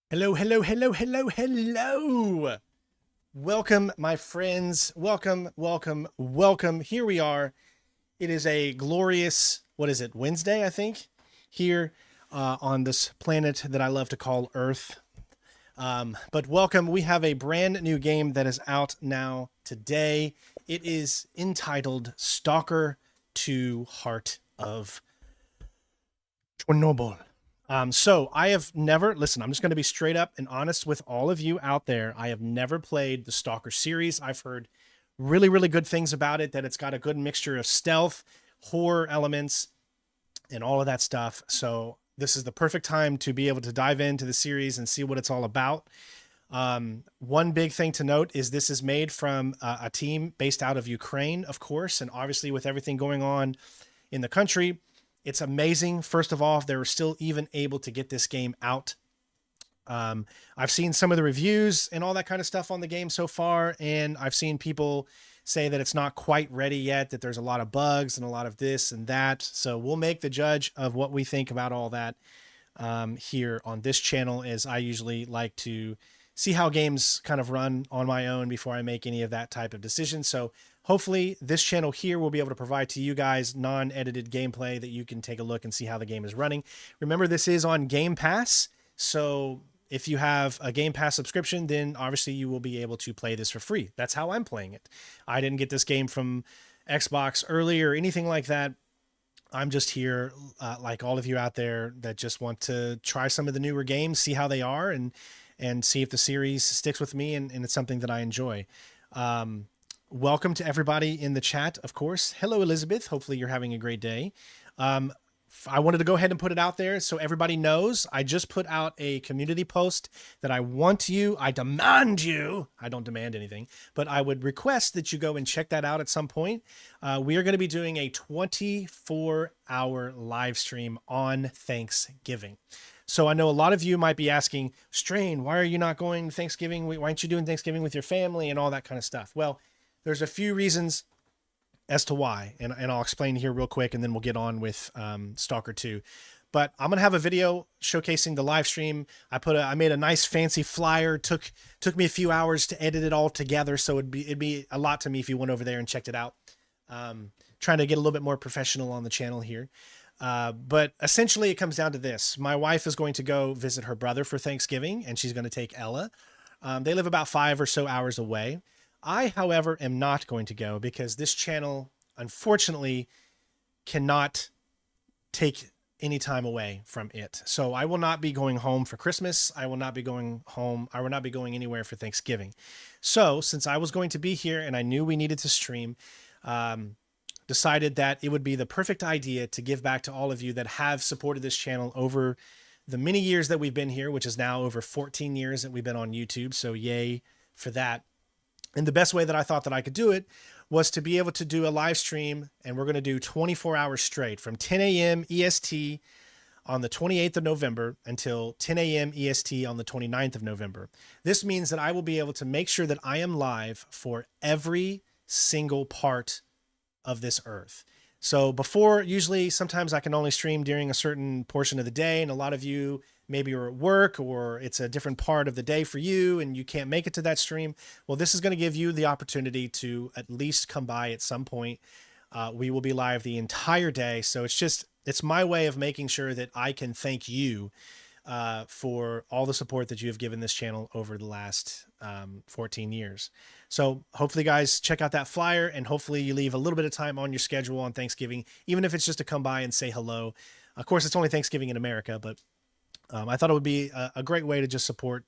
Hello, hello, hello, hello, hello. Welcome, my friends. Welcome, welcome, welcome. Here we are. It is a glorious, what is it, Wednesday, I think, here on this planet that I love to call Earth. But welcome. We have a brand new game that is out now today. It is entitled Stalker 2 Heart of Chornobyl. So I have never, listen, I'm just going to be straight up and honest with all of you out there. I have never played the Stalker series. I've heard really, really good things about it, that it's got a good mixture of stealth, horror elements, and all of that stuff. So this is the perfect time to be able to dive into the series and see what it's all about. One big thing to note is this is made from a team based out of Ukraine, of course, and obviously with everything going on in the country, it's amazing. First of all, they were still even able to get this game out. I've seen some of the reviews and all that kind of stuff on the game so far, and I've seen people say that it's not quite ready yet, that there's a lot of bugs and a lot of this and that. So we'll make the judge of what we think about all that here on this channel, as I usually like to see how games kind of run on my own before I make any of that type of decision. So hopefully this channel here will be able to provide to you guys non-edited gameplay that you can take a look and see how the game is running. Remember, this is on Game Pass. So if you have a Game Pass subscription, then obviously you will be able to play this for free. That's how I'm playing it. I didn't get this game from Xbox early or anything like that. I'm just here, like all of you out there that just want to try some of the newer games, see how they are, and see if the series sticks with me and it's something that I enjoy. Welcome to everybody in the chat, of course. Hello, Elizabeth. Hopefully you're having a great day. I wanted to go ahead and put it out there so everybody knows. I just put out a community post that I want you, I demand you, I don't demand anything, but I would request that you go and check that out at some point. We are going to be doing a 24-hour live stream on Thanksgiving. So I know a lot of you might be asking, Strain, why are you not going Thanksgiving? Why aren't you doing Thanksgiving with your family and all that kind of stuff? Well, there's a few reasons as to why, and I'll explain here real quick, and then we'll get on with Stalker 2. But I'm gonna have a video showcasing the live stream. I made a nice fancy flyer. Took me a few hours to edit it all together, so it'd be a lot to me if you went over there and checked it out. Trying to get a little bit more professional on the channel here. But essentially it comes down to this. My wife is going to go visit her brother for Thanksgiving, and she's going to take Ella. They live about 5 or so hours away. I, however, am not going to go because this channel, unfortunately, cannot take any time away from it. So I will not be going home for Christmas. I will not be going home. I will not be going anywhere for Thanksgiving. So since I was going to be here and I knew we needed to stream, decided that it would be the perfect idea to give back to all of you that have supported this channel over the many years that we've been here, which is now over 14 years that we've been on YouTube. So yay for that. And the best way that I thought that I could do it was to be able to do a live stream, and we're going to do 24 hours straight from 10 a.m. EST on the 28th of November until 10 a.m. EST on the 29th of November. This means that I will be able to make sure that I am live for every single part of this earth. So before, usually sometimes I can only stream during a certain portion of the day, and a lot of you maybe you're at work or it's a different part of the day for you and you can't make it to that stream. Well, this is going to give you the opportunity to at least come by at some point. We will be live the entire day. So it's my way of making sure that I can thank you for all the support that you have given this channel over the last 14 years. So hopefully guys check out that flyer, and hopefully you leave a little bit of time on your schedule on Thanksgiving, even if it's just to come by and say hello. Of course, it's only Thanksgiving in America, but I thought it would be a great way to just support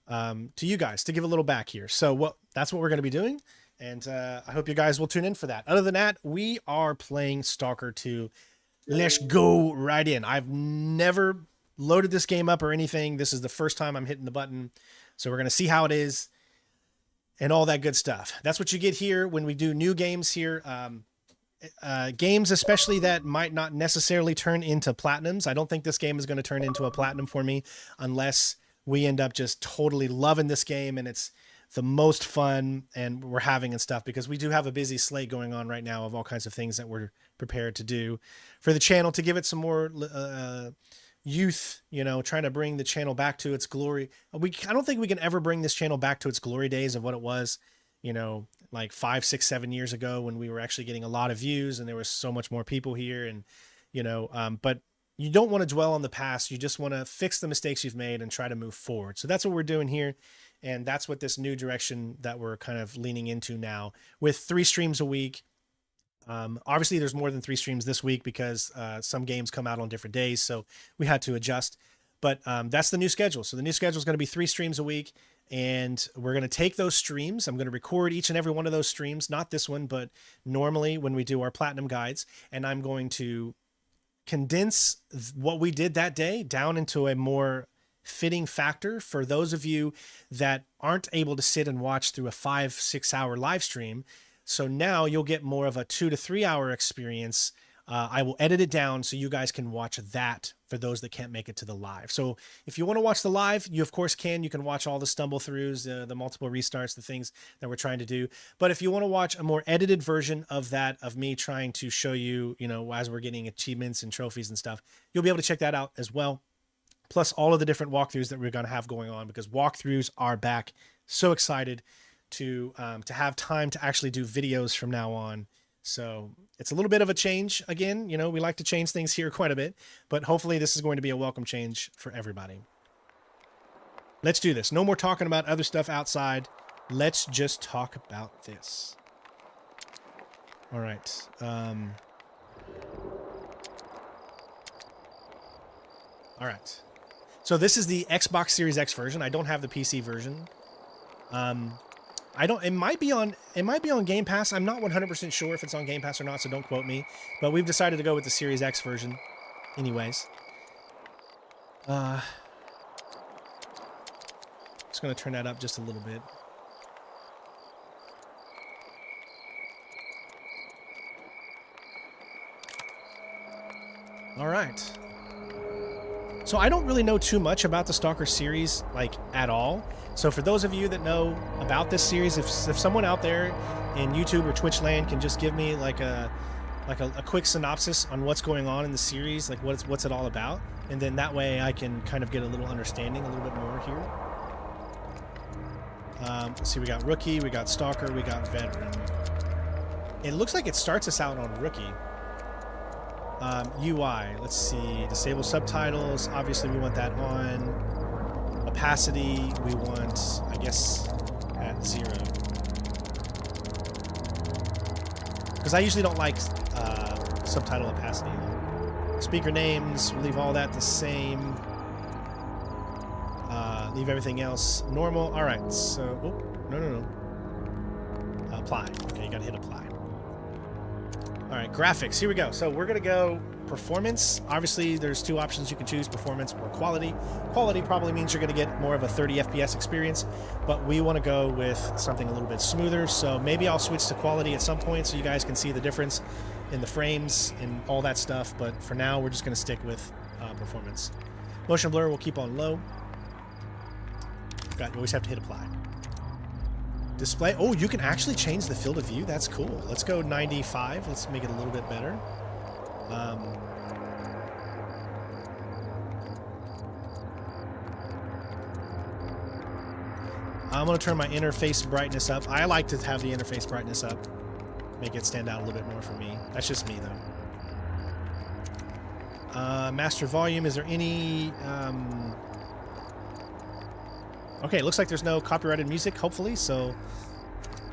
to you guys, to give a little back here. So that's what we're going to be doing. And I hope you guys will tune in for that. Other than that, we are playing Stalker 2. Let's go right in. I've never loaded this game up or anything. This is the first time I'm hitting the button. So we're going to see how it is and all that good stuff. That's what you get here when we do new games here. Games especially that might not necessarily turn into platinums. I don't think this game is going to turn into a platinum for me unless we end up just totally loving this game and it's the most fun and we're having and stuff, because we do have a busy slate going on right now of all kinds of things that we're prepared to do for the channel to give it some more youth, you know, trying to bring the channel back to its glory. I don't think we can ever bring this channel back to its glory days of what it was, you know, like 5, 6, 7 years ago when we were actually getting a lot of views and there was so much more people here. And, you know, but you don't want to dwell on the past. You just want to fix the mistakes you've made and try to move forward. So that's what we're doing here. And that's what this new direction that we're kind of leaning into now with 3 streams a week. Obviously there's more than 3 streams this week because some games come out on different days. So we had to adjust, but that's the new schedule. So the new schedule is going to be 3 streams a week, and we're going to take those streams. I'm going to record each and every one of those streams, not this one, but normally when we do our platinum guides, and I'm going to condense what we did that day down into a more fitting factor for those of you that aren't able to sit and watch through a 5-6 hour live stream. So now you'll get more of a 2 to 3 hour experience. I will edit it down so you guys can watch that for those that can't make it to the live. So if you want to watch the live, you of course can. You can watch all the stumble throughs, the multiple restarts, the things that we're trying to do. But if you want to watch a more edited version of that, of me trying to show you, you know, as we're getting achievements and trophies and stuff, you'll be able to check that out as well. Plus all of the different walkthroughs that we're going to have going on, because walkthroughs are back. So excited to have time to actually do videos from now on. So it's a little bit of a change. Again, you know, we like to change things here quite a bit, but hopefully this is going to be a welcome change for everybody. Let's do this. No more talking about other stuff outside. Let's just talk about this. All right. All right. So this is the Xbox Series X version. I don't have the PC version. It might be on Game Pass. I'm not 100% sure if it's on Game Pass or not, so don't quote me. But we've decided to go with the Series X version anyways. Just going to turn that up just a little bit. All right. So I don't really know too much about the Stalker series, like, at all. So for those of you that know about this series, if someone out there in YouTube or Twitch land can just give me like a quick synopsis on what's going on in the series, like what's it all about, and then that way I can kind of get a little understanding a little bit more here. Let's see, we got Rookie, we got Stalker, we got Veteran. It looks like it starts us out on Rookie. UI, let's see, disable subtitles, obviously we want that on. Opacity, we want, I guess, at 0. Because I usually don't like subtitle opacity. Speaker names, we'll leave all that the same. Leave everything else normal. All right, so, oh, no. Apply. Okay, you gotta hit apply. All right, graphics, here we go. So we're gonna go performance. Obviously, there's 2 options you can choose, performance or quality. Quality probably means you're gonna get more of a 30 FPS experience, but we wanna go with something a little bit smoother. So maybe I'll switch to quality at some point so you guys can see the difference in the frames and all that stuff. But for now, we're just gonna stick with performance. Motion blur we'll keep on low. You always have to hit apply. Display. Oh, you can actually change the field of view. That's cool. Let's go 95. Let's make it a little bit better. I'm going to turn my interface brightness up. I like to have the interface brightness up. Make it stand out a little bit more for me. That's just me, though. Master volume. Is there any... Okay, it looks like there's no copyrighted music, hopefully, so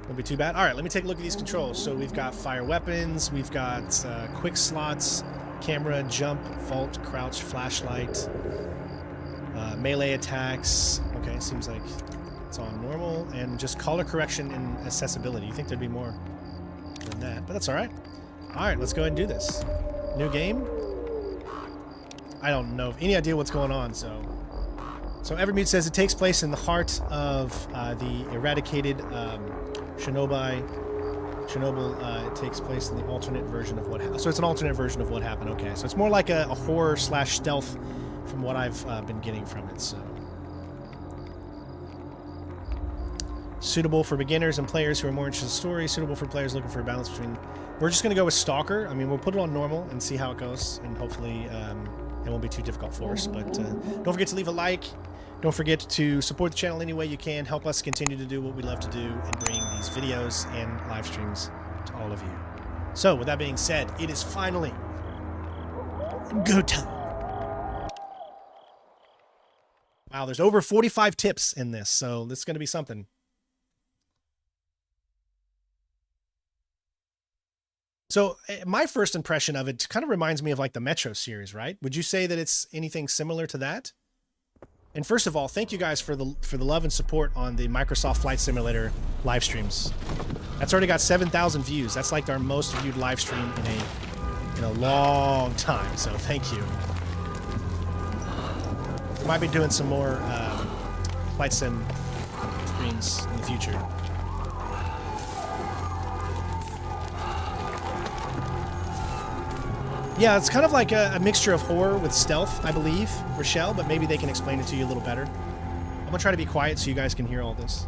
won't be too bad. All right, let me take a look at these controls. So we've got fire weapons, we've got quick slots, camera, jump, vault, crouch, flashlight, melee attacks. Okay, seems like it's on normal, and just color correction and accessibility. You think there'd be more than that, but that's all right. All right, let's go ahead and do this. New game. I don't know any idea what's going on, so Evermute says it takes place in the heart of the eradicated Chernobyl. It takes place in the alternate version of what happened. So it's an alternate version of what happened. Okay, so it's more like a horror / stealth from what I've been getting from it. So suitable for beginners and players who are more interested in the story. Suitable for players looking for a balance between... We're just going to go with Stalker. I mean, we'll put it on normal and see how it goes, and hopefully It won't be too difficult for us. But don't forget to leave a like. Don't forget to support the channel any way you can. Help us continue to do what we love to do and bring these videos and live streams to all of you. So, with that being said, it is finally go time. Wow, there's over 45 tips in this, so this is going to be something. So my first impression of it kind of reminds me of like the Metro series, right? Would you say that it's anything similar to that? And first of all, thank you guys for the love and support on the Microsoft Flight Simulator live streams. That's already got 7,000 views. That's like our most viewed live stream in a long time. So thank you. We might be doing some more flight sim streams in the future. Yeah, it's kind of like a mixture of horror with stealth, I believe, Rochelle, but maybe they can explain it to you a little better. I'm gonna try to be quiet so you guys can hear all this.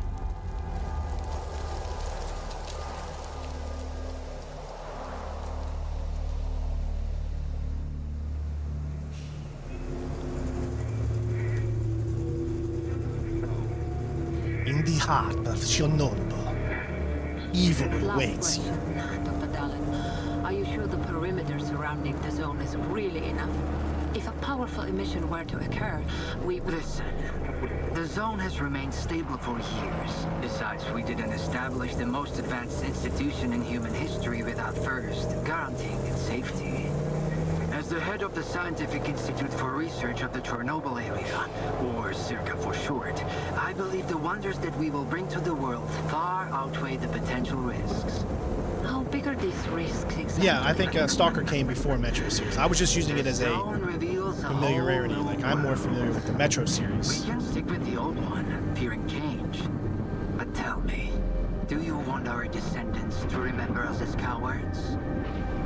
In the heart of Chornobyl, evil awaits you. Are you sure the perimeter surrounding the zone is really enough? If a powerful emission were to occur, we would... Listen, the zone has remained stable for years. Besides, we didn't establish the most advanced institution in human history without first guaranteeing its safety. As the head of the Scientific Institute for Research of the Chornobyl area, or CERCA for short, I believe the wonders that we will bring to the world far outweigh the potential risks. How big are these risks exactly? Yeah, I think Stalker came before Metro series. I was just using it as a familiarity. Like, I'm more familiar with the Metro series. We can stick with the old one, fearing change. But tell me, do you want our descendants to remember us as cowards?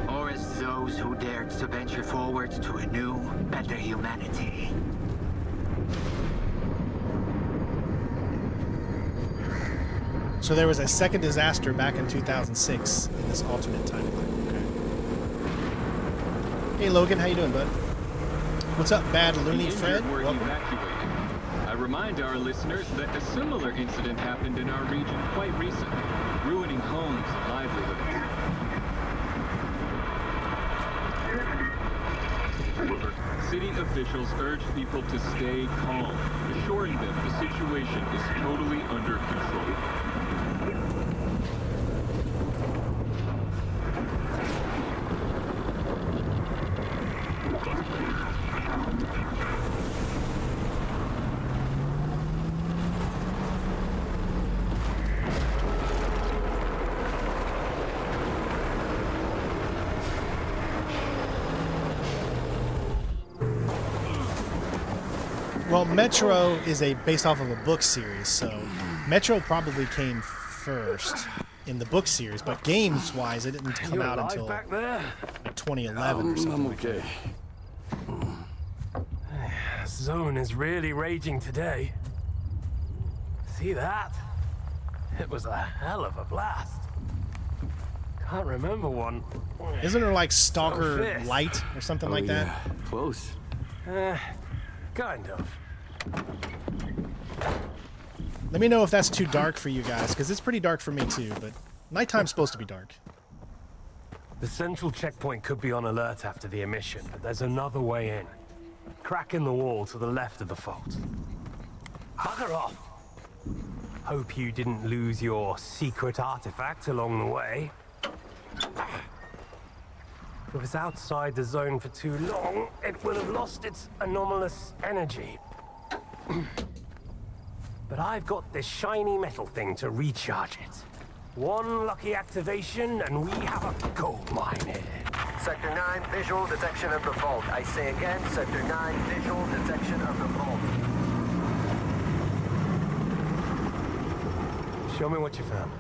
Or as those who dared to venture forward to a new, better humanity? So there was a second disaster back in 2006 in this alternate timeline. Okay. Hey Logan, how you doing, bud? What's up, Bad Looney Fred? Welcome. I remind our listeners that a similar incident happened in our region quite recently, ruining homes and livelihoods. City officials urge people to stay calm, assuring them the situation is totally under control. Well, Metro is based off of a book series, so Metro probably came first in the book series, but games-wise, it didn't come out until 2011 or something like that. Zone is really raging today. See that? It was a hell of a blast. Can't remember one. Isn't there like Stalker So Light or something like that? Yeah. Close. Kind of. Let me know if that's too dark for you guys, because it's pretty dark for me too, but nighttime's supposed to be dark. The central checkpoint could be on alert after the emission, but there's another way in. Crack in the wall to the left of the fault. Bugger off! Hope you didn't lose your secret artifact along the way. If it was outside the zone for too long, it will have lost its anomalous energy. But I've got this shiny metal thing to recharge it. One lucky activation, and we have a gold mine here. Sector 9, visual detection of the vault. I say again, Sector 9, visual detection of the vault. Show me what you found.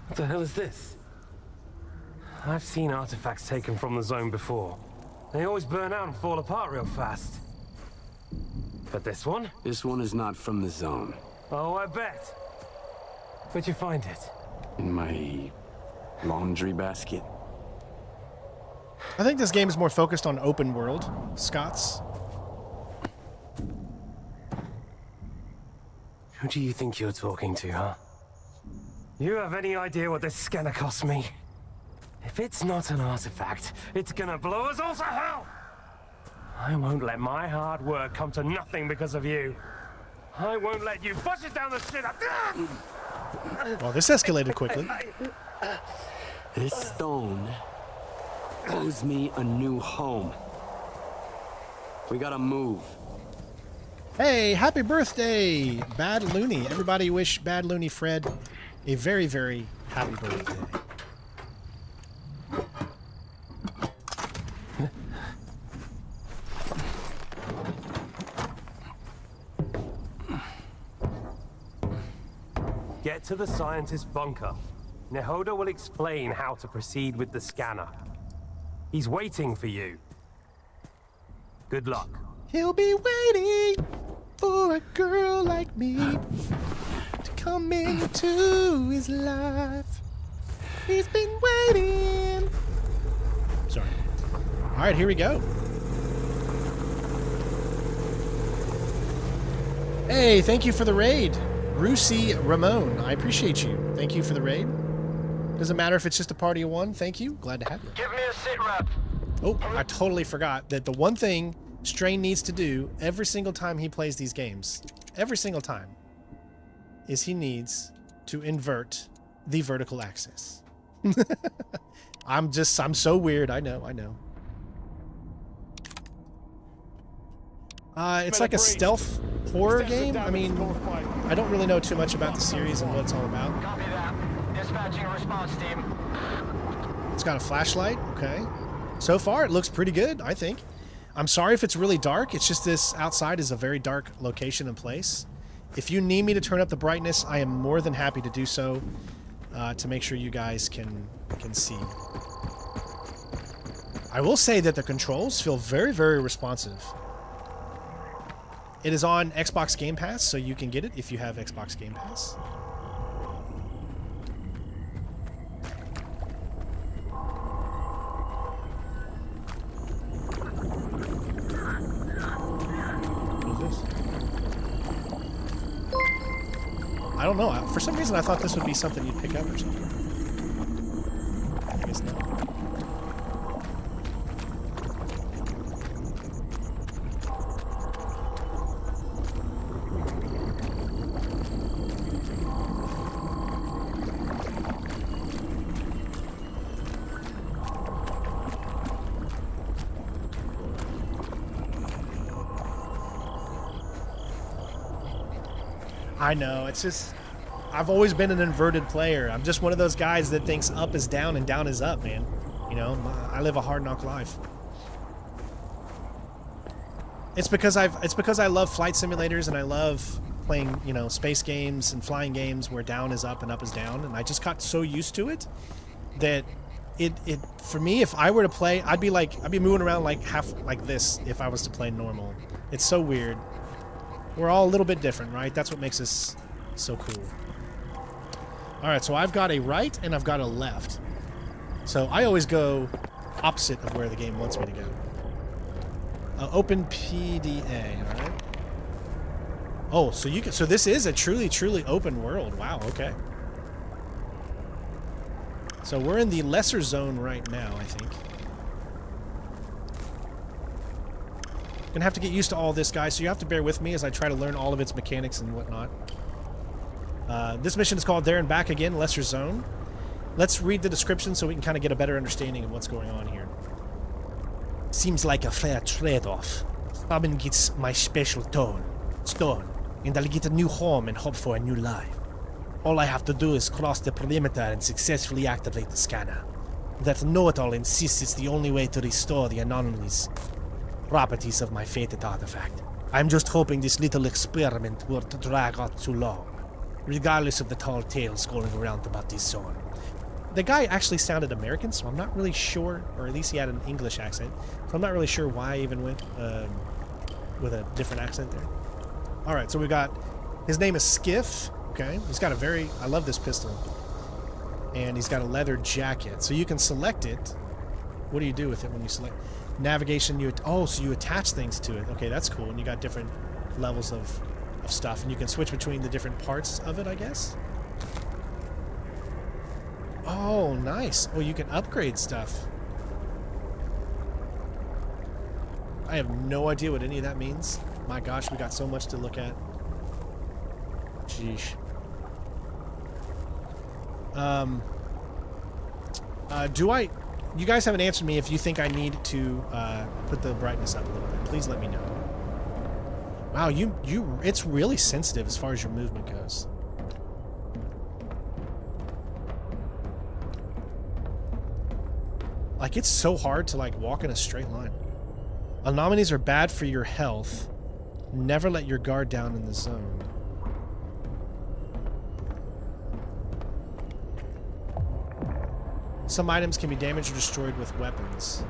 What the hell is this? I've seen artifacts taken from the zone before. They always burn out and fall apart real fast. But this one? This one is not from the zone. Oh, I bet. Where'd you find it? In my laundry basket. I think this game is more focused on open world, Scots. Who do you think you're talking to, huh? You have any idea what this scanner cost me? If it's not an artifact, it's gonna blow us all to hell! I won't let my hard work come to nothing because of you. I won't let you push it down the shit. Well, this escalated quickly. This stone owes me a new home. We gotta move. Hey, happy birthday, Bad Looney. Everybody wish Bad Looney Fred a very, very happy birthday. Get to the scientist's bunker. Nehoda will explain how to proceed with the scanner. He's waiting for you. Good luck. He'll be waiting for a girl like me to come into his life. He's been waiting. Sorry. All right, here we go. Hey, thank you for the raid. Rusi Ramon, I appreciate you. Thank you for the raid. Doesn't matter if it's just a party of one. Thank you. Glad to have you. Give me a sit rep. Oh, I totally forgot that the one thing Strain needs to do every single time he plays these games, every single time, is he needs to invert the vertical axis. I'm so weird. I know. It's like a stealth horror game. I mean, I don't really know too much about the series and what it's all about. Copy that. Dispatching a response team. It's got a flashlight. Okay. So far, it looks pretty good, I think. I'm sorry if it's really dark. It's just this outside is a very dark location and place. If you need me to turn up the brightness, I am more than happy to do so to make sure you guys can see. I will say that the controls feel very, very responsive. It is on Xbox Game Pass, so you can get it if you have Xbox Game Pass. I don't know. For some reason, I thought this would be something you'd pick up or something. I guess not. I know, it's just, I've always been an inverted player. I'm just one of those guys that thinks up is down and down is up, man. You know, I live a hard knock life. It's because I love flight simulators and I love playing, you know, space games and flying games where down is up and up is down, and I just got so used to it that it for me, if I were to play, I'd be moving around like half like this if I was to play normal. It's so weird. We're all a little bit different, right? That's what makes us so cool. All right, so I've got a right and I've got a left. So I always go opposite of where the game wants me to go. Open PDA, all right? Oh, so you can, so this is a truly open world. Wow, okay. So we're in the lesser zone right now, I think. Gonna have to get used to all this, guys, so you have to bear with me as I try to learn all of its mechanics and whatnot. This mission is called There and Back Again, Lesser Zone. Let's read the description so we can kind of get a better understanding of what's going on here. Seems like a fair trade-off. Robin gets my special stone, and I'll get a new home and hope for a new life. All I have to do is cross the perimeter and successfully activate the scanner. That know-it-all insists it's the only way to restore the Anomalies properties of my fated artifact. I'm just hoping this little experiment won't drag on too long, regardless of the tall tales going around about this zone. The guy actually sounded American, so I'm not really sure, or at least he had an English accent, so I'm not really sure why I even went with a different accent there. Alright, so we got, his name is Skiff, okay, he's got a very, I love this pistol. And he's got a leather jacket. So you can select it. What do you do with it when you select? Navigation, so you attach things to it. Okay, that's cool. And you got different levels of stuff. And you can switch between the different parts of it, I guess. Oh, nice. Oh, you can upgrade stuff. I have no idea what any of that means. My gosh, we got so much to look at. Sheesh. You guys haven't answered me if you think I need to put the brightness up a little bit. Please let me know. Wow, it's really sensitive as far as your movement goes. Like, it's so hard to, like, walk in a straight line. Anomalies are bad for your health. Never let your guard down in the zone. Some items can be damaged or destroyed with weapons.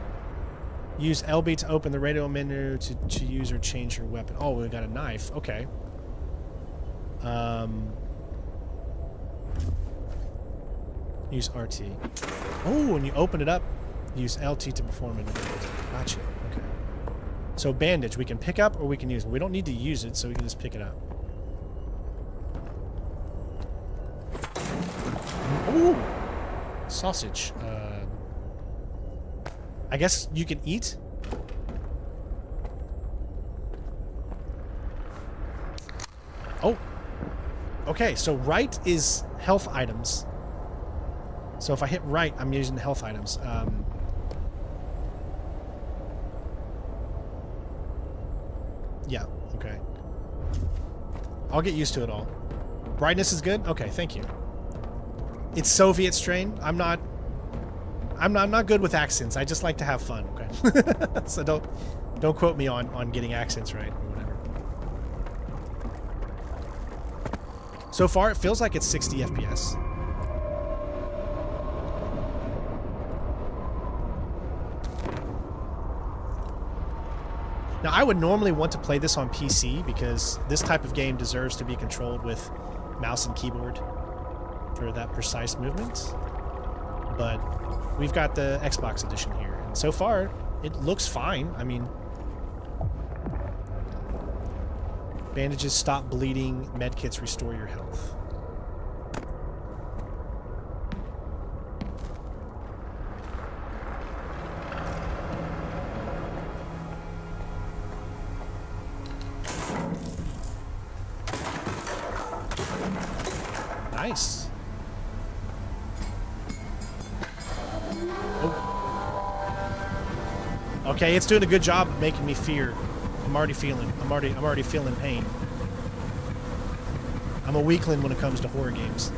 Use LB to open the radio menu to use or change your weapon. Oh, we got a knife. Okay. Use RT. Oh, when you open it up, use LT to perform an event. Gotcha. Okay. So bandage, we can pick up or we can use it. We don't need to use it, so we can just pick it up. Ooh! Sausage. I guess you can eat? Oh. Okay, so right is health items. So if I hit right, I'm using health items. Yeah, okay. I'll get used to it all. Brightness is good? Okay, thank you. It's Soviet strain. I'm not good with accents. I just like to have fun, okay? So don't quote me on getting accents right or whatever. So far, it feels like it's 60 FPS. Now, I would normally want to play this on PC because this type of game deserves to be controlled with mouse and keyboard for that precise movement. But we've got the Xbox edition here, and so far, it looks fine. I mean, bandages stop bleeding, medkits restore your health. Nice. Oh. Okay, it's doing a good job of making me fear. I'm already feeling pain. I'm a weakling when it comes to horror games.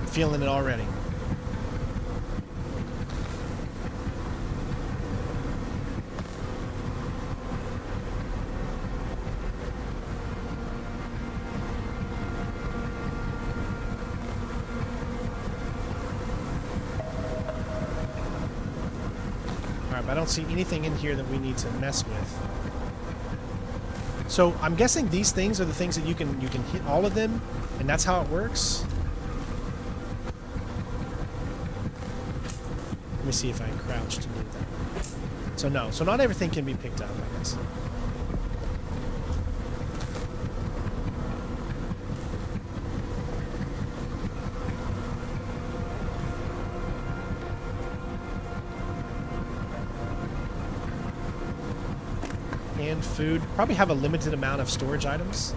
I'm feeling it already. I don't see anything in here that we need to mess with. So I'm guessing these things are the things that you can hit all of them, and that's how it works. Let me see if I crouch to do that. So no, so not everything can be picked up, I guess. And food. Probably have a limited amount of storage items.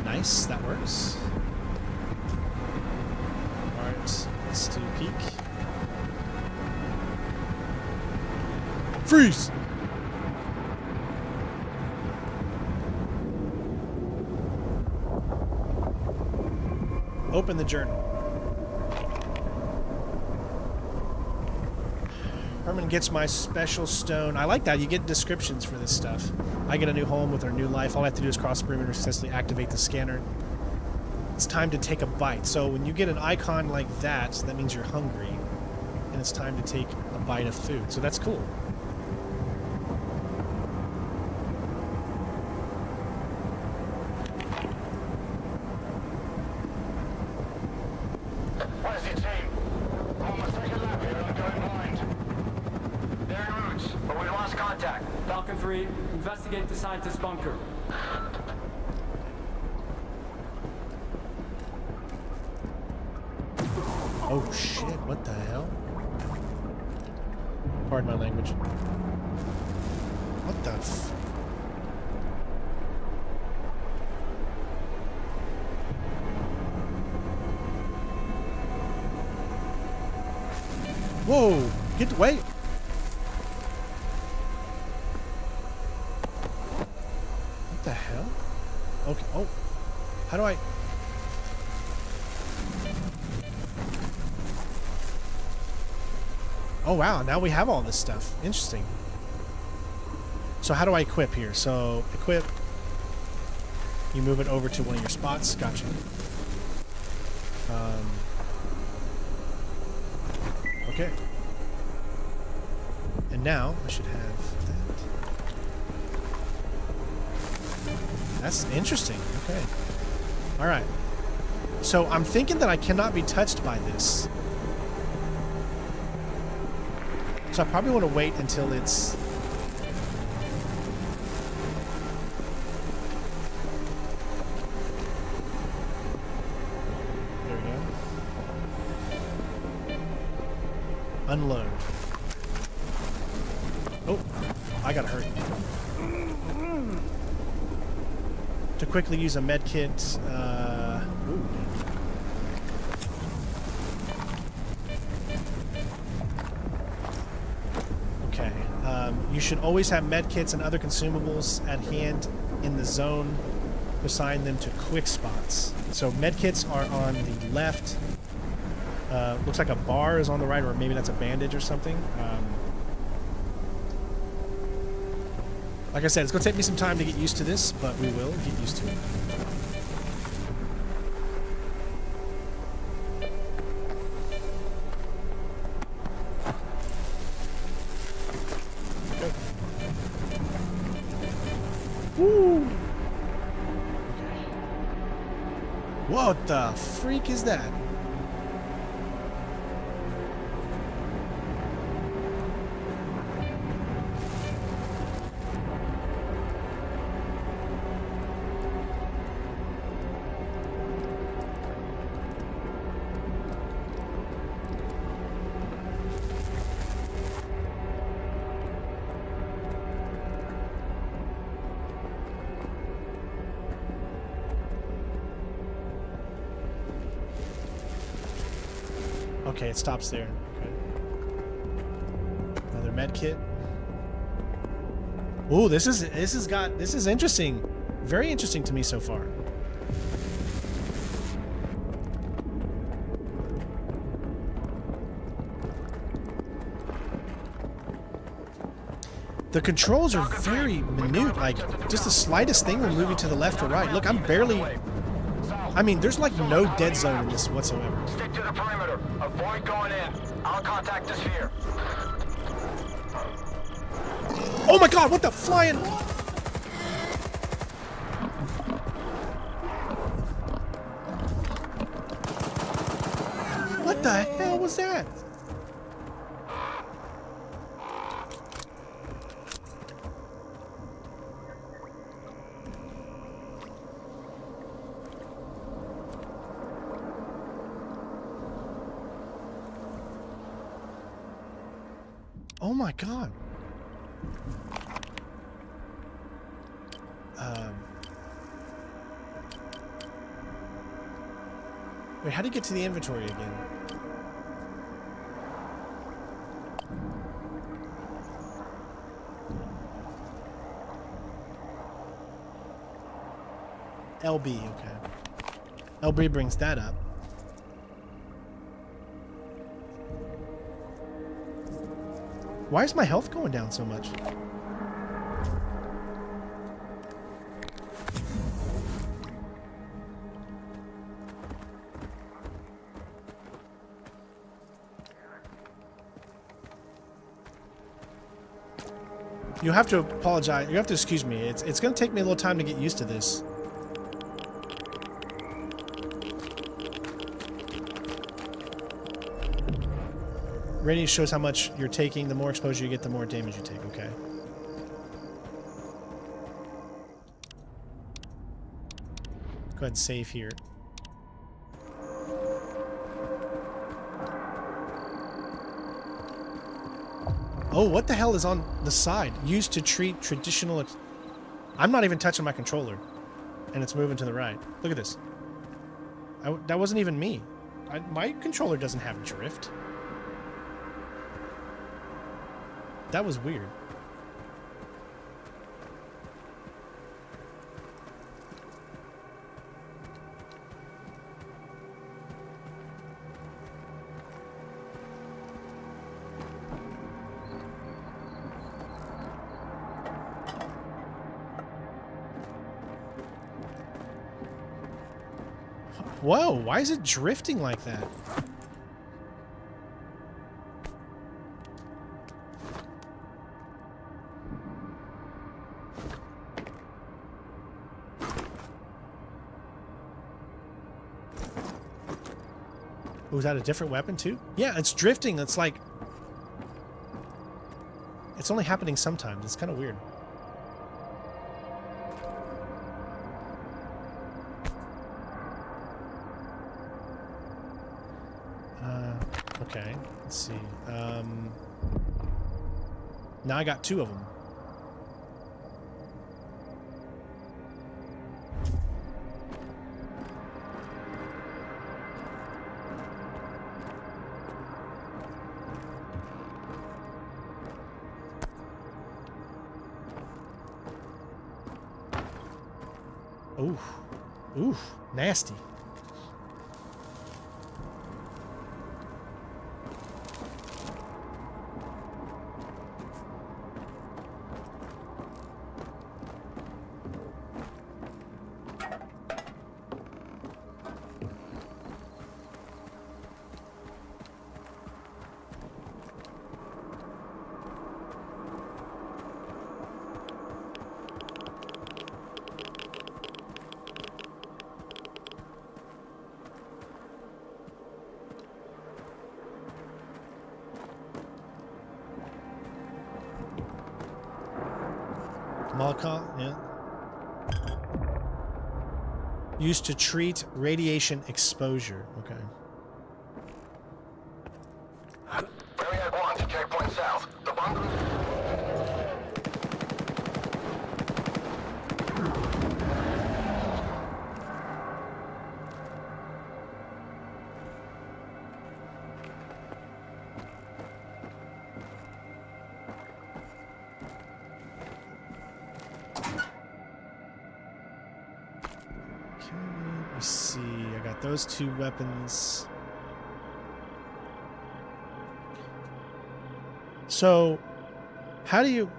Nice, that works. Alright, let's do a peek. Freeze! Open the journal. Herman gets my special stone. I like that. You get descriptions for this stuff. I get a new home with our new life. All I have to do is cross the perimeter, successfully activate the scanner. It's time to take a bite. So when you get an icon like that, that means you're hungry. and it's time to take a bite of food. So that's cool. Where's your team? I'm gonna take a lap here and I'm going blind. They're en route, but we lost contact. Falcon 3, investigate the scientist's bunker. Oh shit, what the hell? Pardon my language. What the f... Whoa! Get away! What the hell? Okay, oh. How do I... Oh wow, now we have all this stuff. Interesting. So how do I equip here? So equip. You move it over to one of your spots. Gotcha. Okay. And now I should have that. That's interesting. Okay. All right. So I'm thinking that I cannot be touched by this. So I probably want to wait until it's... There we go. Unload. Oh, I got hurt. To quickly use a med kit. Ooh. Okay. You should always have med kits and other consumables at hand in the zone. Assign them to quick spots. So med kits are on the left. Looks like a bar is on the right, or maybe that's a bandage or something. Like I said, it's going to take me some time to get used to this, but we will get used to it. Okay. Woo! Okay. What the freak is that? Okay, it stops there. Okay. Another med kit. Ooh, this is interesting. Very interesting to me so far. The controls are very minute, like just the slightest thing will move you to the left or right. Look, I'm barely... I mean, there's like no dead zone in this whatsoever. Stick to the perimeter. Avoid going in. I'll contact the sphere. Oh my god, what the flying... What the hell was that? Oh my god. Wait, how do you get to the inventory again? LB, okay. LB brings that up. Why is my health going down so much? You have to apologize. You have to excuse me. It's going to take me a little time to get used to this. Radius shows how much you're taking. The more exposure you get, the more damage you take. Okay. Go ahead and save here. Oh, what the hell is on the side? Used to treat traditional... I'm not even touching my controller. And it's moving to the right. Look at this. That wasn't even me. My controller doesn't have drift. That was weird. Whoa, why is it drifting like that? Oh, is that a different weapon too? Yeah, it's drifting. It's like... It's only happening sometimes. It's kind of weird. Okay, let's see. Now I got 2 of them. Oof. Oof. Nasty. Yeah. Used to treat radiation exposure. Okay. Myriad 1 to checkpoint south. The bunker... Those 2 weapons. So, how do you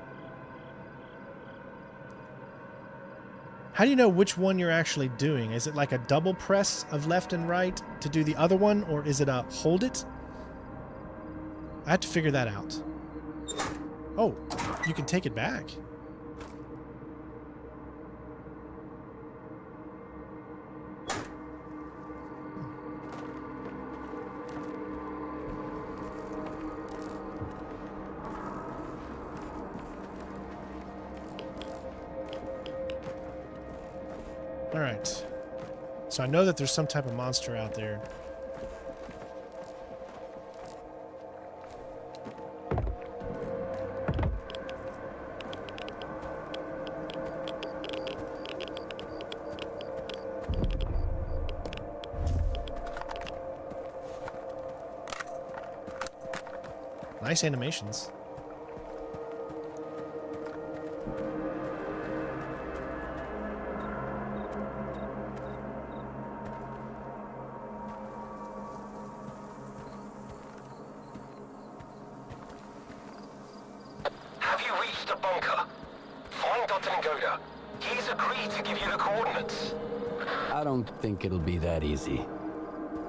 know which one you're actually doing? Is it like a double press of left and right to do the other one, or is it a hold it? I have to figure that out. Oh, you can take it back. Alright. So I know that there's some type of monster out there. Nice animations. I don't think it'll be that easy,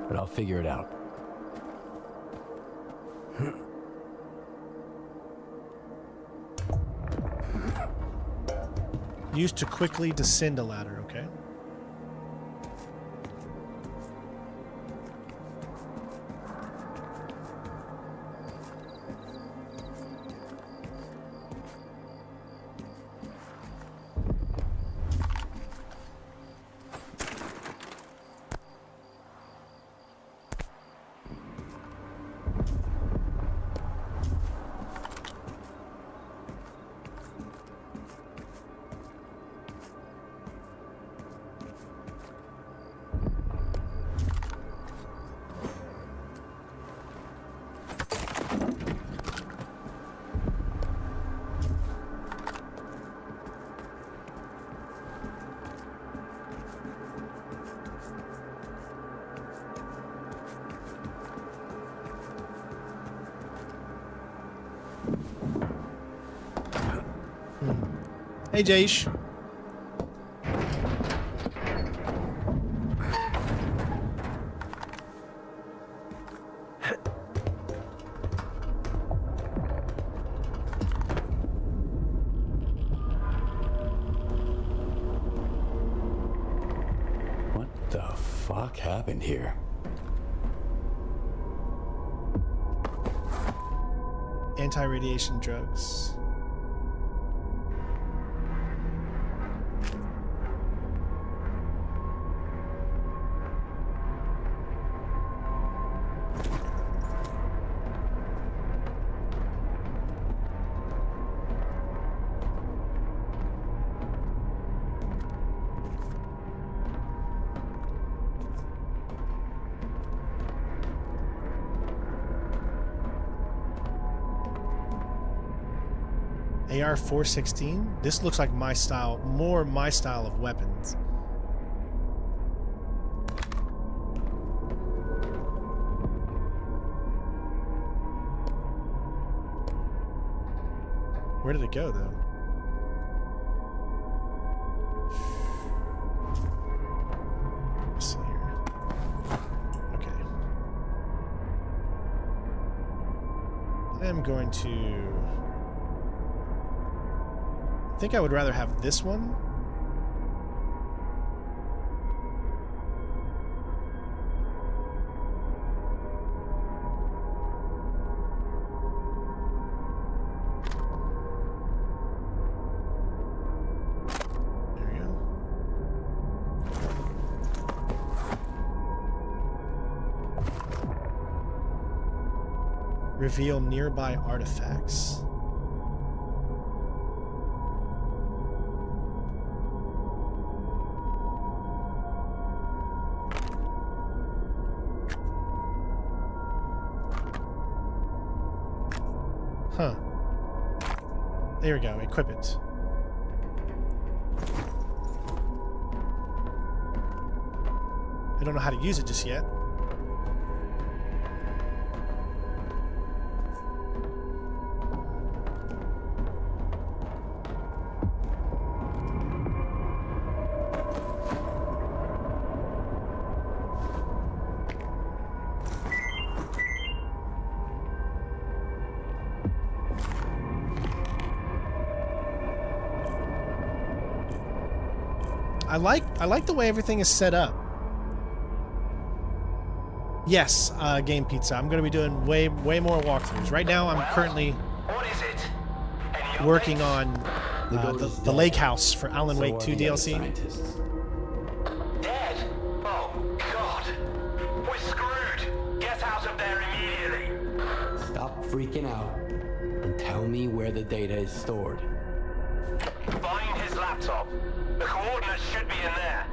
but I'll figure it out. Used to quickly descend a ladder, okay. Hey, Jaish. What the fuck happened here? Anti-radiation drugs. AR-416? This looks like my style, more my style of weapons. Where did it go, though? Let's see here. Okay. I am going to... I think I would rather have this one. There we go. Reveal nearby artifacts. Huh. There we go. Equip it. I don't know how to use it just yet. I like the way everything is set up. Yes, Game Pizza. I'm going to be doing way more walkthroughs. Right now, I'm currently What is it? Any working updates? on the Lake House for Alan Wake 2 DLC. Scientists. Dead? Oh, God. We're screwed. Get out of there immediately. Stop freaking out and tell me where the data is stored. Find his laptop. The coordinates should be in there.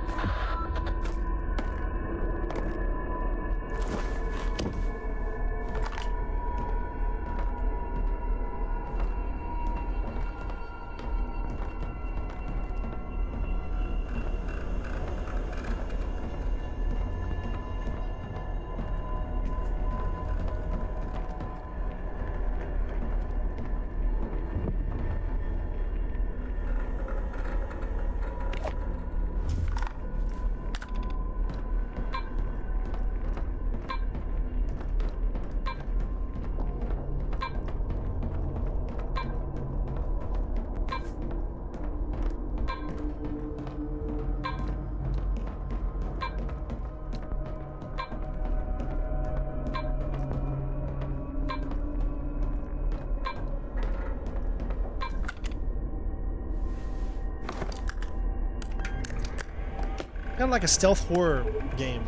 Kind of like a stealth horror game.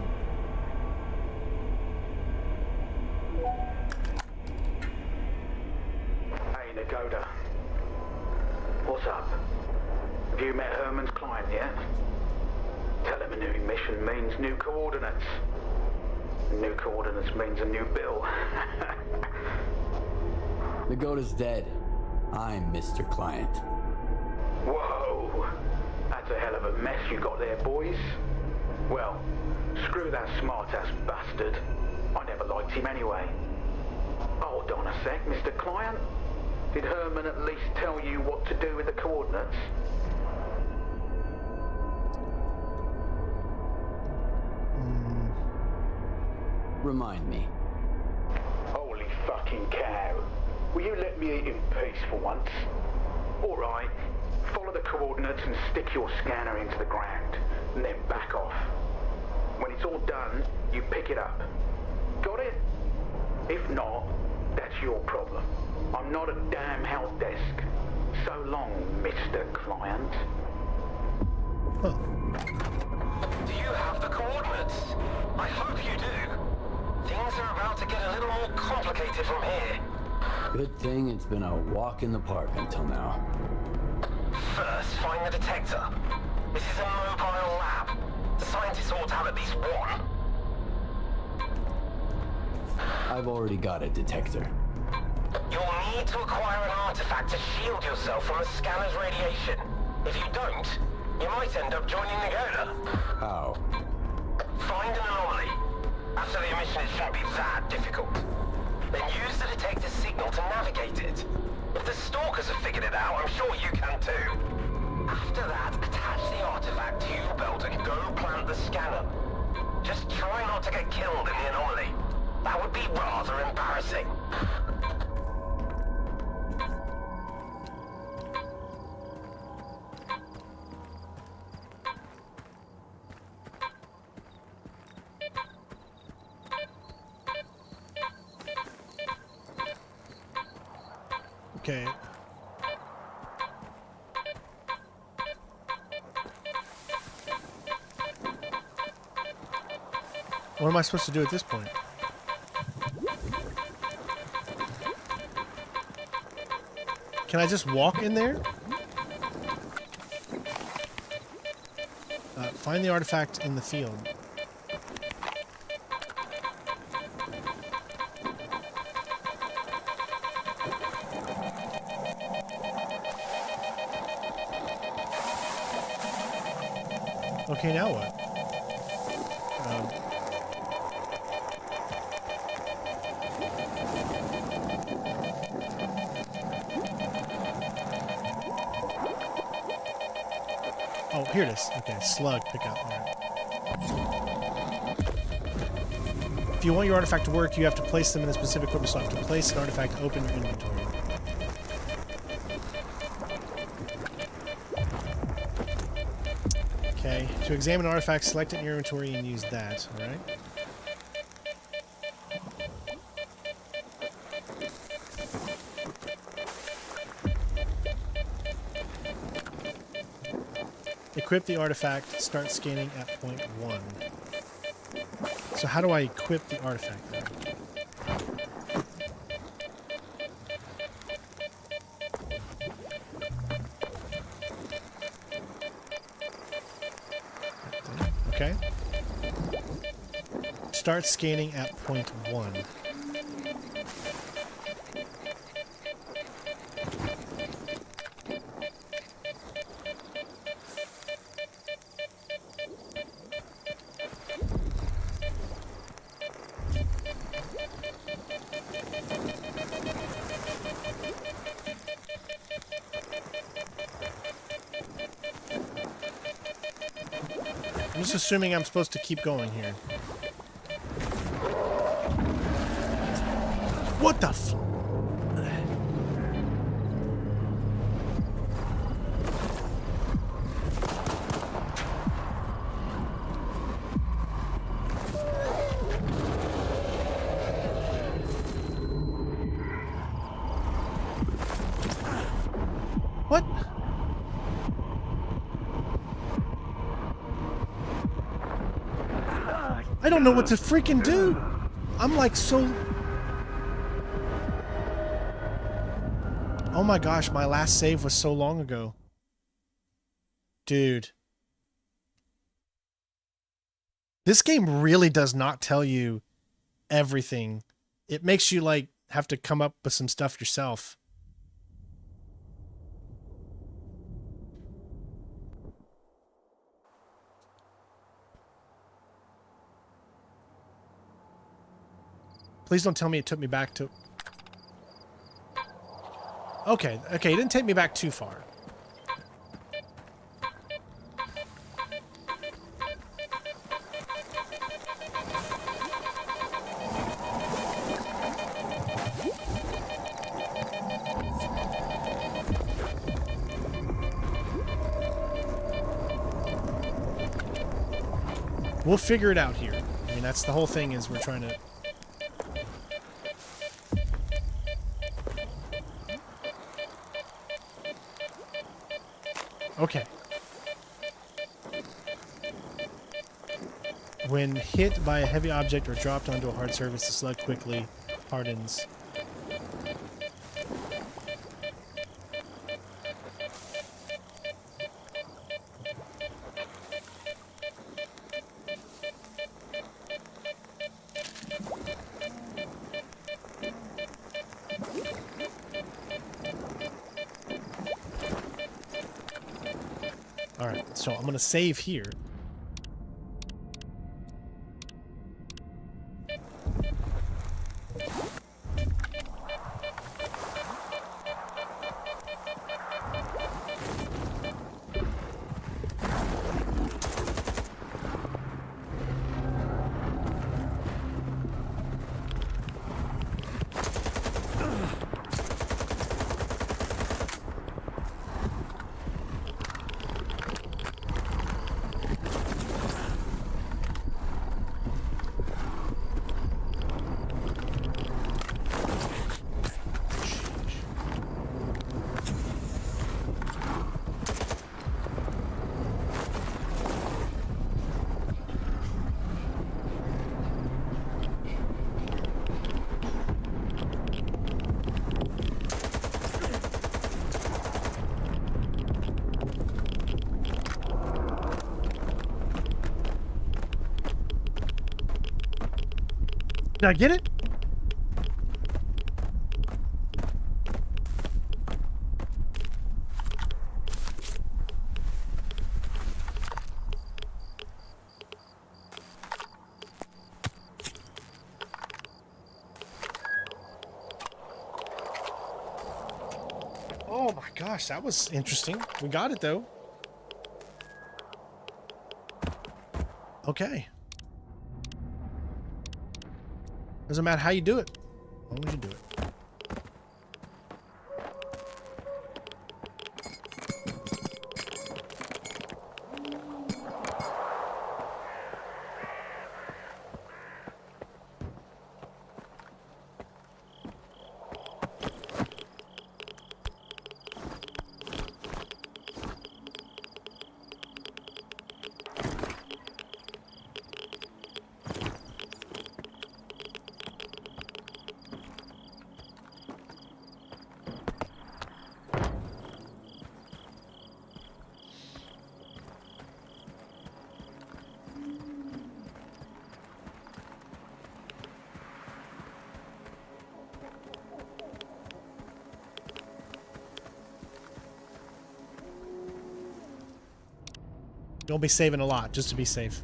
Hey, Nagoda. What's up? Have you met Herman's client yet? Tell him a new mission means new coordinates. New coordinates means a new bill. Nagoda's dead. I'm Mr. Client. Whoa! That's a hell of a mess you got there, boys. Well, screw that smart-ass bastard. I never liked him anyway. Hold on a sec, Mr. Client. Did Herman at least tell you what to do with the coordinates? Remind me. Holy fucking cow. Will you let me eat in peace for once? Alright. Follow the coordinates and stick your scanner into the ground, and then back off. When it's all done, you pick it up. Got it? If not, that's your problem. I'm not a damn help desk. So long, Mr. Client. Huh. Do you have the coordinates? I hope you do. Things are about to get a little more complicated from here. Good thing it's been a walk in the park until now. First, find the detector. This is a mobile lab. The scientists ought to have at least one. I've already got a detector. You'll need to acquire an artifact to shield yourself from the scanner's radiation. If you don't, you might end up joining Nagoda. How? Find an anomaly. After the emission, it shouldn't be that difficult. Then use the detector's signal to navigate it. If the Stalkers have figured it out, I'm sure you can too. After that, attach the artifact to your belt and go plant the scanner. Just try not to get killed in the anomaly. That would be rather embarrassing. Okay. What am I supposed to do at this point? Can I just walk in there? Find the artifact in the field. Okay, now what? Oh, here it is. Okay, slug pickup. All right. If you want your artifact to work, you have to place them in a specific equipment slot. To place an artifact, open your inventory. Okay, to examine an artifact, select it in your inventory and use that, alright? Equip the artifact, start scanning at point 1. So how do I equip the artifact then? Okay. Start scanning at point 1. I'm just assuming I'm supposed to keep going here. What the f... What? I don't know what to freaking do. I'm like so... Oh my gosh, my last save was so long ago. Dude. This game really does not tell you everything. It makes you like have to come up with some stuff yourself. Please don't tell me it took me back to... Okay, it didn't take me back too far. We'll figure it out here. I mean, that's the whole thing, is we're trying to... Okay. When hit by a heavy object or dropped onto a hard surface, the slug quickly hardens. Alright, so I'm going to save here. Did I get it? Oh my gosh, that was interesting. We got it though. Okay. Doesn't matter how you do it, as long as you do it. Don't be saving a lot, just to be safe.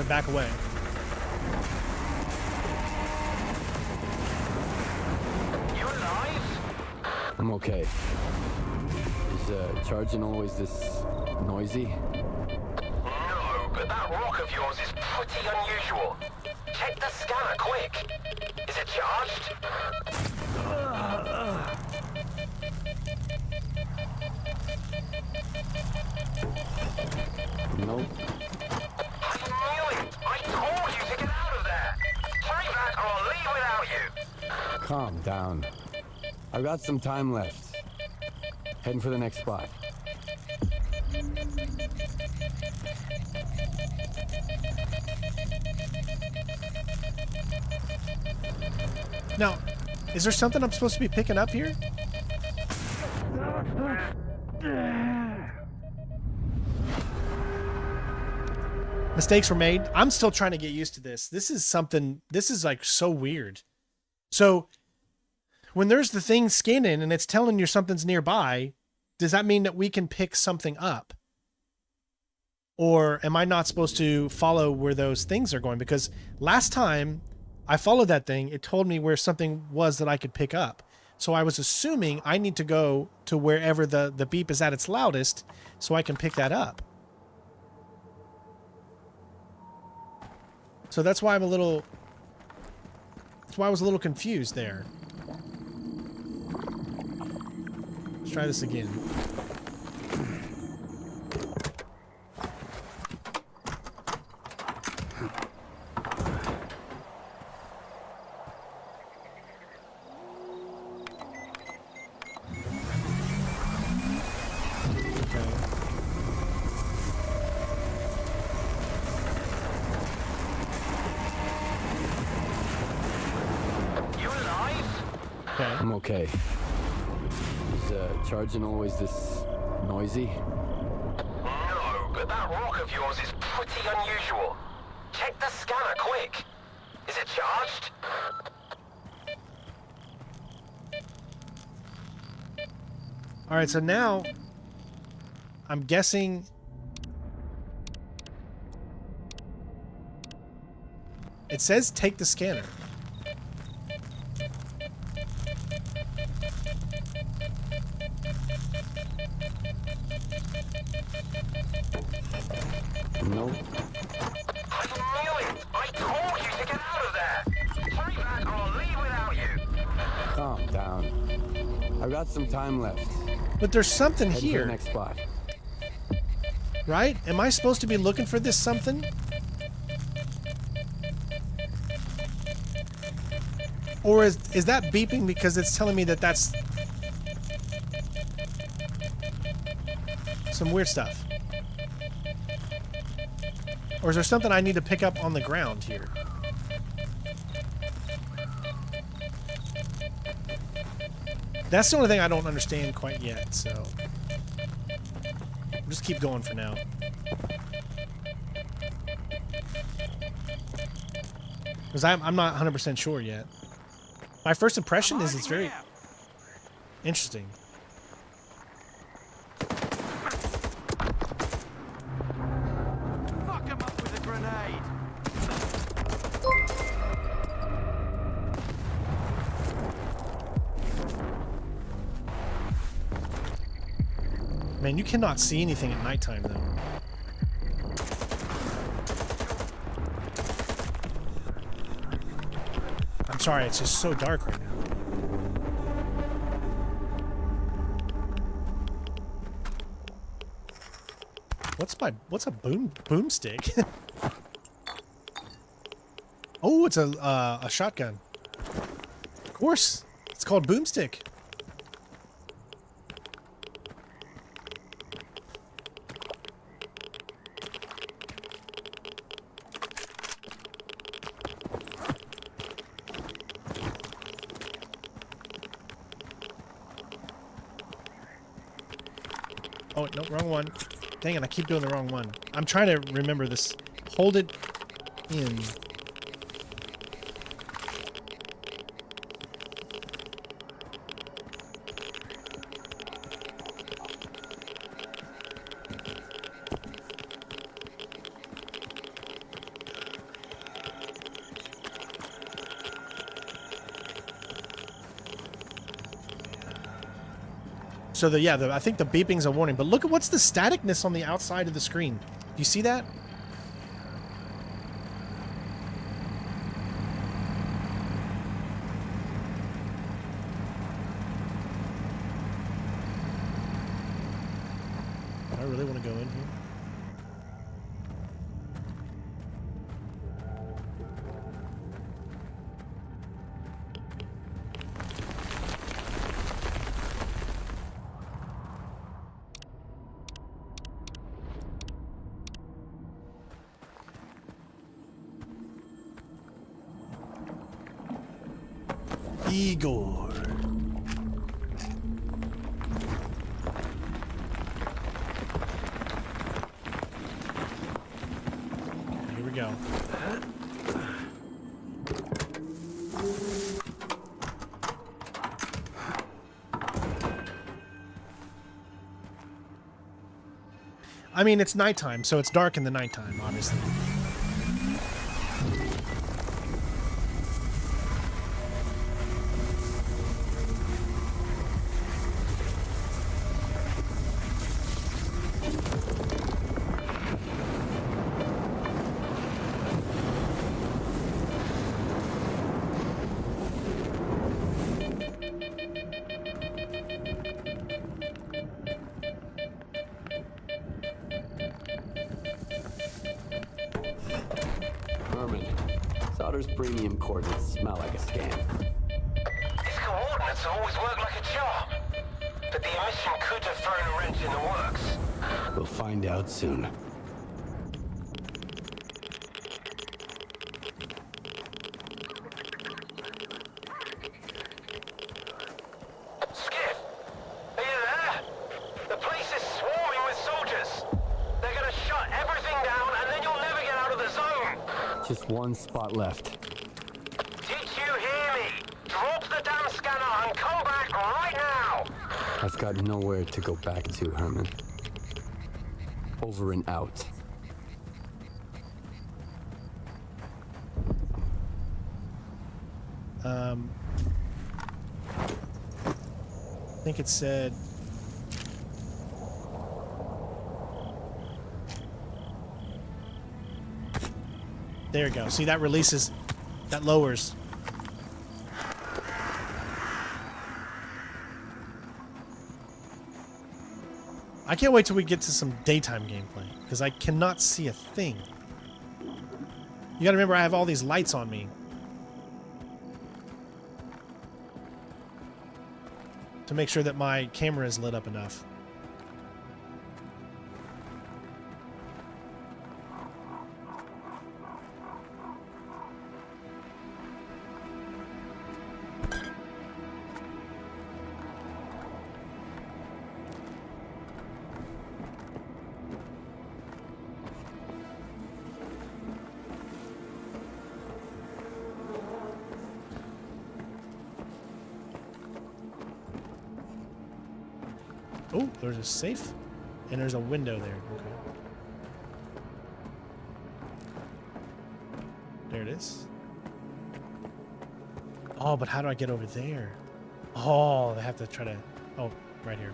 gonna back away. You alive? I'm okay. Is charging always this noisy? No, but that rock of yours is pretty unusual. Check the scanner quick. Is it charged? Nope. I knew it! I told you to get out of there! Hurry back or I'll leave without you! Calm down. I've got some time left. Heading for the next spot. Now, is there something I'm supposed to be picking up here? Mistakes were made. I'm still trying to get used to this. This is like so weird. So when there's the thing scanning and it's telling you something's nearby, does that mean that we can pick something up? Or am I not supposed to follow where those things are going? Because last time I followed that thing, it told me where something was that I could pick up. So I was assuming I need to go to wherever the beep is at its loudest so I can pick that up. So that's why I was a little confused there. Let's try this again. I'm okay. Is charging always this noisy? No, but that rock of yours is pretty unusual. Check the scanner quick. Is it charged? All right, so now I'm guessing it says take the scanner. Nope. I knew it! I told you to get out of there! Hurry back or I'll leave without you! Calm down. I've got some time left. But there's something Heading for here. the next spot. Right? Am I supposed to be looking for this something? Or is that beeping because it's telling me that that's some weird stuff? Or is there something I need to pick up on the ground here? That's the only thing I don't understand quite yet, so I'll just keep going for now. Because I'm not 100% sure yet. My first impression is it's very interesting. Fuck him up with a grenade. Man, you cannot see anything at nighttime, though. I'm sorry, it's just so dark right now. What's a boomstick? Oh, it's a shotgun. Of course, it's called boomstick. Oh, no, wrong one. Dang it, I keep doing the wrong one. I'm trying to remember this. Hold it in. So I think the beeping's a warning. But look at what's the staticness on the outside of the screen. Do you see that? Do I really want to go in here? Igor. Here we go. I mean, it's nighttime, so it's dark in the nighttime, obviously. Premium coordinates smell like a scam. These coordinates always work like a charm. But the emission could have thrown a wrench in the works. We'll find out soon. Skip! Are you there? The place is swarming with soldiers. They're gonna shut everything down and then you'll never get out of the zone. Just one spot left. I've got nowhere to go back to, Herman. Over and out. I think it said... There you go. See, that releases... That lowers... I can't wait till we get to some daytime gameplay, because I cannot see a thing. You gotta remember, I have all these lights on me. To make sure that my camera is lit up enough. Oh, there's a safe, and there's a window there. Okay. There it is. Oh, but how do I get over there? Oh, I have to try to... Oh, right here.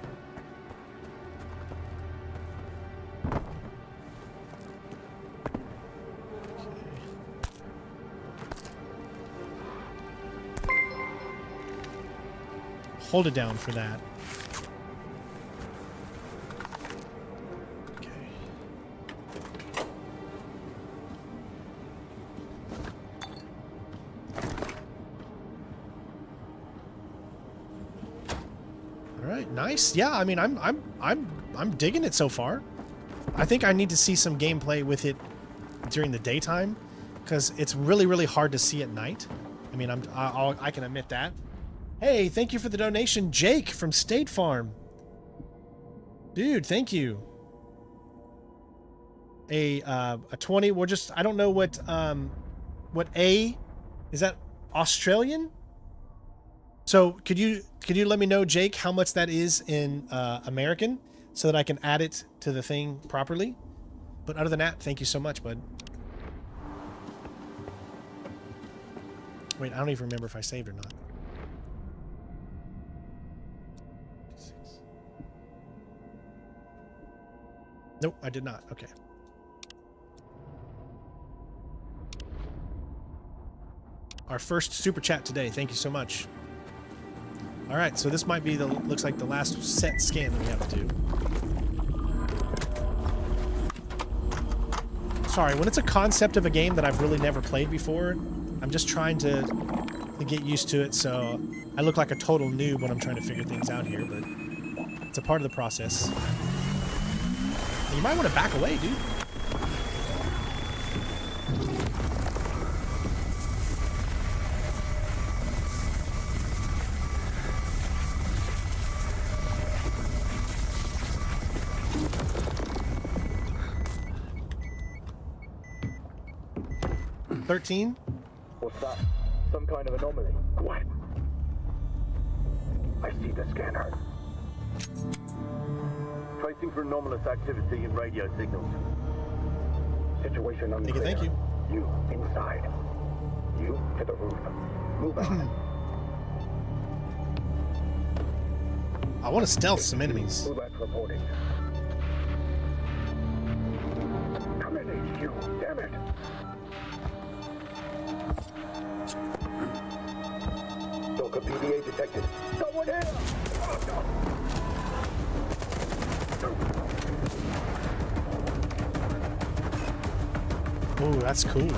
Okay. Hold it down for that. Nice. Yeah, I mean, I'm digging it so far. I think I need to see some gameplay with it during the daytime, because it's really hard to see at night. I mean, I can admit that. Hey, thank you for the donation, Jake from State Farm. Dude, thank you. A 20. We're just, I don't know what A is. That Australian? So could you let me know, Jake, how much that is in American, so that I can add it to the thing properly? But other than that, thank you so much, bud. Wait, I don't even remember if I saved or not. Nope, I did not. Okay. Our first super chat today. Thank you so much. All right, so this might be the looks like the last set scan that we have to do. Sorry, when it's a concept of a game that I've really never played before, I'm just trying to get used to it, so I look like a total noob when I'm trying to figure things out here, but it's a part of the process. And you might want to back away, dude. What's that? Some kind of anomaly. What? I see the scanner. Tracing for anomalous activity in radio signals. Situation unclear. Thank you. You inside. You to the roof. Move out. I want to stealth some enemies. Move out reporting. Come in, HQ. Damn it. Stalker PDA detected. Someone here! Oh, that's cool.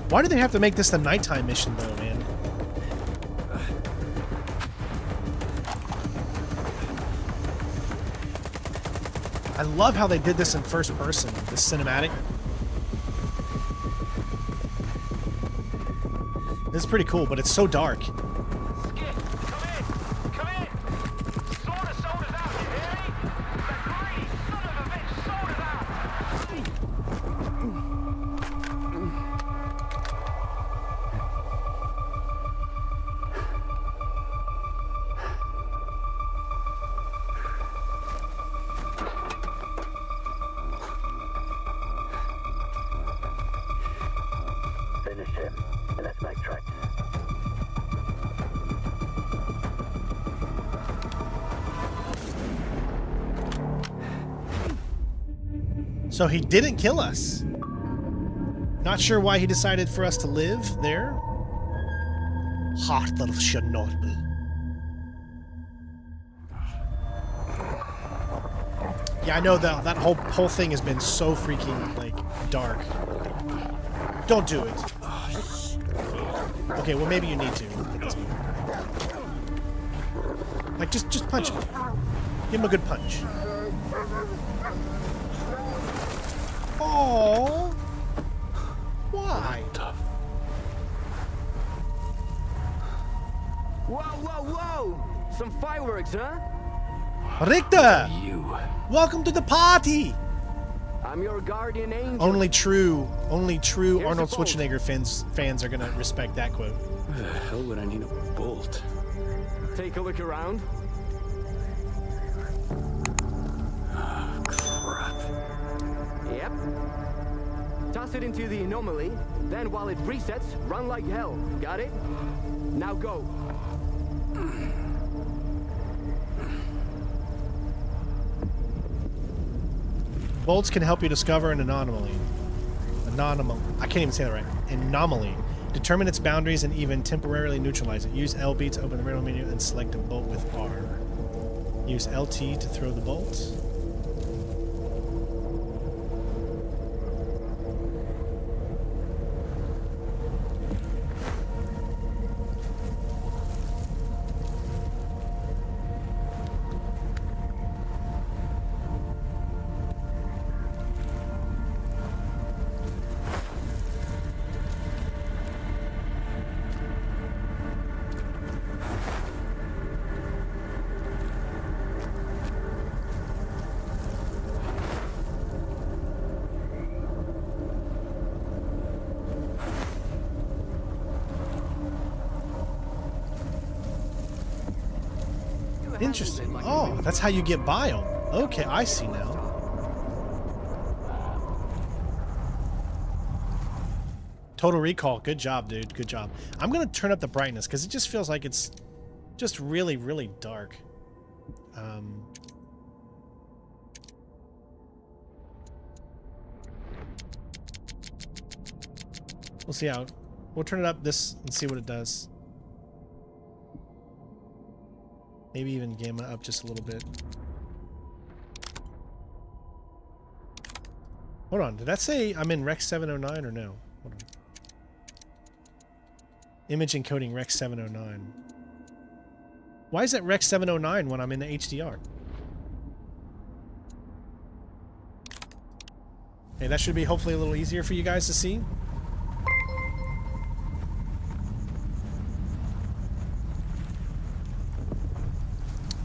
Why do they have to make this the nighttime mission, though, man? I love how they did this in first person, this cinematic. This is pretty cool, but it's so dark. Skip, come in! Come in! Sort of sold us out, you hear me? The greedy son of a bitch sold us out! Finish him. And let's make tracks. So he didn't kill us. Not sure why he decided for us to live there. Heart of Chornobyl. Yeah, I know that whole thing has been so freaking like dark. Don't do it. Okay, well maybe you need to at this point. Like just punch him. Give him a good punch. Oh, why? Whoa, whoa, whoa! Some fireworks, huh? Richter! Welcome to the party! I'm your guardian angel. Only true Here's Arnold the bolt. Schwarzenegger fans are gonna respect that quote. Where the hell would I need a bolt? Take a look around. Crap. Yep. Toss it into the anomaly, then while it resets, run like hell. Got it? Now go. Bolts can help you discover an anomaly. I can't even say that right. Anomaly. Determine its boundaries and even temporarily neutralize it. Use LB to open the radar menu and select a bolt with R. Use LT to throw the bolt. Interesting. Oh, that's how you get biome. Okay, I see now. Total Recall. Good job, dude. Good job. I'm going to turn up the brightness because it just feels like it's just really, really dark. We'll see how. We'll turn it up this and see what it does. Maybe even gamma up just a little bit. Hold on, did that say I'm in Rec 709 or no? Hold on. Image encoding Rec 709. Why is that Rec 709 when I'm in the HDR? Hey, that should be hopefully a little easier for you guys to see.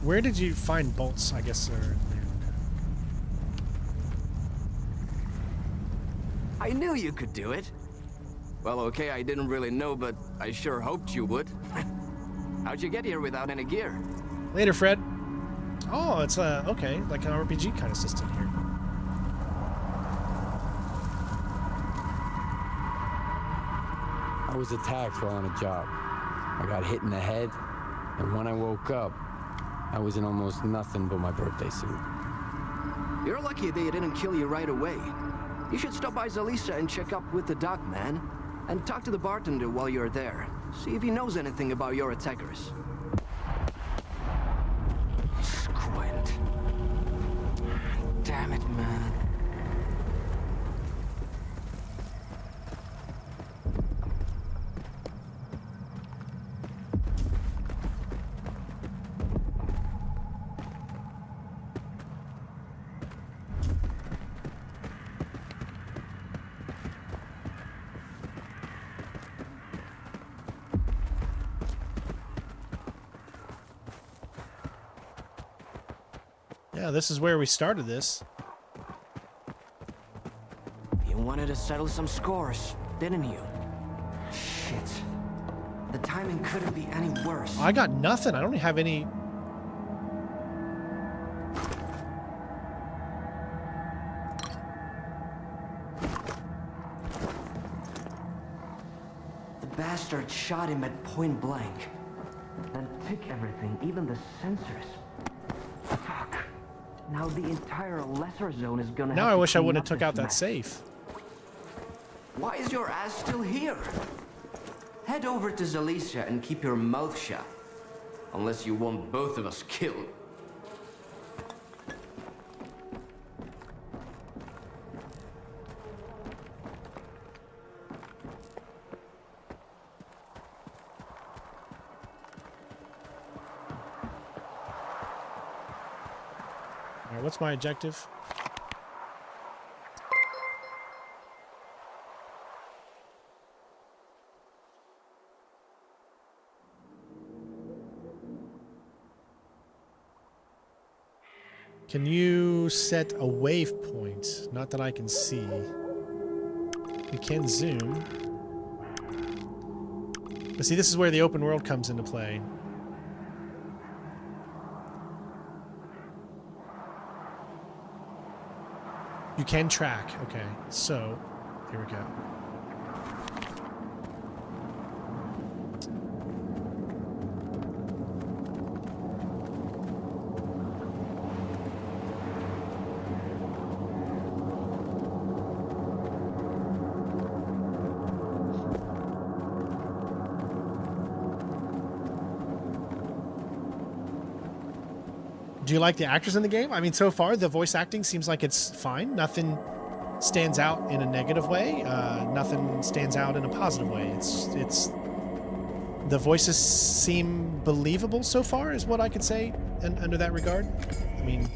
Where did you find bolts? I guess they're in there. I knew you could do it. Well, okay, I didn't really know, but I sure hoped you would. How'd you get here without any gear? Later, Fred. Oh, it's okay, like an RPG kind of system here. I was attacked while on a job. I got hit in the head, and when I woke up, I was in almost nothing but my birthday suit. You're lucky they didn't kill you right away. You should stop by Zalisa and check up with the doc, man. And talk to the bartender while you're there. See if he knows anything about your attackers. Squint. Damn it, man. Yeah, this is where we started this. You wanted to settle some scores, didn't you? Shit. The timing couldn't be any worse. I got nothing. I don't have any. The bastard shot him at point blank. Then took everything, even the sensors. Fuck. Now the entire lesser zone is gonna Now have I to wish I clean wouldn't up have took this out that mess. safe. Why is your ass still here? Head over to Zalisa and keep your mouth shut. Unless you want both of us killed. All right, what's my objective? Can you set a waypoint? Not that I can see. We can zoom. But see, this is where the open world comes into play. You can track. Okay, so here we go. Do you like the actors in the game? I mean, so far the voice acting seems like it's fine. Nothing stands out in a negative way. Nothing stands out in a positive way. It's the voices seem believable so far, is what I could say under that regard. I mean,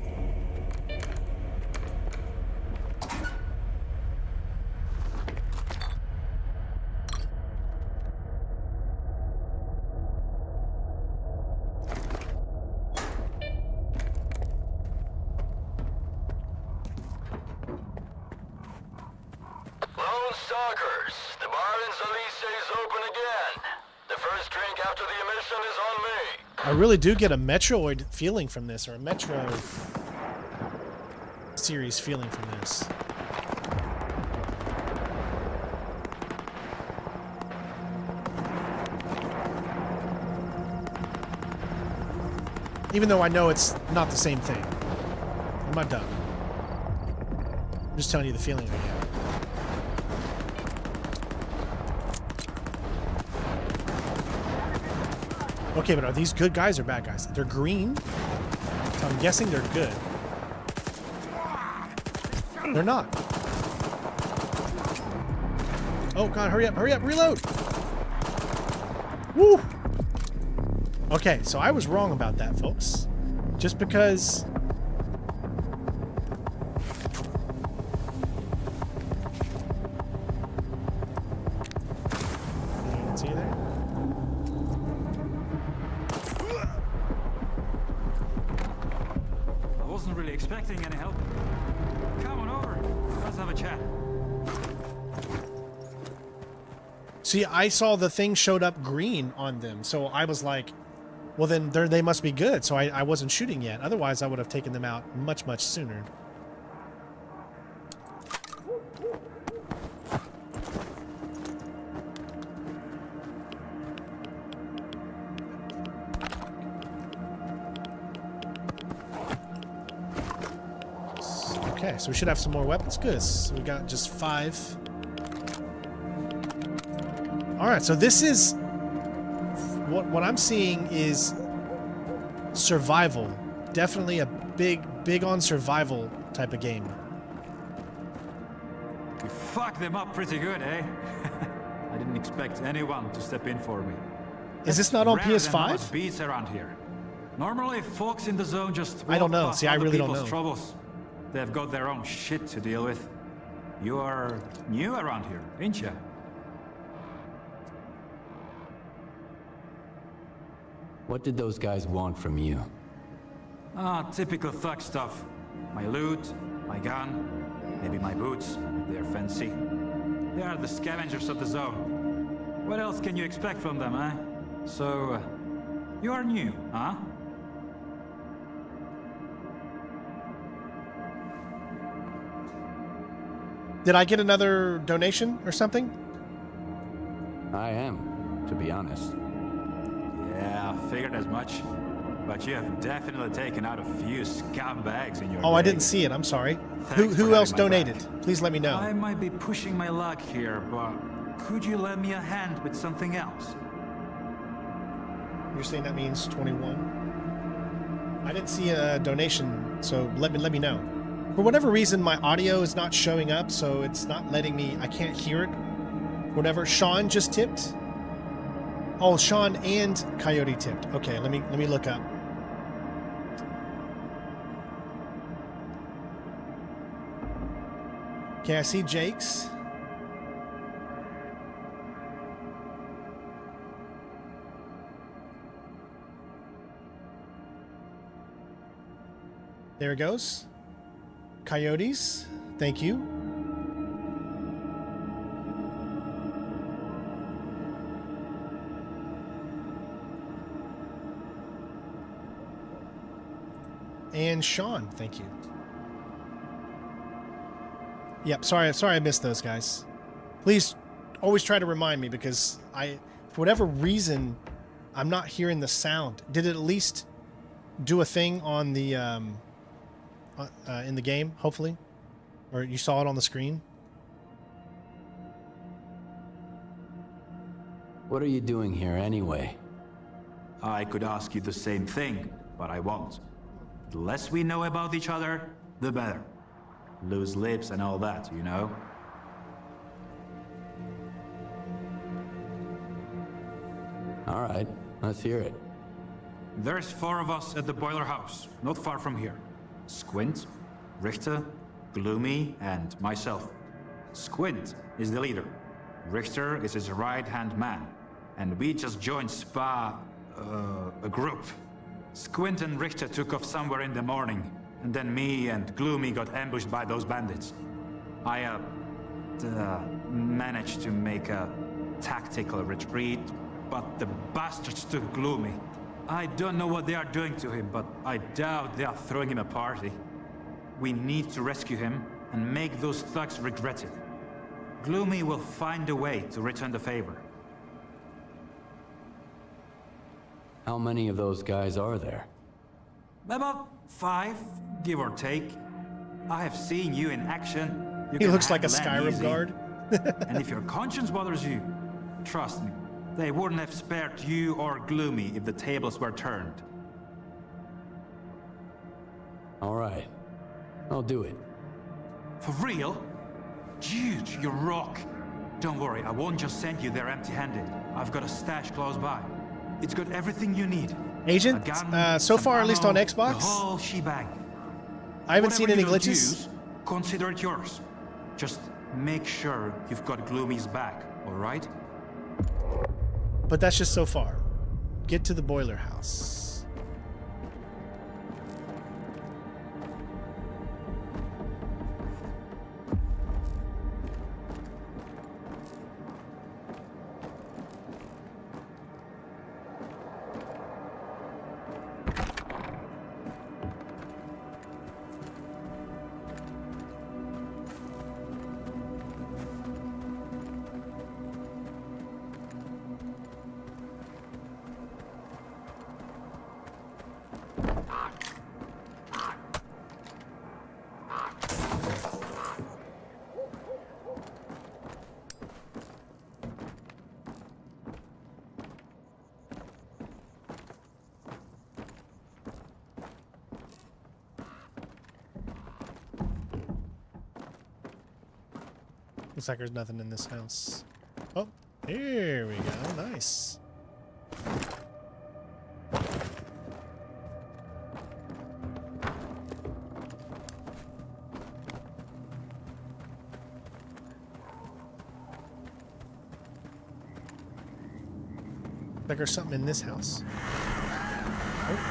Stalkers, the bar in Zalisa is open again. The first drink after the emission is on me. I really do get a Metroid feeling from this, or a Metro series feeling from this. Even though I know it's not the same thing. I'm not dumb. I'm just telling you the feeling I get. Okay, but are these good guys or bad guys? They're green, so I'm guessing they're good. They're not. Oh god, hurry up, reload! Woo! Okay, so I was wrong about that, folks. Just because... See you there? I wasn't really expecting any help. Come on over. Let's have a chat. See, I saw the thing showed up green on them, so I was like, well then they must be good, so I wasn't shooting yet. Otherwise, I would have taken them out much, much sooner. Okay, so we should have some more weapons. Good. So we got just 5. Alright, so this is... What I'm seeing is survival. Definitely a big on survival type of game. You fucked them up pretty good, eh? I didn't expect anyone to step in for me. Is this not on Rare than PS5? most beats around here. Normally, folks in the zone just I don't walk know. past See, I other really don't people's know. troubles. They've got their own shit to deal with. You are new around here, ain't ya? What did those guys want from you? Ah, typical thug stuff. My loot, my gun, maybe my boots, if they're fancy. They are the scavengers of the zone. What else can you expect from them, eh? So, you are new, huh? Did I get another donation or something? I am, to be honest. Yeah, figured as much. But you have definitely taken out a few scumbags in your Oh, I day. didn't see it. I'm sorry. Thanks for Who else having my donated? back. Please let me know. I might be pushing my luck here, but could you lend me a hand with something else? You're saying that means 21? I didn't see a donation, so let me know. For whatever reason, my audio is not showing up, so it's not letting me. I can't hear it. Whatever. Sean just tipped. Oh, Sean and Coyote tipped. Okay, let me look up. Okay, I see Jake's. There it goes. Coyotes, thank you. And Sean, thank you. Yep, sorry I missed those guys. Please always try to remind me because for whatever reason, I'm not hearing the sound. Did it at least do a thing on the in the game, hopefully? Or you saw it on the screen? What are you doing here anyway? I could ask you the same thing, but I won't. The less we know about each other, the better. Loose lips and all that, you know? All right, let's hear it. There's 4 of us at the boiler house, not far from here. Squint, Richter, Gloomy, and myself. Squint is the leader. Richter is his right-hand man. And we just joined a group. Squint and Richter took off somewhere in the morning, and then me and Gloomy got ambushed by those bandits. I managed to make a tactical retreat, but the bastards took Gloomy. I don't know what they are doing to him, but I doubt they are throwing him a party. We need to rescue him and make those thugs regret it. Gloomy will find a way to return the favor. How many of those guys are there? About 5, give or take. I have seen you in action. You He can looks like a handle them Skyrim easy. guard. And if your conscience bothers you, trust me, They wouldn't have spared you or Gloomy if the tables were turned. All right. I'll do it. For real? Dude, you rock. Don't worry, I won't just send you there empty-handed. I've got a stash close by. It's got everything you need. Agent, A gun, so some far, at least on ammo, Xbox, the whole shebang. I haven't seen Whatever any you don't glitches. use, consider it yours. Just make sure you've got Gloomy's back, alright? But that's just so far. Get to the boiler house. Looks like there's nothing in this house. Oh, here we go. Nice. Like there's something in this house. Oh.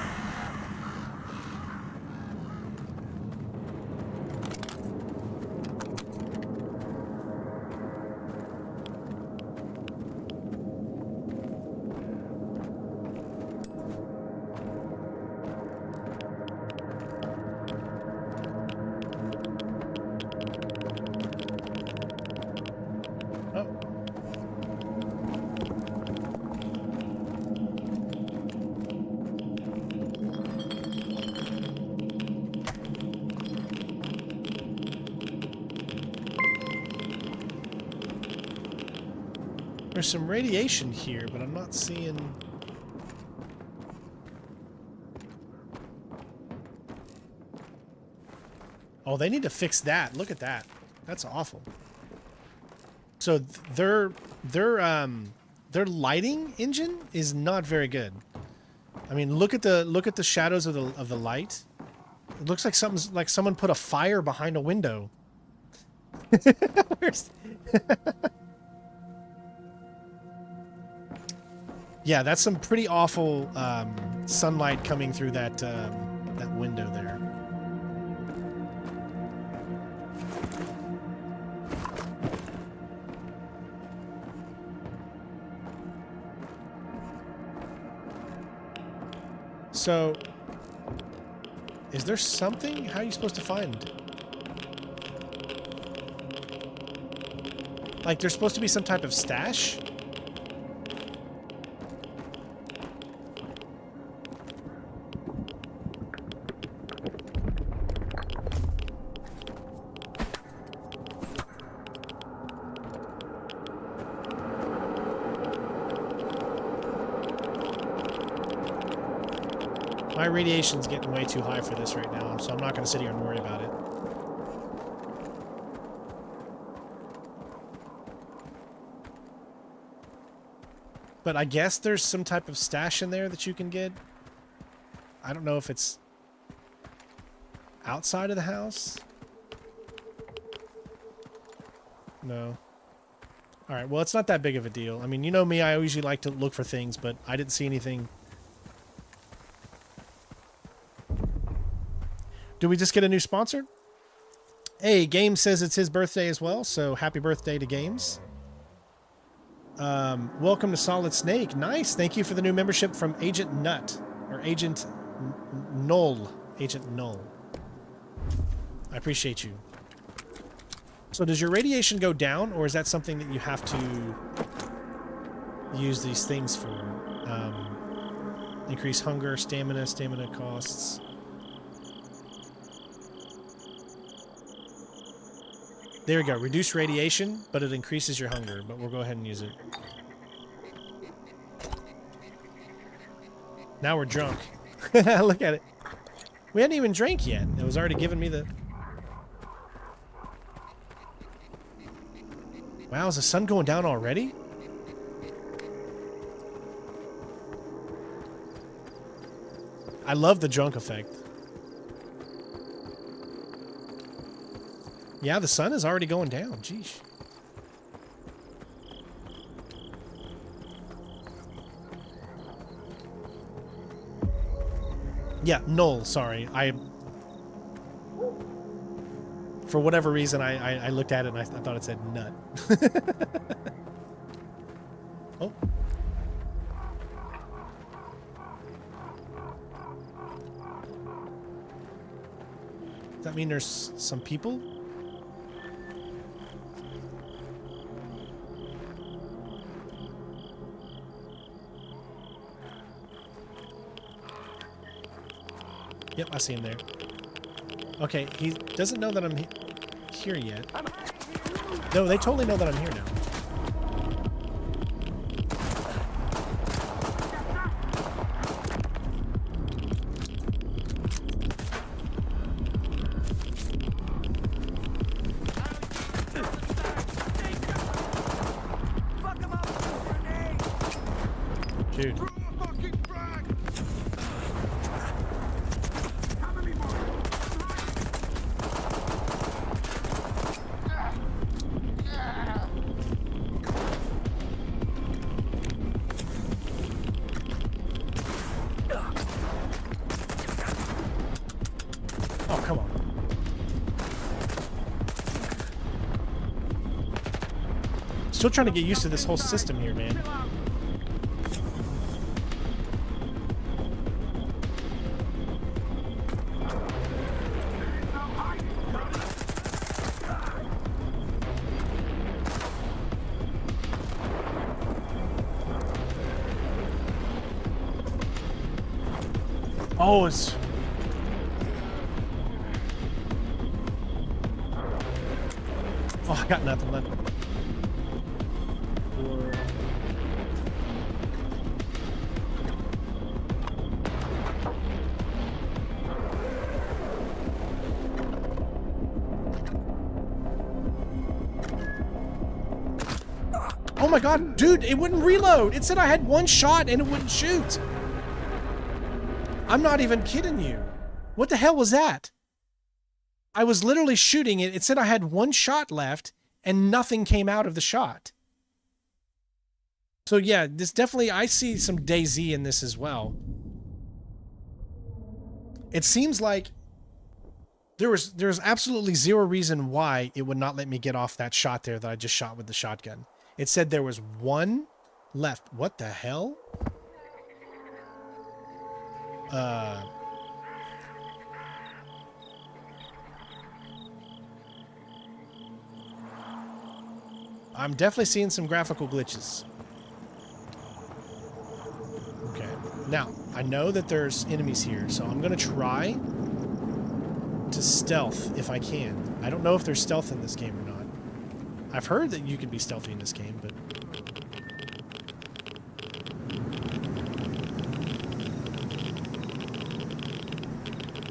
There's some radiation here, but I'm not seeing... Oh, they need to fix that. Look at that. That's awful. So their lighting engine is not very good. I mean, look at the shadows of the light. It looks like someone put a fire behind a window. Where's Yeah, that's some pretty awful sunlight coming through that that window there. So, is there something? How are you supposed to find? Like, there's supposed to be some type of stash? My radiation's getting way too high for this right now, so I'm not going to sit here and worry about it. But I guess there's some type of stash in there that you can get. I don't know if it's outside of the house. No. Alright, well, it's not that big of a deal. I mean, you know me, I usually like to look for things, but I didn't see anything. Do we just get a new sponsor? Hey, Games says it's his birthday as well, so happy birthday to Games. Welcome to Solid Snake. Nice. Thank you for the new membership from Agent Nut. Or Agent Null. Agent Null. I appreciate you. So does your radiation go down, or is that something that you have to use these things for? Increase hunger, stamina costs. There we go. Reduce radiation, but it increases your hunger. But we'll go ahead and use it. Now we're drunk. Look at it. We hadn't even drank yet. It was already giving me the... Wow, is the sun going down already? I love the drunk effect. Yeah, the sun is already going down. Jeez. Yeah, Null, sorry. For whatever reason, I looked at it and I thought it said nut. Oh. Does that mean there's some people? Yep, I see him there. Okay, he doesn't know that I'm here yet. No, they totally know that I'm here now. Dude. Oh, come on. Still trying to get used to this whole system here, man. Oh, it's... Oh, I got nothing left. Oh my god, dude, it wouldn't reload. It said I had one shot and it wouldn't shoot. I'm not even kidding you. What the hell was that? I was literally shooting it. It said I had one shot left and nothing came out of the shot. So yeah, this definitely, I see some DayZ in this as well. It seems like there's absolutely zero reason why it would not let me get off that shot there that I just shot with the shotgun. It said there was one left. What the hell? I'm definitely seeing some graphical glitches. Okay. Now, I know that there's enemies here, so I'm going to try to stealth if I can. I don't know if there's stealth in this game or not. I've heard that you can be stealthy in this game, but...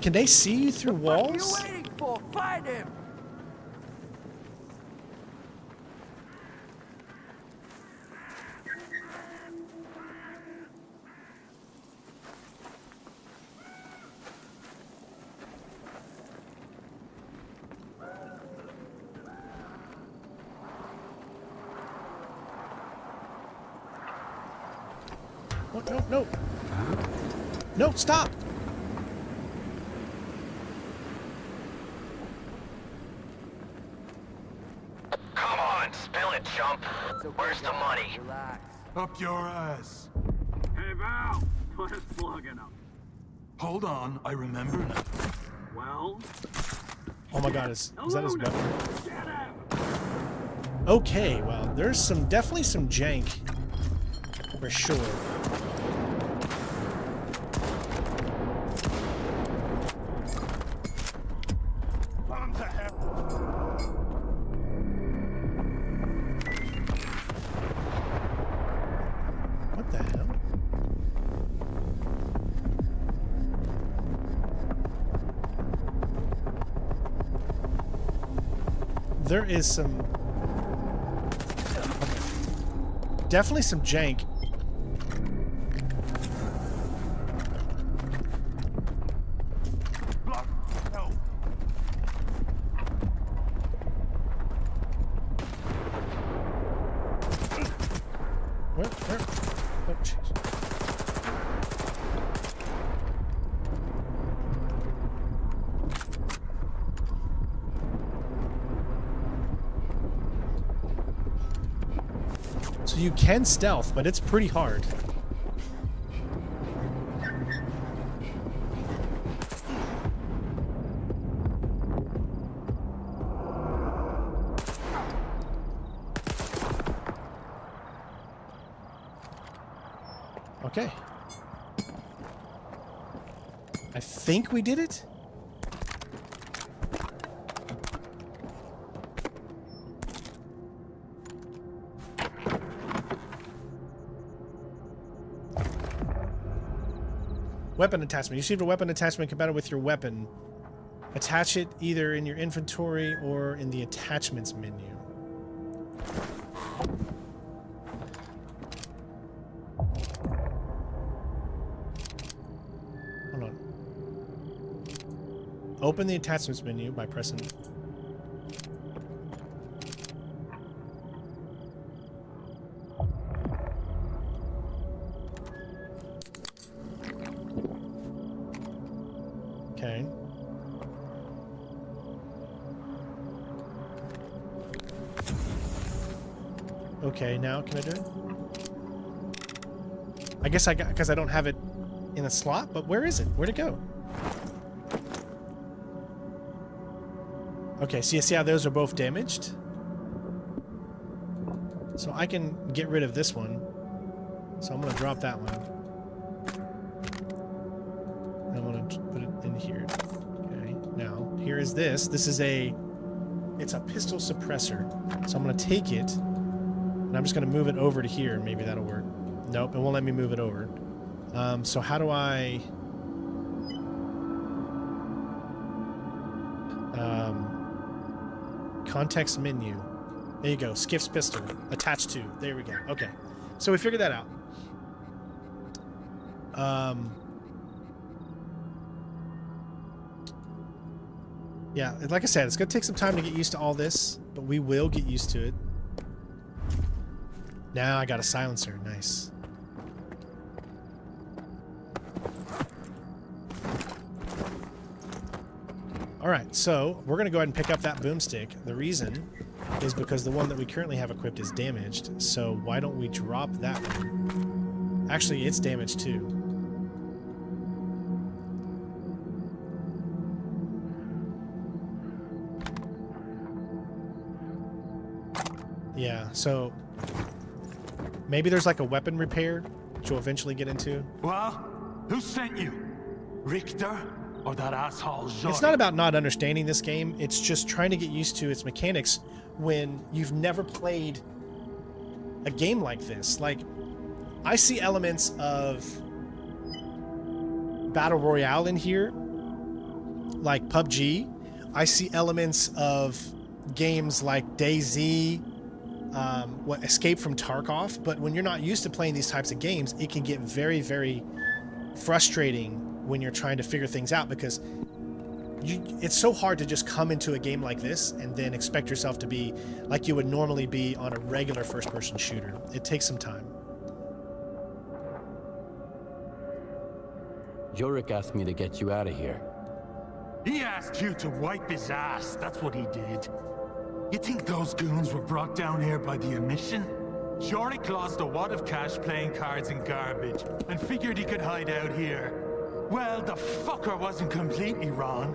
Can they see you through walls? What are you waiting for? Find him! What? No, no. No, stop! Come on, spill it, chump. Where's the money? Relax. Up your ass. Hey, Val! Put us plugging up. Hold on, I remember now. Well? Oh my god, is that his weapon? Get him! Okay, well, there's definitely some jank. For sure. What the hell? there is some... Definitely some jank. Where? Oh, jeez. So you can stealth, but it's pretty hard. Okay. I think we did it. Weapon attachment. You received a weapon attachment compatible with your weapon. Attach it either in your inventory or in the attachments menu. Hold on. Open the attachments menu by pressing... Okay. Okay, now can I do it? I guess I got, because I don't have it in a slot, but where is it? Where'd it go? Okay, so you see how those are both damaged? So I can get rid of this one. So I'm going to drop that one. And I'm going to put it in here. Okay, now, here is this. This is it's a pistol suppressor. So I'm going to take it, and I'm just going to move it over to here. Maybe that'll work. Nope, it won't let me move it over. So how do I... context menu. There you go. Skiff's pistol. Attached to. There we go. Okay. So we figured that out. Yeah, like I said, it's going to take some time to get used to all this, but we will get used to it. Now I got a silencer. Nice. Alright, so we're going to go ahead and pick up that boomstick. The reason is because the one that we currently have equipped is damaged, so why don't we drop that one? Actually, it's damaged too. Yeah, so maybe there's like a weapon repair, which we'll eventually get into. Well, who sent you? Richter? Or that asshole Zod? It's not about not understanding this game, it's just trying to get used to its mechanics when you've never played a game like this. Like, I see elements of Battle Royale in here, like PUBG. I see elements of games like DayZ, Escape from Tarkov, but when you're not used to playing these types of games, it can get very, very frustrating when you're trying to figure things out, because it's so hard to just come into a game like this and then expect yourself to be like you would normally be on a regular first-person shooter. It takes some time. Jorik asked me to get you out of here. He asked you to wipe his ass, that's what he did. You think those goons were brought down here by the emission? Jorik lost a wad of cash playing cards and garbage, and figured he could hide out here. Well, the fucker wasn't completely wrong.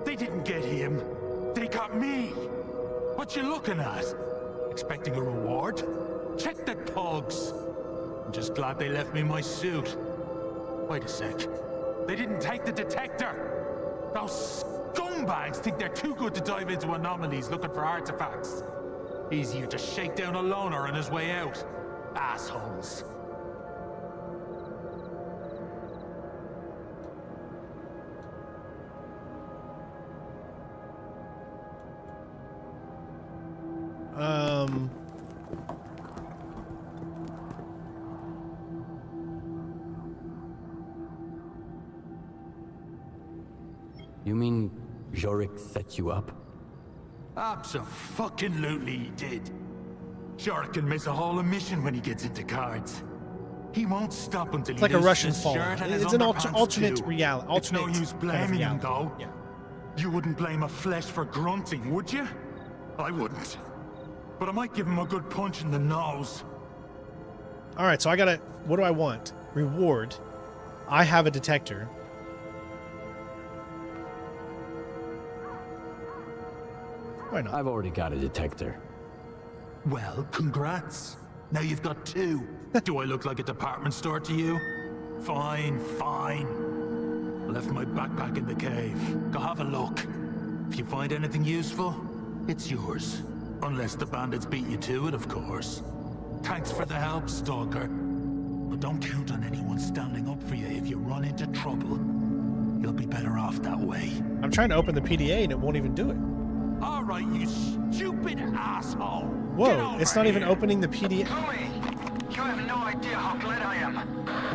They didn't get him. They got me. What you looking at? Expecting a reward? Check the thugs. I'm just glad they left me my suit. Wait a sec. They didn't take the detector. Those scumbags think they're too good to dive into anomalies looking for artifacts. Easier to shake down a loner on his way out. Assholes. You mean Jorik set you up? Abso-fucking-lutely he did. Jorik can miss a whole mission when he gets into cards. He won't stop until It's like he a loses Russian his fall. shirt and his It's an underpants alternate too. reality. It's no use blaming him, though. Yeah. You wouldn't blame a flesh for grunting, would you? I wouldn't. But I might give him a good punch in the nose. All right, so I gotta. What do I want? Reward. I have a detector. Why not? I've already got a detector. Well, congrats. Now you've got 2. Do I look like a department store to you? Fine, fine. I left my backpack in the cave. Go have a look. If you find anything useful, it's yours. Unless the bandits beat you to it, of course. Thanks for the help, Stalker. But don't count on anyone standing up for you if you run into trouble. You'll be better off that way. I'm trying to open the PDA and it won't even do it. All right, you stupid asshole. Whoa, it's not even opening the PDA. You have no idea how glad I am.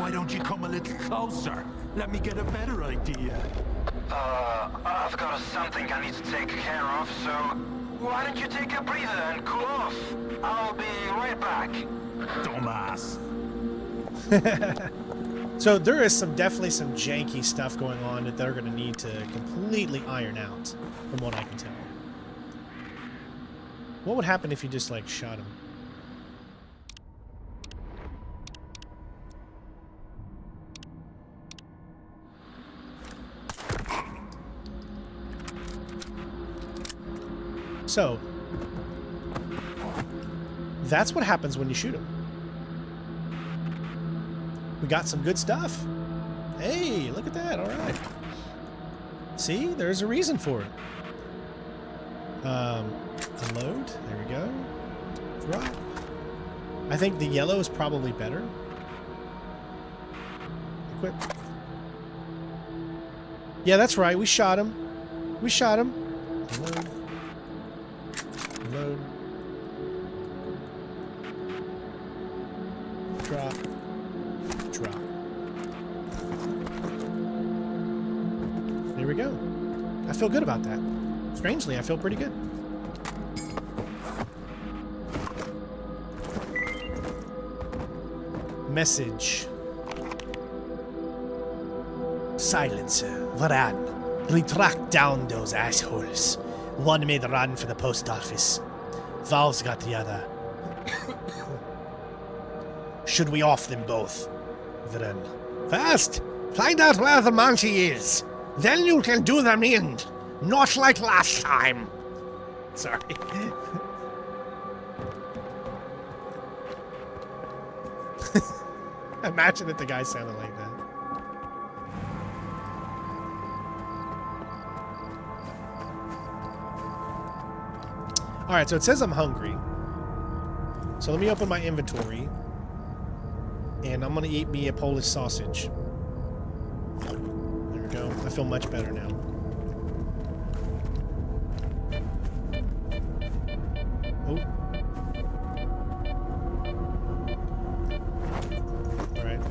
Why don't you come a little closer? Let me get a better idea. I've got something I need to take care of, so why don't you take a breather and cool off? I'll be right back. Dumbass. So there is definitely some janky stuff going on that they're going to need to completely iron out, from what I can tell. What would happen if you just, like, shot him? So, that's what happens when you shoot him. We got some good stuff. Hey, look at that. All right. See, there's a reason for it. Unload. There we go. Drop. I think the yellow is probably better. Equip. Yeah, that's right. We shot him. We shot him. Unload. Unload. Drop. Drop. There we go. I feel good about that. Strangely, I feel pretty good. Message. Silencer. Varan. Retract down those assholes. One made a run for the post office. Valve's got the other. Should we off them both? Varan. First, find out where the monkey is. Then you can do them in. Not like last time. Sorry. Imagine if the guy sounded like that. Alright, so it says I'm hungry. So let me open my inventory. And I'm gonna eat me a Polish sausage. There we go. I feel much better now. Oh. Alright.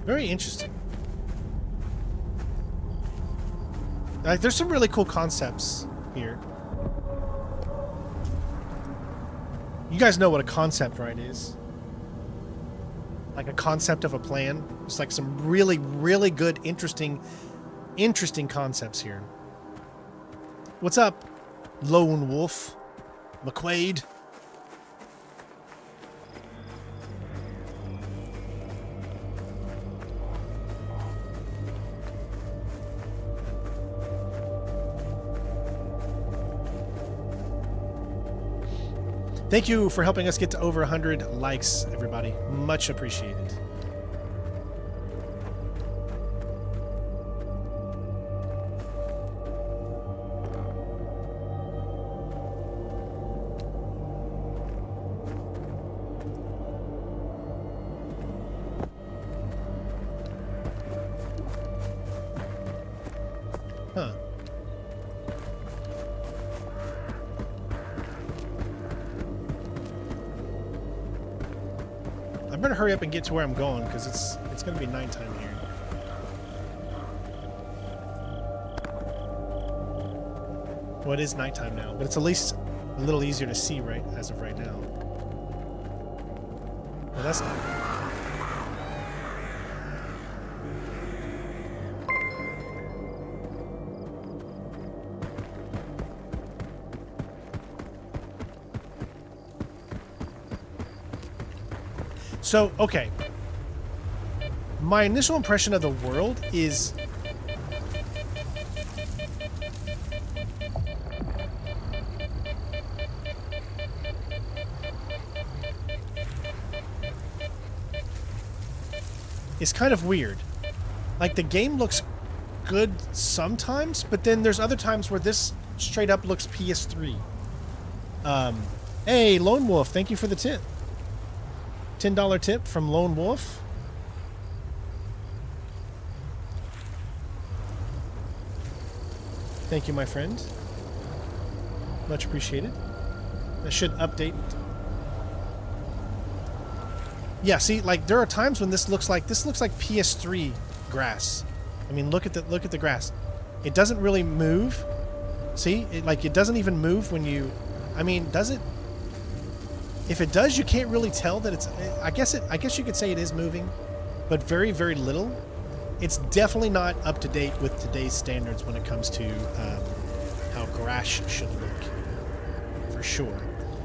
Very interesting. Like, there's some really cool concepts here. You guys know what a concept, right, is? Like a concept of a plan. It's like some really, really good, interesting concepts here. What's up, Lone Wolf? McQuaid? Thank you for helping us get to over 100 likes, everybody. Much appreciated. better hurry up and get to where I'm going because it's gonna be nighttime here. Well, it is nighttime now, but it's at least a little easier to see right as of right now. Well, that's not. So, okay. My initial impression of the world is kind of weird. Like, the game looks good sometimes, but then there's other times where this straight up looks PS3. Hey, Lone Wolf, thank you for the tip. $10 tip from Lone Wolf. Thank you, my friend. Much appreciated. That should update. Yeah, see, like there are times when this looks like PS3 grass. I mean, look at the grass. It doesn't really move. See, it doesn't even move when you. I mean, does it? If it does, you can't really tell that it's. I guess you could say it is moving, but very, very little. It's definitely not up to date with today's standards when it comes to how grass should look, for sure.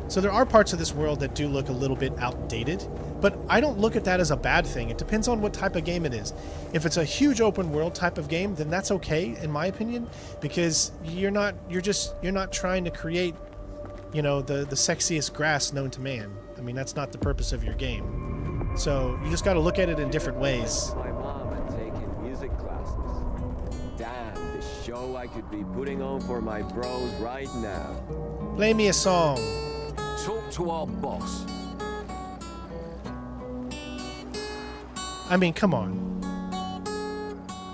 So there are parts of this world that do look a little bit outdated, but I don't look at that as a bad thing. It depends on what type of game it is. If it's a huge open world type of game, then that's okay, in my opinion, because you're not trying to create, you know, the sexiest grass known to man. I mean, that's not the purpose of your game. So you just got to look at it in different ways. My mom had taken music classes. Damn, the show I could be putting on for my bros right now. Play me a song. Talk to our boss. I mean, come on.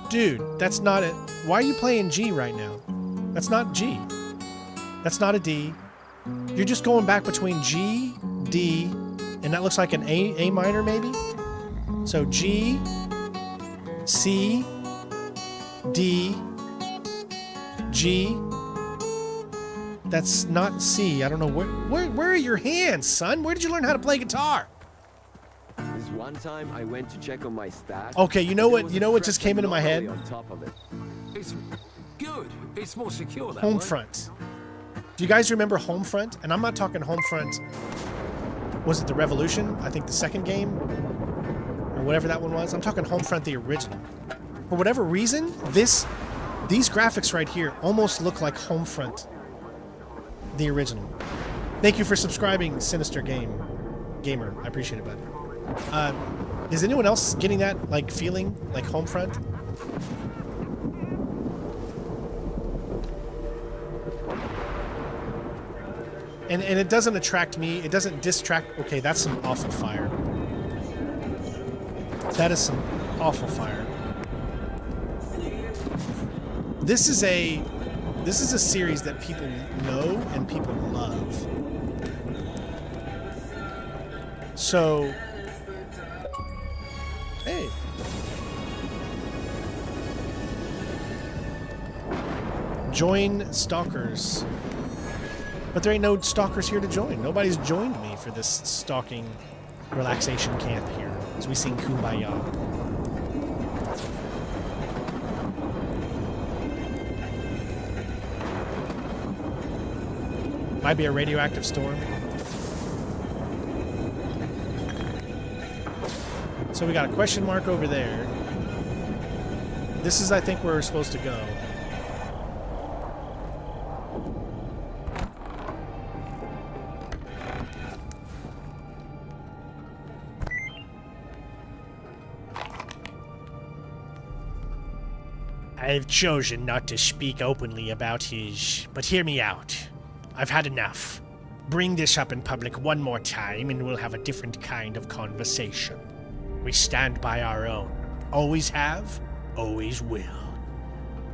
Dude, that's not it. Why are you playing G right now? That's not G. That's not a D. You're just going back between G, D, and that looks like an A minor maybe? So G, C, D, G. That's not C. I don't know where are your hands, son? Where did you learn how to play guitar? This one time I went to check on my stash. Okay, you know what just came into my head? On top of it. It's good. It's more secure that Homefront. Do you guys remember Homefront? And I'm not talking Homefront. Was it the Revolution? I think the second game, or whatever that one was. I'm talking Homefront, the original. For whatever reason, these graphics right here almost look like Homefront, the original. Thank you for subscribing, Sinister Gamer. I appreciate it, bud. Is anyone else getting that like feeling like Homefront? And it doesn't attract me. It doesn't distract. Okay, that's some awful fire. That is some awful fire. This is a series that people know and people love. So, hey. Join Stalkers. But there ain't no stalkers here to join. Nobody's joined me for this stalking relaxation camp here, as we sing Kumbaya. Might be a radioactive storm. So we got a question mark over there. This is, I think, where we're supposed to go. I've chosen not to speak openly about his, but hear me out. I've had enough. Bring this up in public one more time and we'll have a different kind of conversation. We stand by our own. Always have, always will.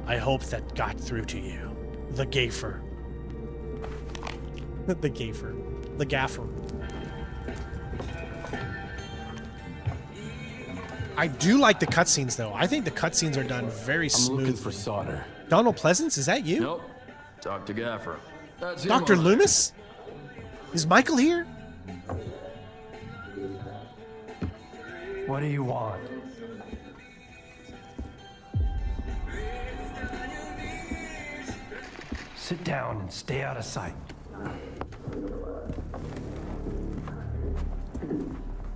I hope that got through to you. The gaffer. The gaffer. The gaffer. I do like the cutscenes though. I think the cutscenes are done very smoothly. I'm looking for solder. Donald Pleasance, is that you? Nope. Dr. Gaffer. That's him Dr. over there. Loomis? Is Michael here? What do you want? Sit down and stay out of sight.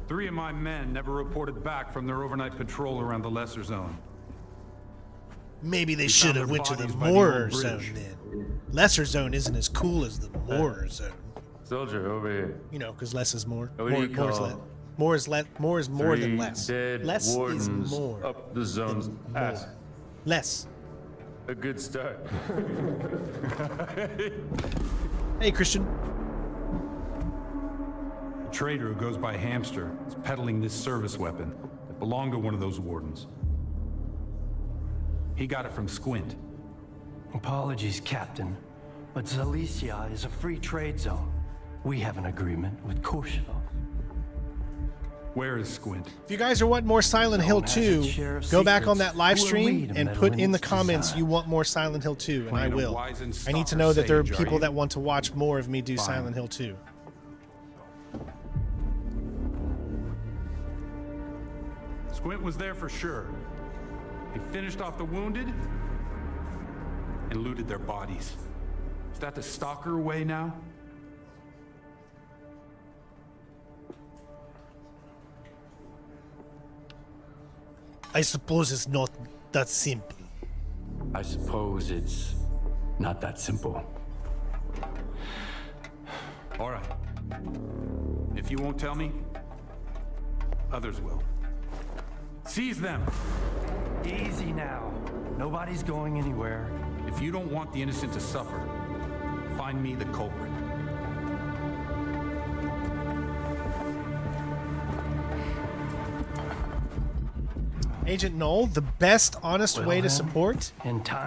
3 of my men never reported back from their overnight patrol around the lesser zone. Maybe they We should found have their went to the bodies by the Moorer old zone bridge. then. Lesser zone isn't as cool as the Moorer zone. Soldier, over here. You know, because less is more. What do you More is call less. More is more than 3 less. dead Less is wardens more. up the zone's ass. Less. A good start. Hey, Christian. A trader who goes by Hamster is peddling this service weapon that belonged to one of those wardens. He got it from Squint. Apologies, Captain, but Zalicia is a free trade zone. We have an agreement with Korshunov. Where is Squint? If you guys are wanting more Silent Hill 2, go back on that live stream and put in the comments you want more Silent Hill 2, and I will. I need to know that there are people that want to watch more of me do Silent Hill 2. Squint was there for sure. He finished off the wounded and looted their bodies. Is that the Stalker way now? I suppose it's not that simple. I suppose it's not that simple. All right. If you won't tell me, others will. Seize them! Easy now. Nobody's going anywhere. If you don't want the innocent to suffer, find me the culprit. Agent Knoll, the best, honest way to support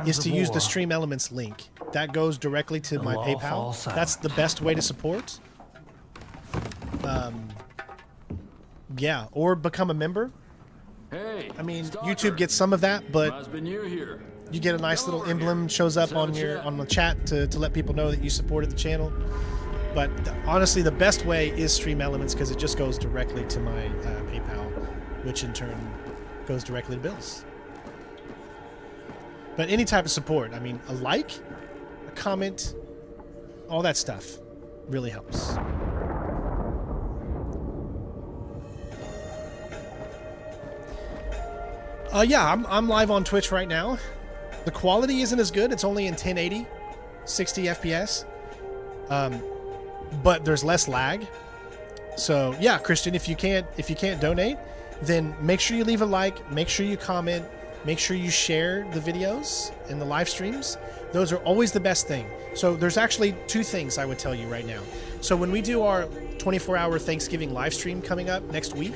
is to use the Stream Elements link. That goes directly to my PayPal. That's the best way to support. Yeah, or become a member. Hey, I mean, Stalker. YouTube gets some of that, but Must been you here. you get a nice little emblem shows up on the chat to let people know that you supported the channel. But honestly, the best way is Stream Elements because it just goes directly to my PayPal, which in turn goes directly to Bill's. But any type of support, I mean, a like, a comment, all that stuff really helps. Yeah, I'm live on Twitch right now. The quality isn't as good. It's only in 1080, 60 FPS. But there's less lag. So yeah, Christian, if you can't donate, then make sure you leave a like, make sure you comment, make sure you share the videos and the live streams. Those are always the best thing. So there's actually 2 things I would tell you right now. So when we do our 24-hour Thanksgiving live stream coming up next week,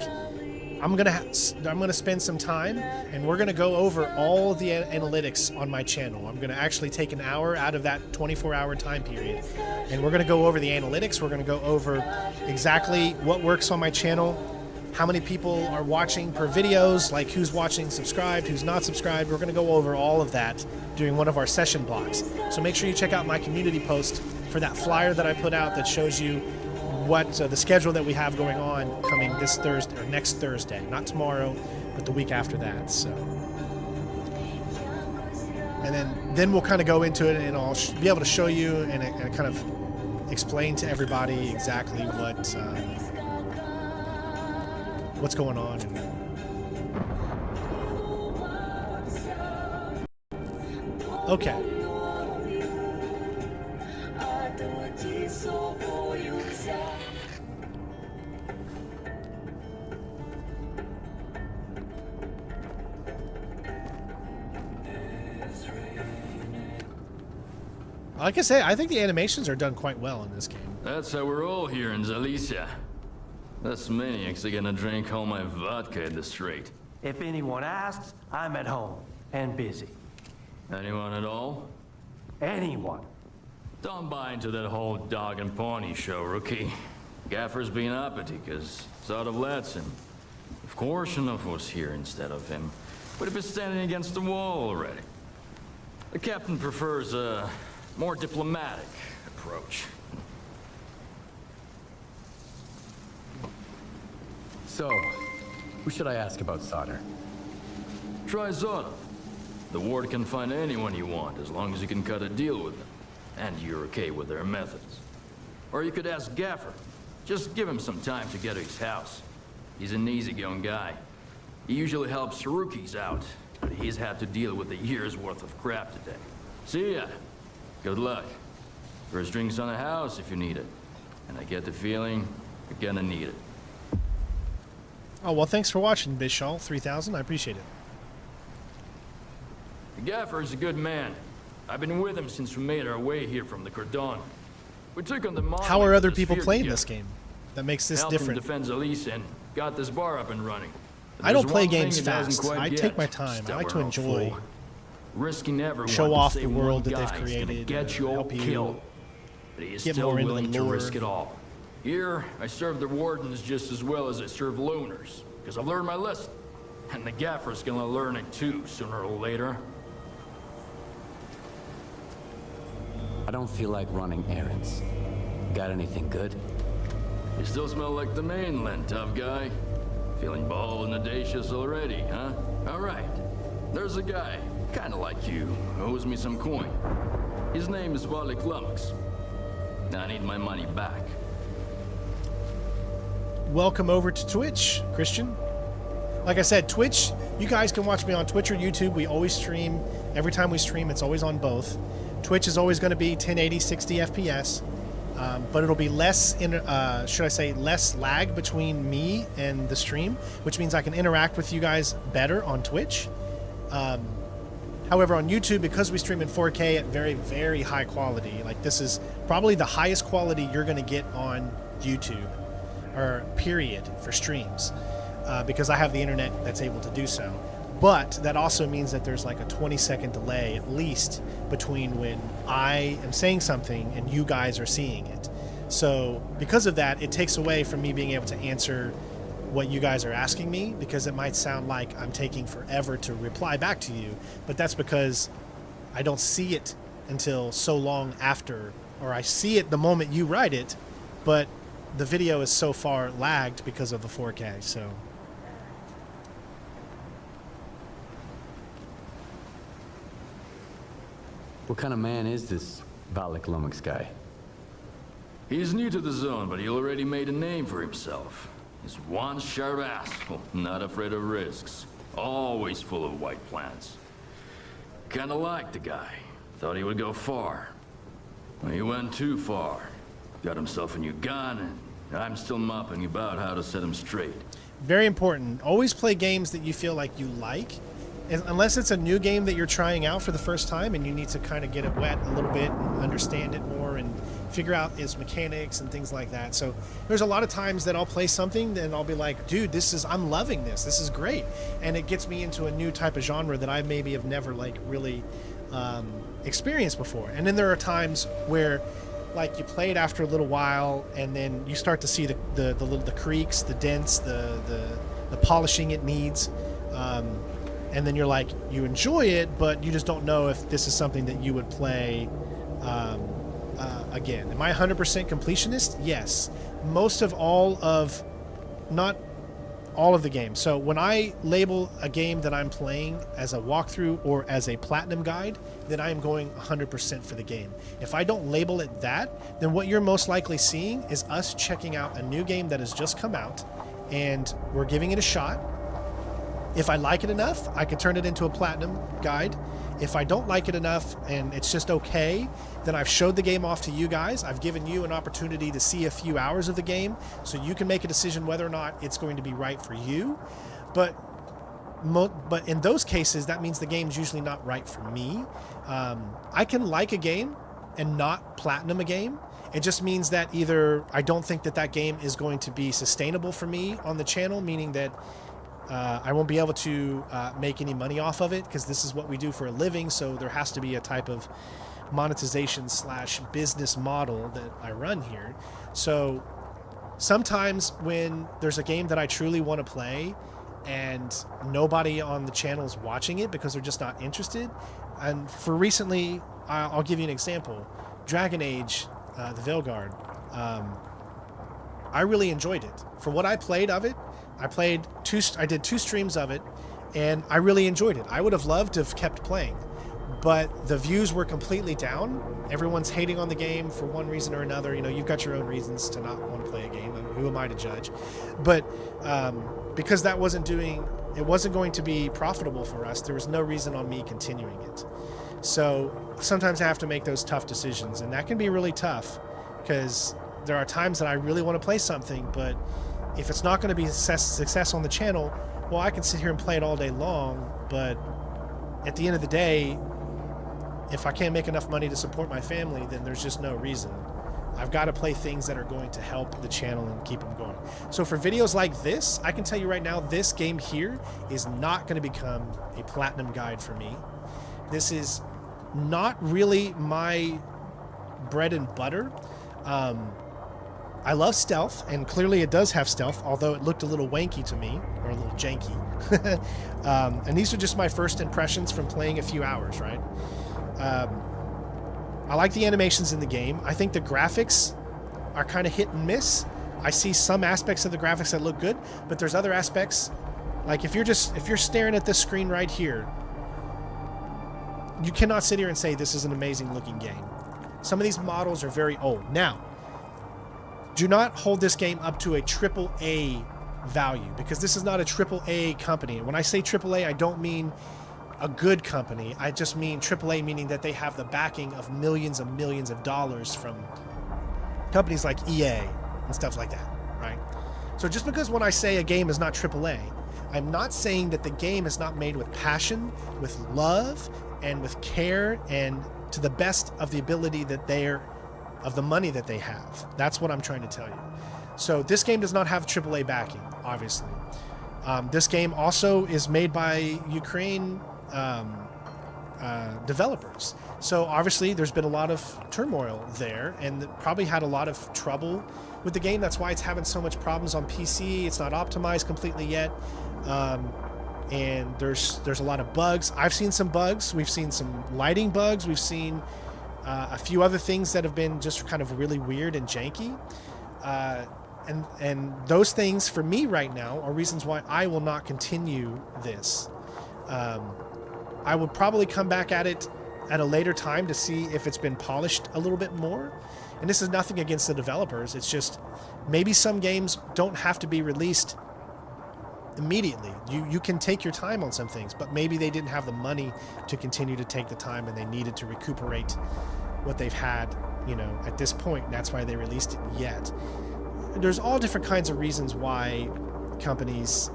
I'm gonna spend some time and we're gonna go over all of the analytics on my channel. I'm gonna actually take an hour out of that 24-hour time period, and we're gonna go over the analytics. We're gonna go over exactly what works on my channel, how many people are watching per videos, like who's watching subscribed, who's not subscribed. We're gonna go over all of that during one of our session blocks. So make sure you check out my community post for that flyer that I put out that shows you what the schedule that we have going on coming this Thursday or next Thursday, not tomorrow, but the week after that. So, and then we'll kind of go into it, and I'll be able to show you and kind of explain to everybody exactly what's going on. Okay. Like I say, I think the animations are done quite well in this game. That's how we're all here in Zalicia. This maniac's gonna drink all my vodka at the street. If anyone asks, I'm at home and busy. Anyone at all? Anyone. Don't buy into that whole dog and pony show, rookie. Gaffer's being uppity, cause sort of lets him. Of course enough was here instead of him. Would have been standing against the wall already. The captain prefers a more diplomatic approach. So, who should I ask about solder? Try Zonov. The ward can find anyone you want as long as you can cut a deal with them. And you're okay with their methods. Or you could ask Gaffer. Just give him some time to get to his house. He's an easygoing guy. He usually helps rookies out, but he's had to deal with a year's worth of crap today. See ya. Good luck. First drinks on the house if you need it. And I get the feeling you're gonna need it. Oh, well, thanks for watching, Bishal 3000. I appreciate it. The Gaffer is a good man. I've been with him since we made our way here from the Cordon. We took on the monolith. How are other and the people sphere playing together. this game that makes this Helped him different? defend Zalice and got this bar up and running. But I don't there's play one thing games he doesn't fast. quite I get. take my time. I like to Stubborn enjoy, fool. Risking everyone show to off save the one world that guy they've is gonna created, get you all help you killed. But he is get still more into the willing to lore. risk it all. Here, I serve the wardens just as well as I serve loners, because I've learned my lesson. And the Gaffer's gonna learn it too, sooner or later. I don't feel like running errands. Got anything good? You still smell like the mainland, tough guy. Feeling bald and audacious already, huh? All right. There's a guy, kinda like you, who owes me some coin. His name is S.T.A.L.K.E.R. I need my money back. Welcome over to Twitch, Christian. Like I said, Twitch, you guys can watch me on Twitch or YouTube. We always stream. Every time we stream, it's always on both. Twitch is always going to be 1080, 60 FPS. But it'll be less, should I say, less lag between me and the stream, which means I can interact with you guys better on Twitch. However, on YouTube, because we stream in 4K at very, very high quality, like this is probably the highest quality you're going to get on YouTube, or period, for streams, because I have the internet that's able to do so. But that also means that there's like a 20-second delay, at least, between when I am saying something and you guys are seeing it. So because of that, it takes away from me being able to answer what you guys are asking me, because it might sound like I'm taking forever to reply back to you, but that's because I don't see it until so long after, or I see it the moment you write it, but the video is so far lagged because of the 4K, so... What kind of man is this S.T.A.L.K.E.R guy? He's new to the zone, but he already made a name for himself. He's one sharp asshole, not afraid of risks. Always full of white plans. Kinda liked the guy. Thought he would go far. Well, he went too far. Got himself a new gun, and I'm still mopping about how to set him straight. Very important. Always play games that you feel like you like. Unless it's a new game that you're trying out for the first time and you need to kind of get it wet a little bit and understand it more and figure out its mechanics and things like that. So there's a lot of times that I'll play something and I'll be like, dude, I'm loving this. This is great. And it gets me into a new type of genre that I maybe have never like really experienced before. And then there are times where like you play it after a little while and then you start to see the creaks, the dents, the polishing it needs. And then you're like, you enjoy it, but you just don't know if this is something that you would play again. Am I 100% completionist? Yes. Most of not all of the games. So when I label a game that I'm playing as a walkthrough or as a platinum guide, then I am going 100% for the game. If I don't label it that, then what you're most likely seeing is us checking out a new game that has just come out, and we're giving it a shot. If I like it enough, I can turn it into a platinum guide. If I don't like it enough and it's just okay, then I've showed the game off to you guys. I've given you an opportunity to see a few hours of the game so you can make a decision whether or not it's going to be right for you. But in those cases, that means the game's usually not right for me. I can like a game and not platinum a game. It just means that either I don't think that game is going to be sustainable for me on the channel, meaning that I won't be able to make any money off of it because this is what we do for a living, so there has to be a type of monetization / business model that I run here. So sometimes when there's a game that I truly want to play and nobody on the channel is watching it because they're just not interested. And for recently, I'll give you an example. Dragon Age, the Veilguard, I really enjoyed it. For what I played of it, I did 2 streams of it, and I really enjoyed it. I would have loved to have kept playing, but the views were completely down. Everyone's hating on the game for one reason or another. You know, you've got your own reasons to not want to play a game. I mean, who am I to judge? But because that wasn't going to be profitable for us, there was no reason on me continuing it. So sometimes I have to make those tough decisions, and that can be really tough because there are times that I really want to play something, but if it's not going to be success on the channel, well, I can sit here and play it all day long, but at the end of the day, if I can't make enough money to support my family, then there's just no reason. I've got to play things that are going to help the channel and keep them going. So for videos like this, I can tell you right now, this game here is not going to become a platinum guide for me. This is not really my bread and butter. I love stealth, and clearly it does have stealth, although it looked a little wanky to me, or a little janky. And these are just my first impressions from playing a few hours, right? I like the animations in the game. I think the graphics are kind of hit and miss. I see some aspects of the graphics that look good, but there's other aspects, like if you're staring at this screen right here, you cannot sit here and say this is an amazing looking game. Some of these models are very old. Now, do not hold this game up to a AAA value, because this is not a AAA company. When I say AAA, I don't mean a good company. I just mean AAA, meaning that they have the backing of millions of dollars from companies like EA and stuff like that, right? So just because when I say a game is not AAA, I'm not saying that the game is not made with passion, with love, and with care, and to the best of the ability that of the money that they have. That's what I'm trying to tell you. So this game does not have AAA backing, obviously. This game also is made by Ukraine developers. So obviously there's been a lot of turmoil there, and probably had a lot of trouble with the game. That's why it's having so much problems on PC. It's not optimized completely yet. And there's a lot of bugs. I've seen some bugs. We've seen some lighting bugs. We've seen a few other things that have been just kind of really weird and janky. And those things for me right now are reasons why I will not continue this. I would probably come back at it at a later time to see if it's been polished a little bit more. And this is nothing against the developers. It's just maybe some games don't have to be released immediately. You can take your time on some things, but maybe they didn't have the money to continue to take the time, and they needed to recuperate what they've had, you know, at this point, and that's why they released it yet. There's all different kinds of reasons why companies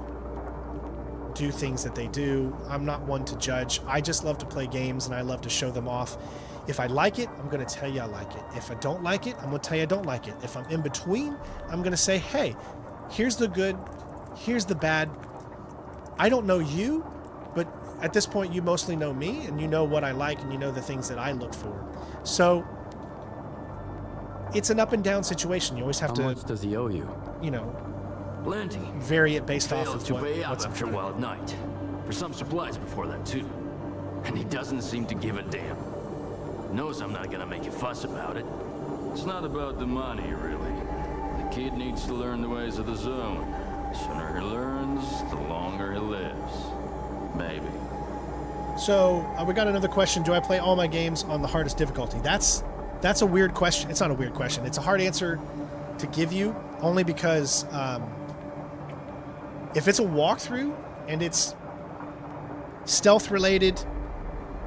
do things that they do. I'm not one to judge. I just love to play games, and I love to show them off. If I like it, I'm going to tell you I like it. If I don't like it, I'm going to tell you I don't like it. If I'm in between, I'm going to say, hey, here's the good, here's the bad. I don't know you, but at this point you mostly know me, and you know what I like, and you know the things that I look for. So it's an up and down situation. You always have to. How much does he owe you? You know, plenty. Vary it based off Failed of to pay out what's after Wild Night. For some supplies before that too. And he doesn't seem to give a damn. Knows I'm not gonna make a fuss about it. It's not about the money, really. The kid needs to learn the ways of the zone. The sooner he learns, the longer he lives. Maybe. So we got another question. Do I play all my games on the hardest difficulty? That's a weird question. It's not a weird question. It's a hard answer to give you, only because if it's a walkthrough and it's stealth related,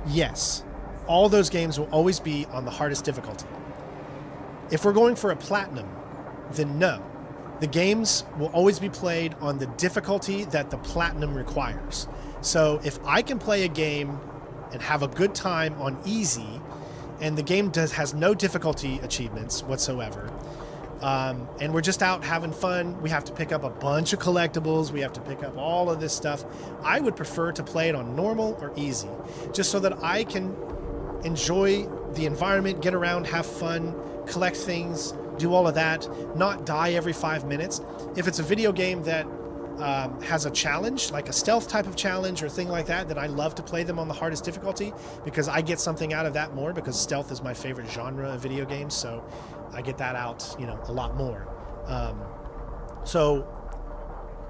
yes, all those games will always be on the hardest difficulty. If we're going for a platinum, then no. The games will always be played on the difficulty that the platinum requires. So if I can play a game and have a good time on easy, and the game has no difficulty achievements whatsoever, and we're just out having fun, we have to pick up a bunch of collectibles, we have to pick up all of this stuff, I would prefer to play it on normal or easy, just so that I can enjoy the environment, get around, have fun, collect things, do all of that, not die every 5 minutes. If it's a video game that has a challenge, like a stealth type of challenge or thing like that, then I love to play them on the hardest difficulty because I get something out of that more, because stealth is my favorite genre of video games, so I get that out, you know, a lot more. So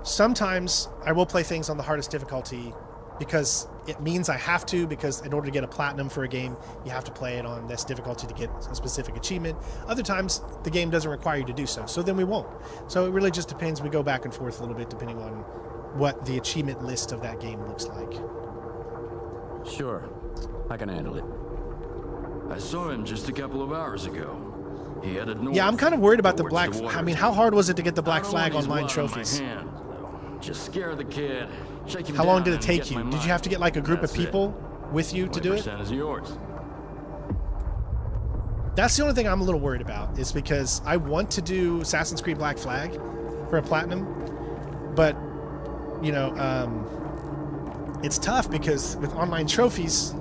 sometimes I will play things on the hardest difficulty because it means I have to, because in order to get a platinum for a game, you have to play it on this difficulty to get a specific achievement. Other times, the game doesn't require you to do so, so then we won't. So it really just depends. We go back and forth a little bit depending on what the achievement list of that game looks like. Sure, I can handle it. I saw him just a couple of hours ago. He headed north. Yeah, I'm kind of worried about the black... towards I mean, how hard was it to get the black I don't flag want his online blood on my trophies? hand, though. Just scare the kid. Shake him How long down did it and take get you? my Did money. you have to get like a group That's of people with you to do it? 20% is yours. That's the only thing I'm a little worried about, is because I want to do Assassin's Creed Black Flag for a platinum, but, you know, it's tough because with online trophies,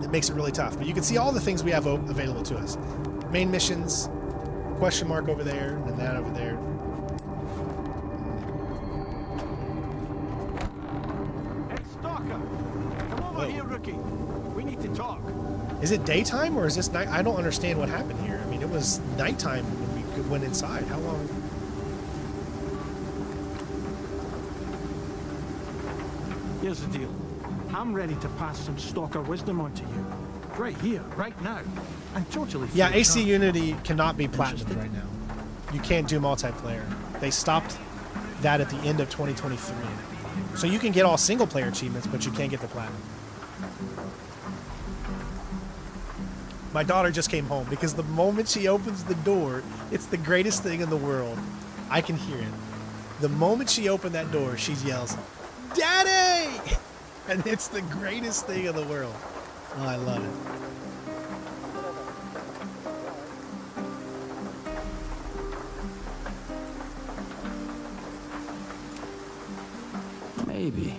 it makes it really tough. But you can see all the things we have available to us. Main missions, question mark over there, and that over there. Hey, Stalker! Come over here, rookie. We need to talk. Is it daytime or is this night? I don't understand what happened here. I mean, it was nighttime when we went inside. How long? Here's the deal. I'm ready to pass some Stalker wisdom on to you. Right here, right now. I'm totally free Yeah, of AC charge. Unity cannot be platinum right now. You can't do multiplayer. They stopped that at the end of 2023. So you can get all single player achievements, but you can't get the platinum. My daughter just came home because the moment she opens the door, it's the greatest thing in the world. I can hear it. The moment she opened that door, she yells, "Daddy!" And it's the greatest thing in the world. Oh, I love it. Maybe.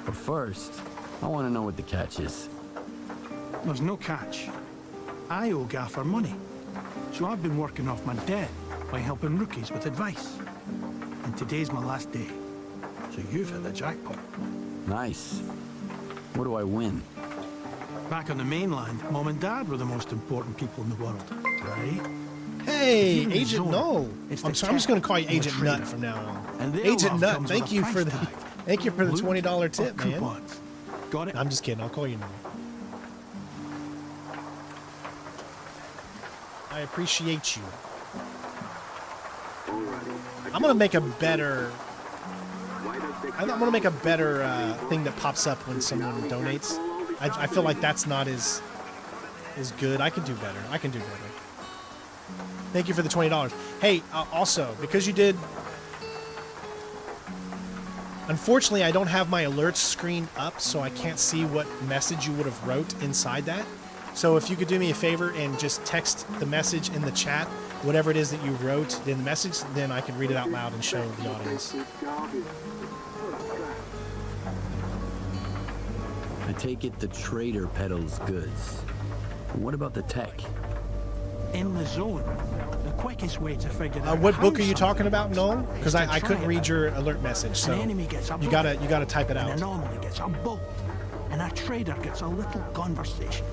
But first, I want to know what the catch is. There's no catch. I owe Gaffer money. So I've been working off my debt by helping rookies with advice. And today's my last day. So you've hit the jackpot. Nice. What do I win? Back on the mainland, Mom and Dad were the most important people in the world, right? Hey, If you're in the Agent zone, Null. it's I'm the sorry, I'm just going to call you tech and the Agent Nut trader. from now on. And their Agent love Nut, comes thank with a you for the price tag. thank you for the Loot $20 tip, or man. coupons. Got it? I'm just kidding. I'll call you Null. I appreciate you. I'm gonna make a better. I'm gonna make a better thing that pops up when someone donates. I feel like that's not as good. I can do better. I can do better. Thank you for the $20. Hey, also because you did. Unfortunately, I don't have my alerts screen up, so I can't see what message you would have wrote inside that. So if you could do me a favor and just text the message in the chat, whatever it is that you wrote in the message, then I can read it out loud and show the audience. I take it the trader peddles goods. What about the tech? In the zone, the quickest way to figure out What how book are you talking something about, works Noel? is Because to I couldn't try read it. your alert message, so An enemy gets a you gotta type it out. An anomaly gets a bolt, and a trader gets a little conversation.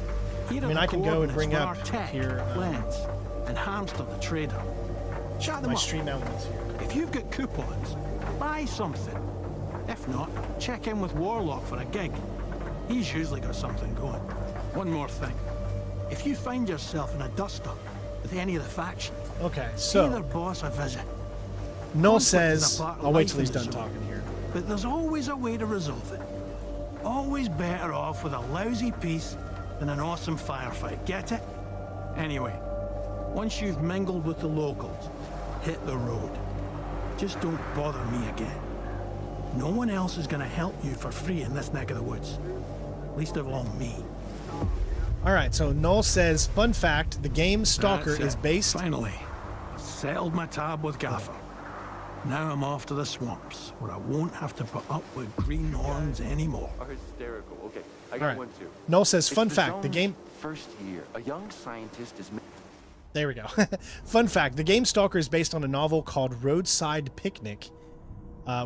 Here I mean, are I the can go and coordinates bring for up our tech, here, Lens, and Hamster the trader. Chat them my up. stream elements here. If you've got coupons, buy something. If not, check in with Warlock for a gig. He's usually got something going. One more thing. If you find yourself in a dust-up with any of the factions, Okay, pay so their boss a visit. Noel Conflict is says, a part of I'll wait life till he's in the done zone. talking here. But there's always a way to resolve it. Always better off with a lousy peace than an awesome firefight, get it? Anyway, once you've mingled with the locals, hit the road. Just don't bother me again. No one else is gonna help you for free in this neck of the woods. Least of all me. All right, so Noel says, fun fact, the game Stalker That's is it. based... Finally, I settled my tab with Gaffer. Now I'm off to the swamps, where I won't have to put up with greenhorns anymore. Are hysterical. Okay, I All got right. one too. Noel says, It's fun the fact, the zone's game... First year, a young scientist is... There we go. Fun fact, the game Stalker is based on a novel called Roadside Picnic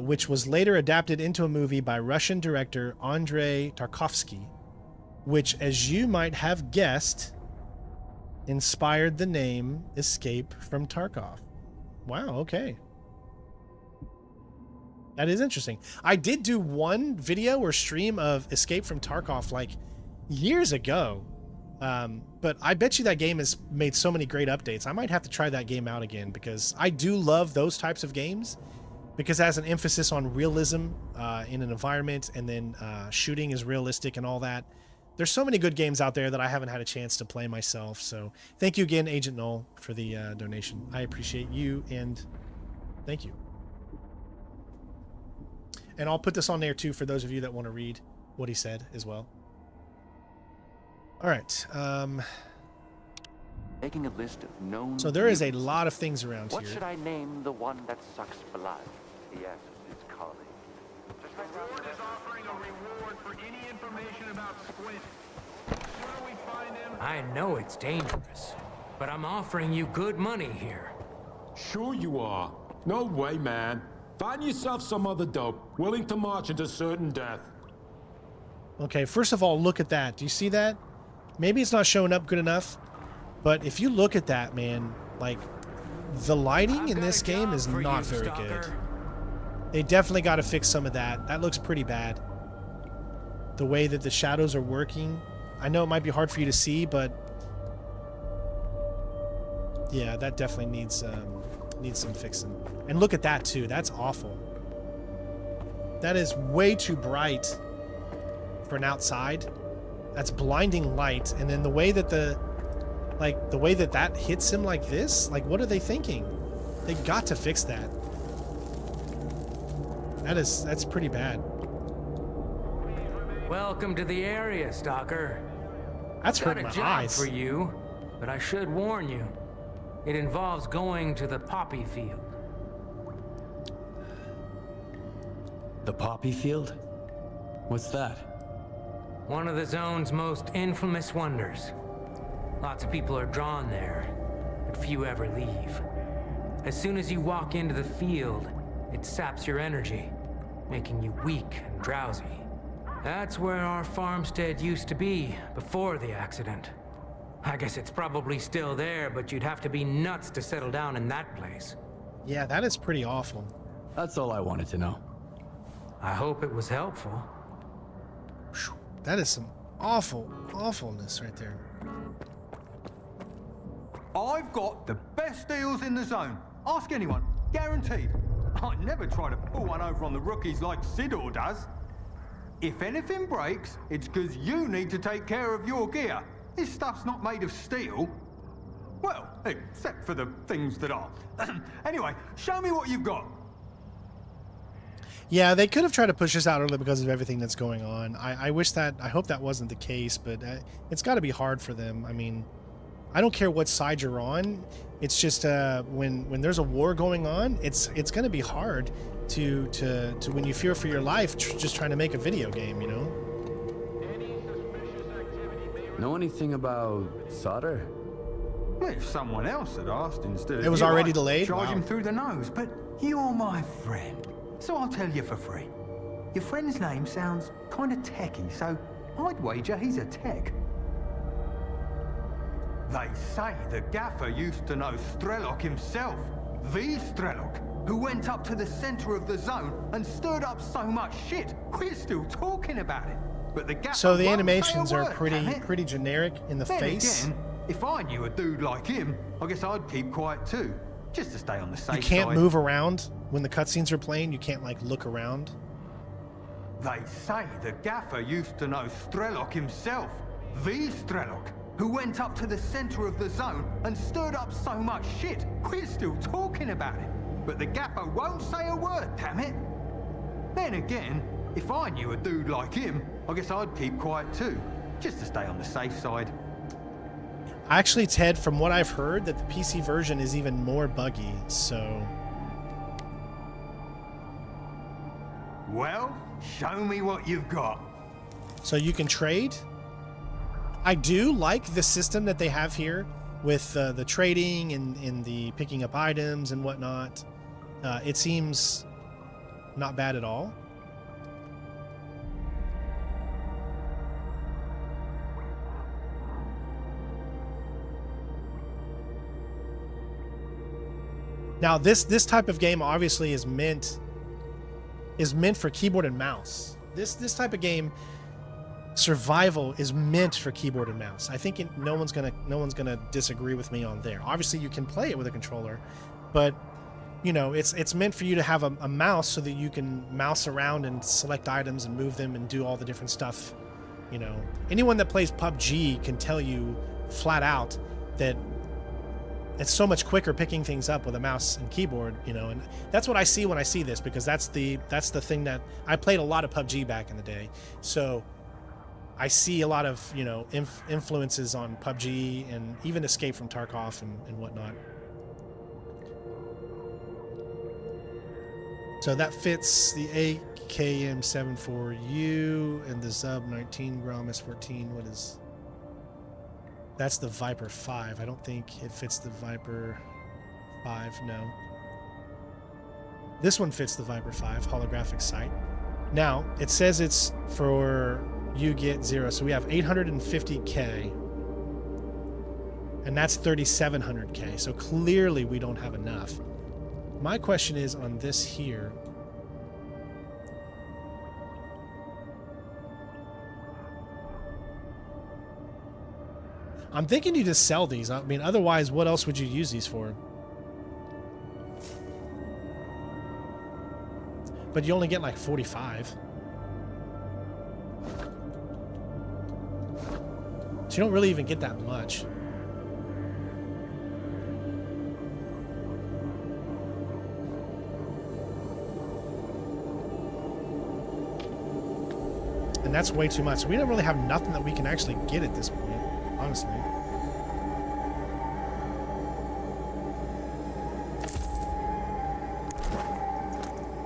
which was later adapted into a movie by Russian director Andrei Tarkovsky, which, as you might have guessed, inspired the name Escape from Tarkov. Wow, okay. That is interesting. I did do one video or stream of Escape from Tarkov like years ago, but I bet you that game has made so many great updates. I might have to try that game out again because I do love those types of games because it has an emphasis on realism in an environment, and then shooting is realistic and all that. There's so many good games out there that I haven't had a chance to play myself. So thank you again, Agent Null, for the donation. I appreciate you, and thank you. And I'll put this on there too for those of you that want to read what he said as well. All right. Making a list of known. So there is a lot of things around What here. should I name the one that sucks blood? He asked his colleague. The board is offering a reward for any information about Squint. The sooner we find him... I know it's dangerous, but I'm offering you good money here. Sure you are. No way, man. Find yourself some other dope, willing to march into certain death. Okay, first of all, look at that. Do you see that? Maybe it's not showing up good enough, but if you look at that, man, like, the lighting in this game is not very good. They definitely got to fix some of that. That looks pretty bad. The way that the shadows are working. I know it might be hard for you to see, but yeah, that definitely needs some fixing. And look at that too. That's awful. That is way too bright for an outside. That's blinding light. And then the way that the way that hits him like this, like, what are they thinking? They got to fix that. That's pretty bad. Welcome to the area, Stalker. That's I've got hurting a my job eyes. for you, but I should warn you. It involves going to the poppy field. The poppy field? What's that? One of the zone's most infamous wonders. Lots of people are drawn there, but few ever leave. As soon as you walk into the field, it saps your energy, making you weak and drowsy. That's where our farmstead used to be before the accident. I guess it's probably still there, but you'd have to be nuts to settle down in that place. Yeah, that is pretty awful. That's all I wanted to know. I hope it was helpful. That is some awfulness right there. I've got the best deals in the zone. Ask anyone. Guaranteed. I never try to pull one over on the rookies like Sidor does. If anything breaks, it's because you need to take care of your gear. This stuff's not made of steel. Well, except for the things that are. Anyway, show me what you've got. Yeah, they could have tried to push this out early because of everything that's going on. I hope that wasn't the case, but it's got to be hard for them. I mean, I don't care what side you're on. It's just when there's a war going on, it's going to be hard to when you fear for your life just trying to make a video game, you know? Know anything about solder? If someone else had asked instead of It was you, already I'd delayed? charge Wow. him through the nose, but you're my friend. So I'll tell you for free. Your friend's name sounds kind of techy, so I'd wager he's a tech. They say the gaffer used to know S.T.A.L.K.E.R himself. The S.T.A.L.K.E.R, who went up to the center of the zone and stirred up so much shit, we're still talking about it. But the gaffer So the won't animations say a are word, pretty damn it. pretty generic in the Then face. Again, if I knew a dude like him, I guess I'd keep quiet too, just to stay on the safe You can't side. move around when the cutscenes are playing. You can't like look around. They say the gaffer used to know S.T.A.L.K.E.R himself. The S.T.A.L.K.E.R, who went up to the center of the zone and stirred up so much shit, we're still talking about it. But the gaffer won't say a word, damn it. Then again, if I knew a dude like him, I guess I'd keep quiet too, just to stay on the safe side. Actually, Ted, from what I've heard, that the PC version is even more buggy, so... Well, show me what you've got. So you can trade? I do like the system that they have here with the trading and the picking up items and whatnot. It seems not bad at all. Now this type of game obviously is meant for keyboard and mouse. This type of game, survival, is meant for keyboard and mouse. I think no one's gonna disagree with me on there. Obviously you can play it with a controller, but you know, it's meant for you to have a mouse so that you can mouse around and select items and move them and do all the different stuff. You know, anyone that plays PUBG can tell you flat out that it's so much quicker picking things up with a mouse and keyboard, you know, and that's what I see when I see this, because that's the thing that I played a lot of PUBG back in the day. So I see a lot of, you know, influences on PUBG and even Escape from Tarkov and whatnot. So that fits the AKM-74U and the Zub 19 Gromus 14. What is... That's the Viper 5. I don't think it fits the Viper 5, no. This one fits the Viper 5, holographic sight. Now, it says it's for you get 0, so we have 850K. And that's 3,700K, so clearly we don't have enough. My question is on this here. I'm thinking you just sell these. I mean, otherwise, what else would you use these for? But you only get like 45. So you don't really even get that much. And that's way too much. So we don't really have nothing that we can actually get at this point. Honestly.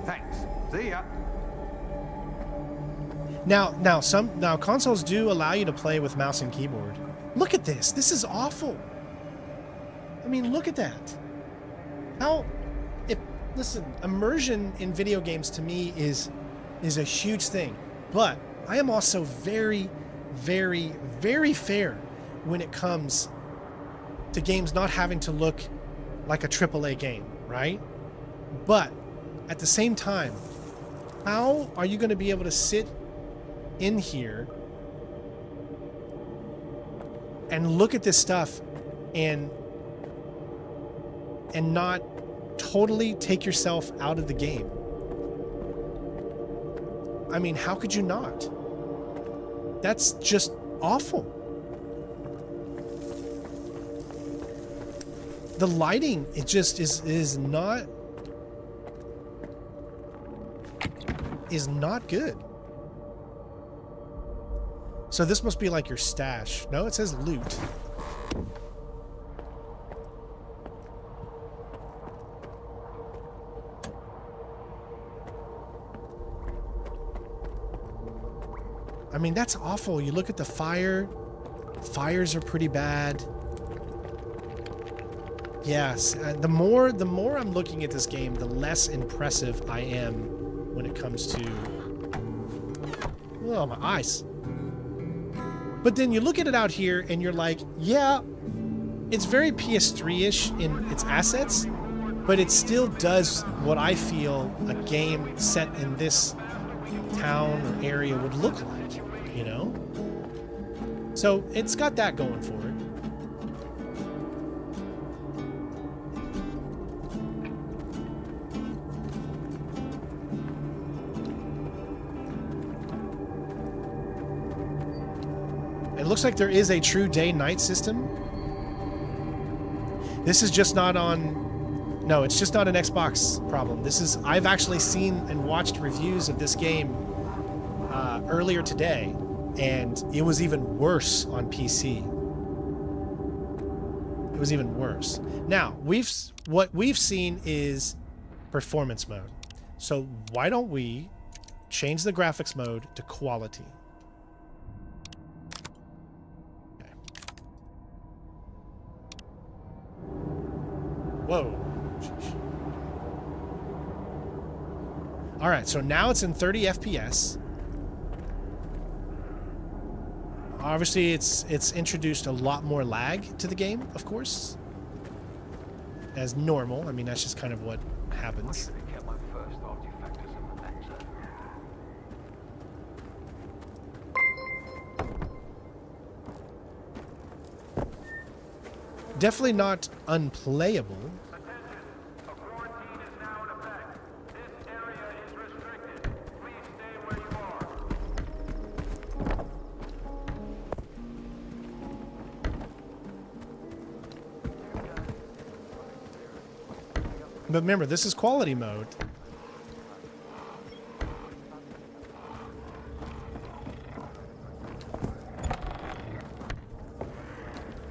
Thanks. See ya. Now consoles do allow you to play with mouse and keyboard. Look at this. This is awful. I mean, look at that. Listen, immersion in video games to me is a huge thing. But I am also very, very, very fair when it comes to games not having to look like a AAA game, right? But at the same time, how are you going to be able to sit in here and look at this stuff and not totally take yourself out of the game? I mean, how could you not? That's just awful. The lighting, it just is not good. So this must be like your stash. No, it says loot. I mean, that's awful. You look at the fire. Fires are pretty bad. Yes, the more I'm looking at this game, the less impressive I am when it comes to... Oh, my eyes. But then you look at it out here and you're like, yeah, it's very PS3-ish in its assets, but it still does what I feel a game set in this town or area would look like, you know? So it's got that going for it. It looks like there is a true day-night system. This is just not on... No, it's just not an Xbox problem. This is... I've actually seen and watched reviews of this game earlier today, and it was even worse on PC. It was even worse. Now, what we've seen is performance mode. So why don't we change the graphics mode to quality? Whoa. All right, so now it's in 30 FPS. Obviously, it's introduced a lot more lag to the game, of course. As normal. I mean, that's just kind of what happens. Definitely not unplayable. But remember, this is quality mode.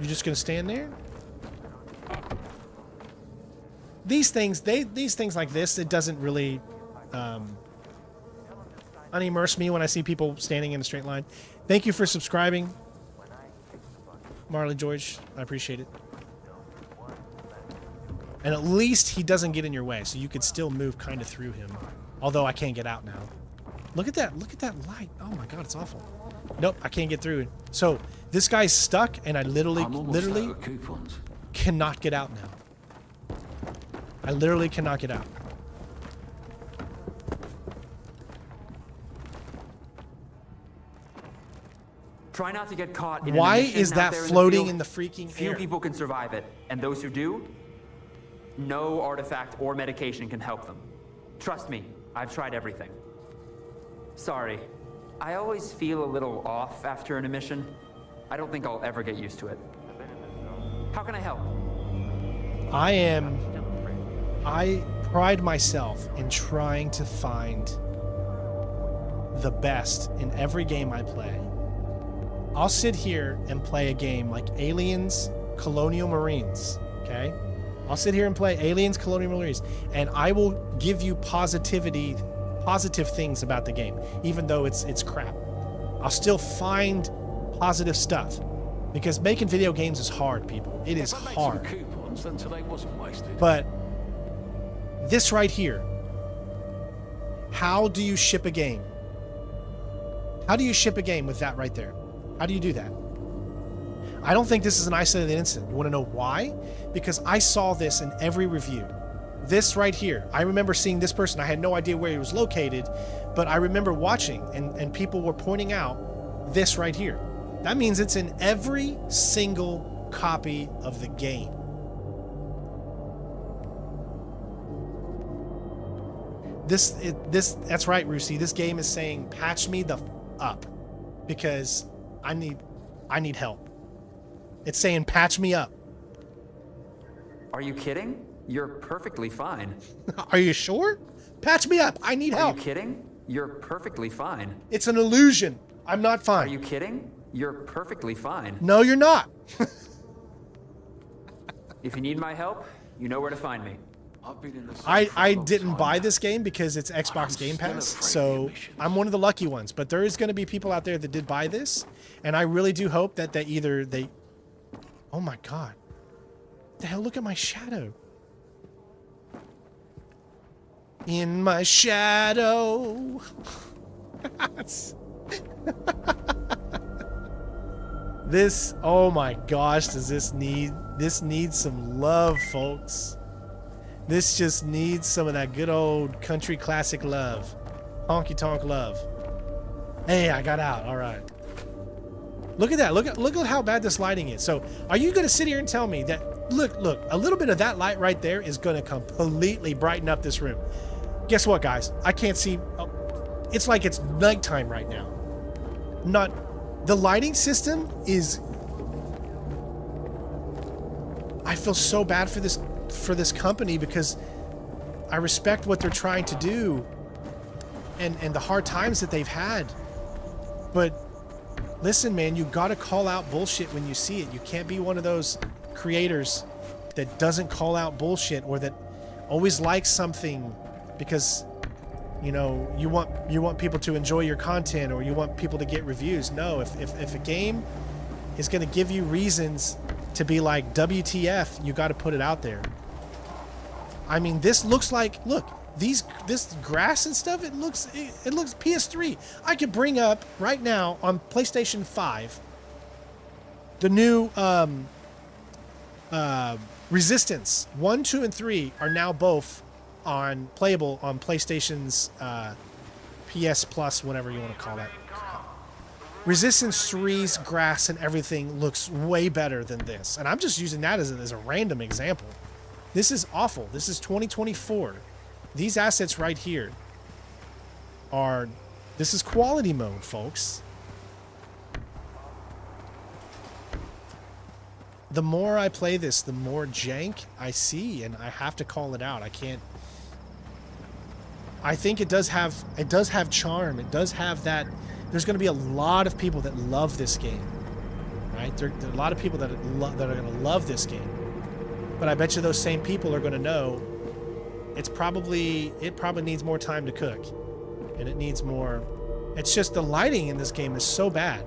You just gonna stand there? These things like this, it doesn't really unimmerse me when I see people standing in a straight line. Thank you for subscribing, Marley George. I appreciate it. And at least he doesn't get in your way, so you could still move kind of through him. Although I can't get out now. Look at that light. Oh my god, it's awful. Nope, I can't get through. So this guy's stuck, and I literally cannot get out now. I literally cannot get out. Try not to get caught in Why an emission is that out there floating in in the freaking Few air? people can survive it, and those who do, no artifact or medication can help them. Trust me, I've tried everything. Sorry, I always feel a little off after an emission. I don't think I'll ever get used to it. How can I help? I pride myself in trying to find the best in every game I play. I'll sit here and play a game like Aliens, Colonial Marines, okay? I'll sit here and play Aliens, Colonial Marines, and I will give you positive things about the game, even though it's crap. I'll still find positive stuff, because making video games is hard, people. It is hard. But this right here, how do you ship a game? How do you ship a game with that right there? How do you do that? I don't think this is an isolated incident. You want to know why? Because I saw this in every review. This right here, I remember seeing this person. I had no idea where he was located, but I remember watching, and people were pointing out this right here. That means it's in every single copy of the game. That's right, Rusi. This game is saying, patch me the up, because I need help. It's saying, patch me up. Are you kidding? You're perfectly fine. Are you sure? Patch me up. I need help. Are you kidding? You're perfectly fine. It's an illusion. I'm not fine. Are you kidding? You're perfectly fine. No, you're not. If you need my help, you know where to find me. I didn't buy this game because it's Xbox Game Pass, so I'm one of the lucky ones. But there is going to be people out there that did buy this, and I really do hope that they... Oh my god. What the hell? Look at my shadow. In my shadow. This, oh my gosh, does this needs some love, folks. This just needs some of that good old country classic love. Honky tonk love. Hey, I got out. All right. Look at that. Look at how bad this lighting is. So, are you going to sit here and tell me that, look, a little bit of that light right there is going to completely brighten up this room? Guess what, guys? I can't see. Oh, it's like it's nighttime right now. The lighting system is... I feel so bad for this company, because I respect what they're trying to do and the hard times that they've had. But listen, man, you got to call out bullshit when you see it. You can't be one of those creators that doesn't call out bullshit, or that always likes something because, you know, you want people to enjoy your content, or you want people to get reviews. No, if a game is going to give you reasons to be like, WTF, you got to put it out there. I mean, this looks like, look, this grass and stuff, it looks PS3. I could bring up right now on PlayStation 5 the new Resistance 1, 2, and 3 are now both playable on PlayStation's PS Plus, whatever you want to call that. Resistance 3's grass and everything looks way better than this. And I'm just using that as a random example. This is awful. This is 2024. These assets right here this is quality mode, folks. The more I play this, the more jank I see, and I have to call it out. I can't. I think it does have charm. It does have that. There's going to be a lot of people that love this game, right? There are a lot of people that are going to love this game, but I bet you those same people are going to know it probably needs more time to cook, and it needs more. It's just the lighting in this game is so bad.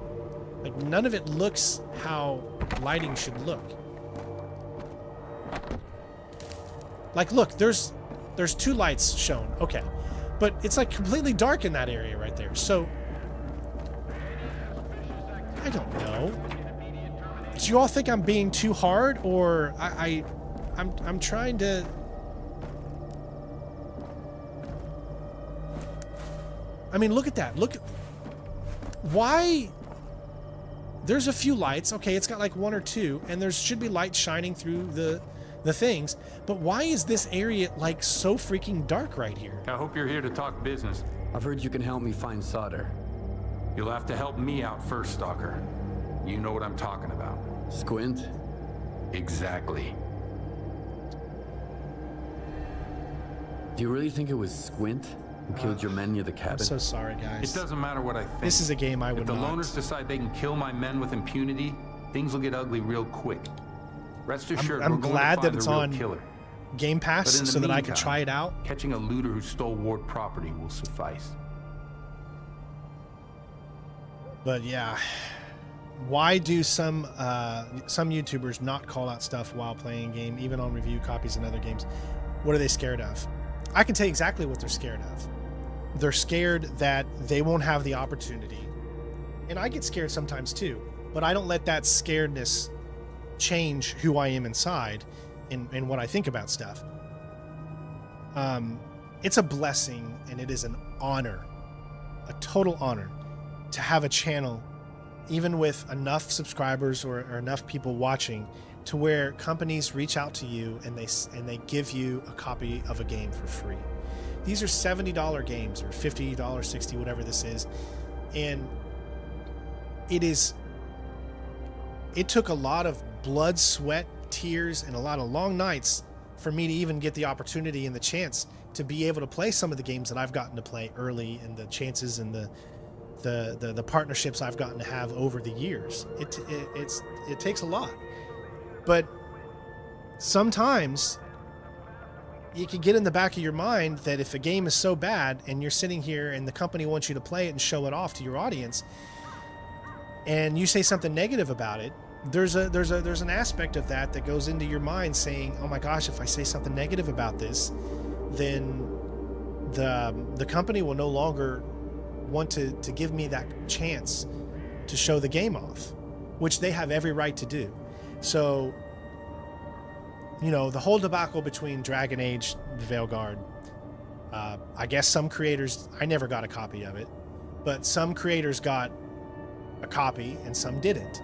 Like, none of it looks how lighting should look. Like, look, there's 2 lights shown. Okay. But it's like completely dark in that area right there. So I don't know. Do you all think I'm being too hard, or I'm trying to. I mean, look at that. Look at why. There's a few lights. Okay, it's got like 1 or 2, and there should be light shining through the things. But why is this area like so freaking dark right here? I hope you're here to talk business. I've heard you can help me find solder. You'll have to help me out first, Stalker. You know what I'm talking about. Squint? Exactly. Do you really think it was Squint who killed your men near the cabin? I'm so sorry, guys. It doesn't matter what I think. This is a game I would not. If the loners decide they can kill my men with impunity, things will get ugly real quick. Rest assured, I'm we're going glad to that find it's the real on killer. Game Pass so that I could try it out. Catching a looter who stole Ward property will suffice. But yeah, why do some YouTubers not call out stuff while playing a game, even on review copies and other games? What are they scared of? I can tell you exactly what they're scared of. They're scared that they won't have the opportunity. And I get scared sometimes too, but I don't let that scaredness change who I am inside and what I think about stuff. It's a blessing, and it is an honor, a total honor, to have a channel, even with enough subscribers or enough people watching, to where companies reach out to you and they give you a copy of a game for free. These are $70 games or $50, $60, whatever this is, and it took a lot of blood, sweat, tears, and a lot of long nights for me to even get the opportunity and the chance to be able to play some of the games that I've gotten to play early, and the chances and the partnerships I've gotten to have over the years. It takes a lot, but sometimes you can get in the back of your mind that if a game is so bad and you're sitting here and the company wants you to play it and show it off to your audience, and you say something negative about it, there's an aspect of that goes into your mind saying, oh my gosh, if I say something negative about this, then the company will no longer want to give me that chance to show the game off, which they have every right to do. So, you know, the whole debacle between Dragon Age, Veilguard, I guess some creators, I never got a copy of it, but some creators got a copy and some didn't.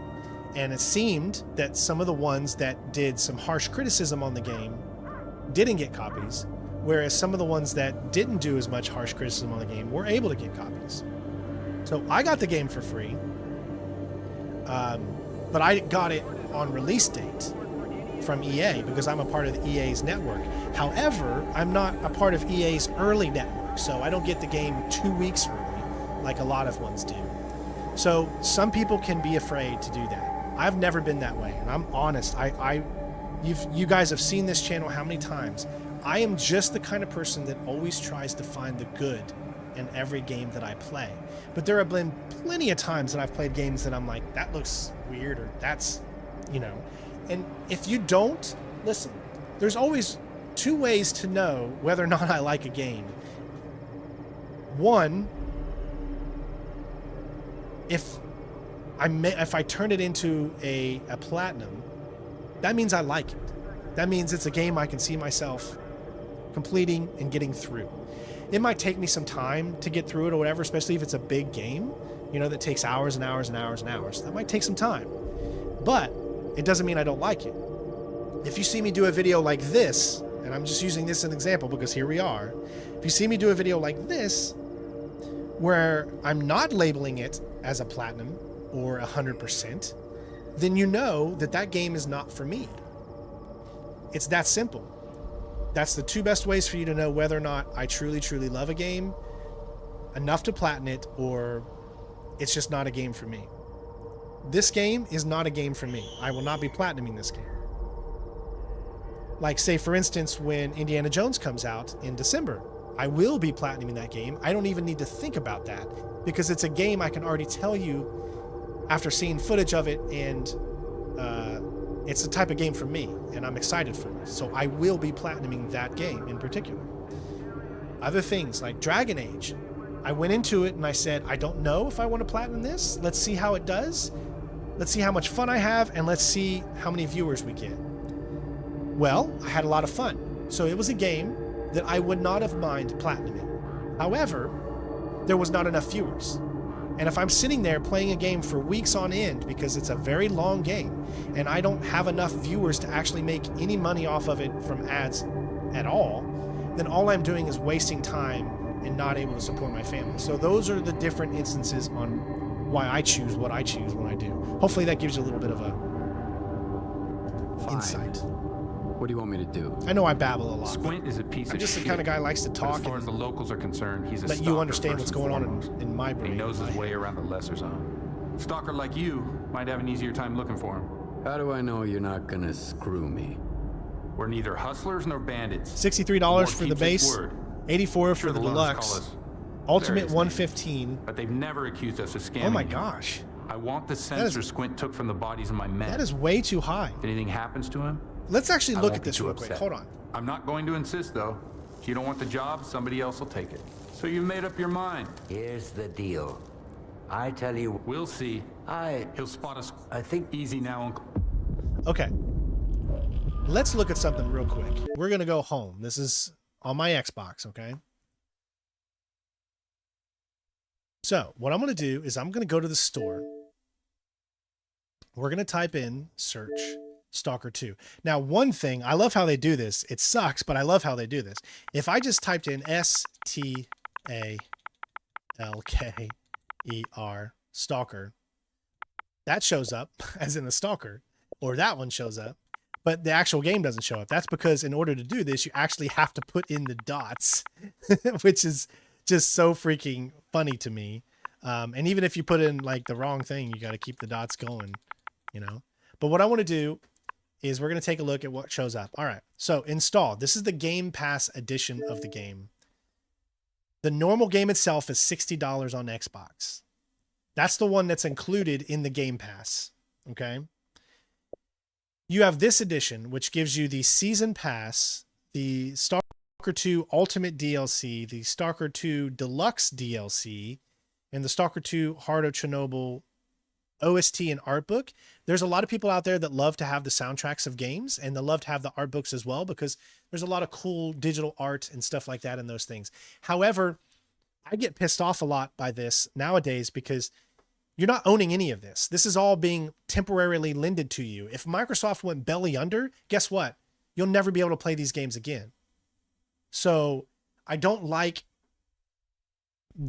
And it seemed that some of the ones that did some harsh criticism on the game didn't get copies, whereas some of the ones that didn't do as much harsh criticism on the game were able to get copies. So I got the game for free, but I got it on release date from EA because I'm a part of the EA's network. However, I'm not a part of EA's early network, so I don't get the game 2 weeks early like a lot of ones do. So some people can be afraid to do that. I've never been that way, and I'm honest. You guys have seen this channel how many times? I am just the kind of person that always tries to find the good in every game that I play. But there have been plenty of times that I've played games that I'm like, that looks weird, or that's, you know. And if you don't, listen, there's always two ways to know whether or not I like a game. One, if I turn it into a platinum, that means I like it. That means it's a game I can see myself completing and getting through. It might take me some time to get through it or whatever, especially if it's a big game, you know, that takes hours and hours and hours and hours. That might take some time. But it doesn't mean I don't like it. If you see me do a video like this, and I'm just using this as an example because here we are. If you see me do a video like this, where I'm not labeling it as a platinum or 100%, then you know that that game is not for me. It's that simple. That's the two best ways for you to know whether or not I truly, truly love a game enough to platinum it, or it's just not a game for me. This game is not a game for me. I will not be platinuming this game. Like, say, for instance, when Indiana Jones comes out in December, I will be platinuming that game. I don't even need to think about that because it's a game I can already tell you after seeing footage of it, and it's the type of game for me, and I'm excited for it. So I will be platinuming that game in particular. Other things like Dragon Age, I went into it and I said, I don't know if I want to platinum this. Let's see how it does. Let's see how much fun I have, and let's see how many viewers we get. Well, I had a lot of fun. So it was a game that I would not have minded platinuming. However, there was not enough viewers. And if I'm sitting there playing a game for weeks on end because it's a very long game and I don't have enough viewers to actually make any money off of it from ads at all, then all I'm doing is wasting time and not able to support my family. So those are the different instances on why I choose what I choose when I do. Hopefully that gives you a little bit of a insight. What do you want me to do? I know I babble a lot. Squint is a piece of shit. I'm just the kind of guy who likes to talk. As far as the locals are concerned, he's a let stalker you understand first what's and going on foremost. in my brain. He knows his way around the lesser zone. Stalker like you might have an easier time looking for him. How do I know you're not gonna screw me? We're neither hustlers nor bandits. $63 for the base, $84 for the Sure, deluxe, ultimate various $115. But they've never accused us of scamming. Oh my you. gosh. I want the sensor Squint took from the bodies of my men. That is way too high. If anything happens to him, Let's actually I look won't at be this too real quick. upset. Hold on. I'm not going to insist, though. If you don't want the job, somebody else will take it. So you made up your mind. Here's the deal. I tell you... We'll see. He'll spot us. I think... Easy now, Uncle. Okay. Let's look at something real quick. We're going to go home. This is on my Xbox, okay? So what I'm going to do is I'm going to go to the store. We're going to type in search Stalker 2. Now, one thing, I love how they do this. It sucks, but I love how they do this. If I just typed in S.T.A.L.K.E.R, Stalker, that shows up as in the Stalker, or that one shows up, but the actual game doesn't show up. That's because in order to do this, you actually have to put in the dots, which is just so freaking funny to me. And even if you put in like the wrong thing, you got to keep the dots going, you know? But what I want to do is we're going to take a look at what shows up. All right. So install. This is the Game Pass edition of the game. The normal game itself is $60 on Xbox. That's the one that's included in the Game Pass. Okay. You have this edition, which gives you the Season Pass, the Stalker 2 Ultimate DLC, the Stalker 2 Deluxe DLC, and the Stalker 2 Heart of Chernobyl OST and art book. There's a lot of people out there that love to have the soundtracks of games, and they love to have the art books as well, because there's a lot of cool digital art and stuff like that in those things. However, I get pissed off a lot by this nowadays because you're not owning any of this. This is all being temporarily lended to you. If Microsoft went belly under, guess what? You'll never be able to play these games again. So I don't like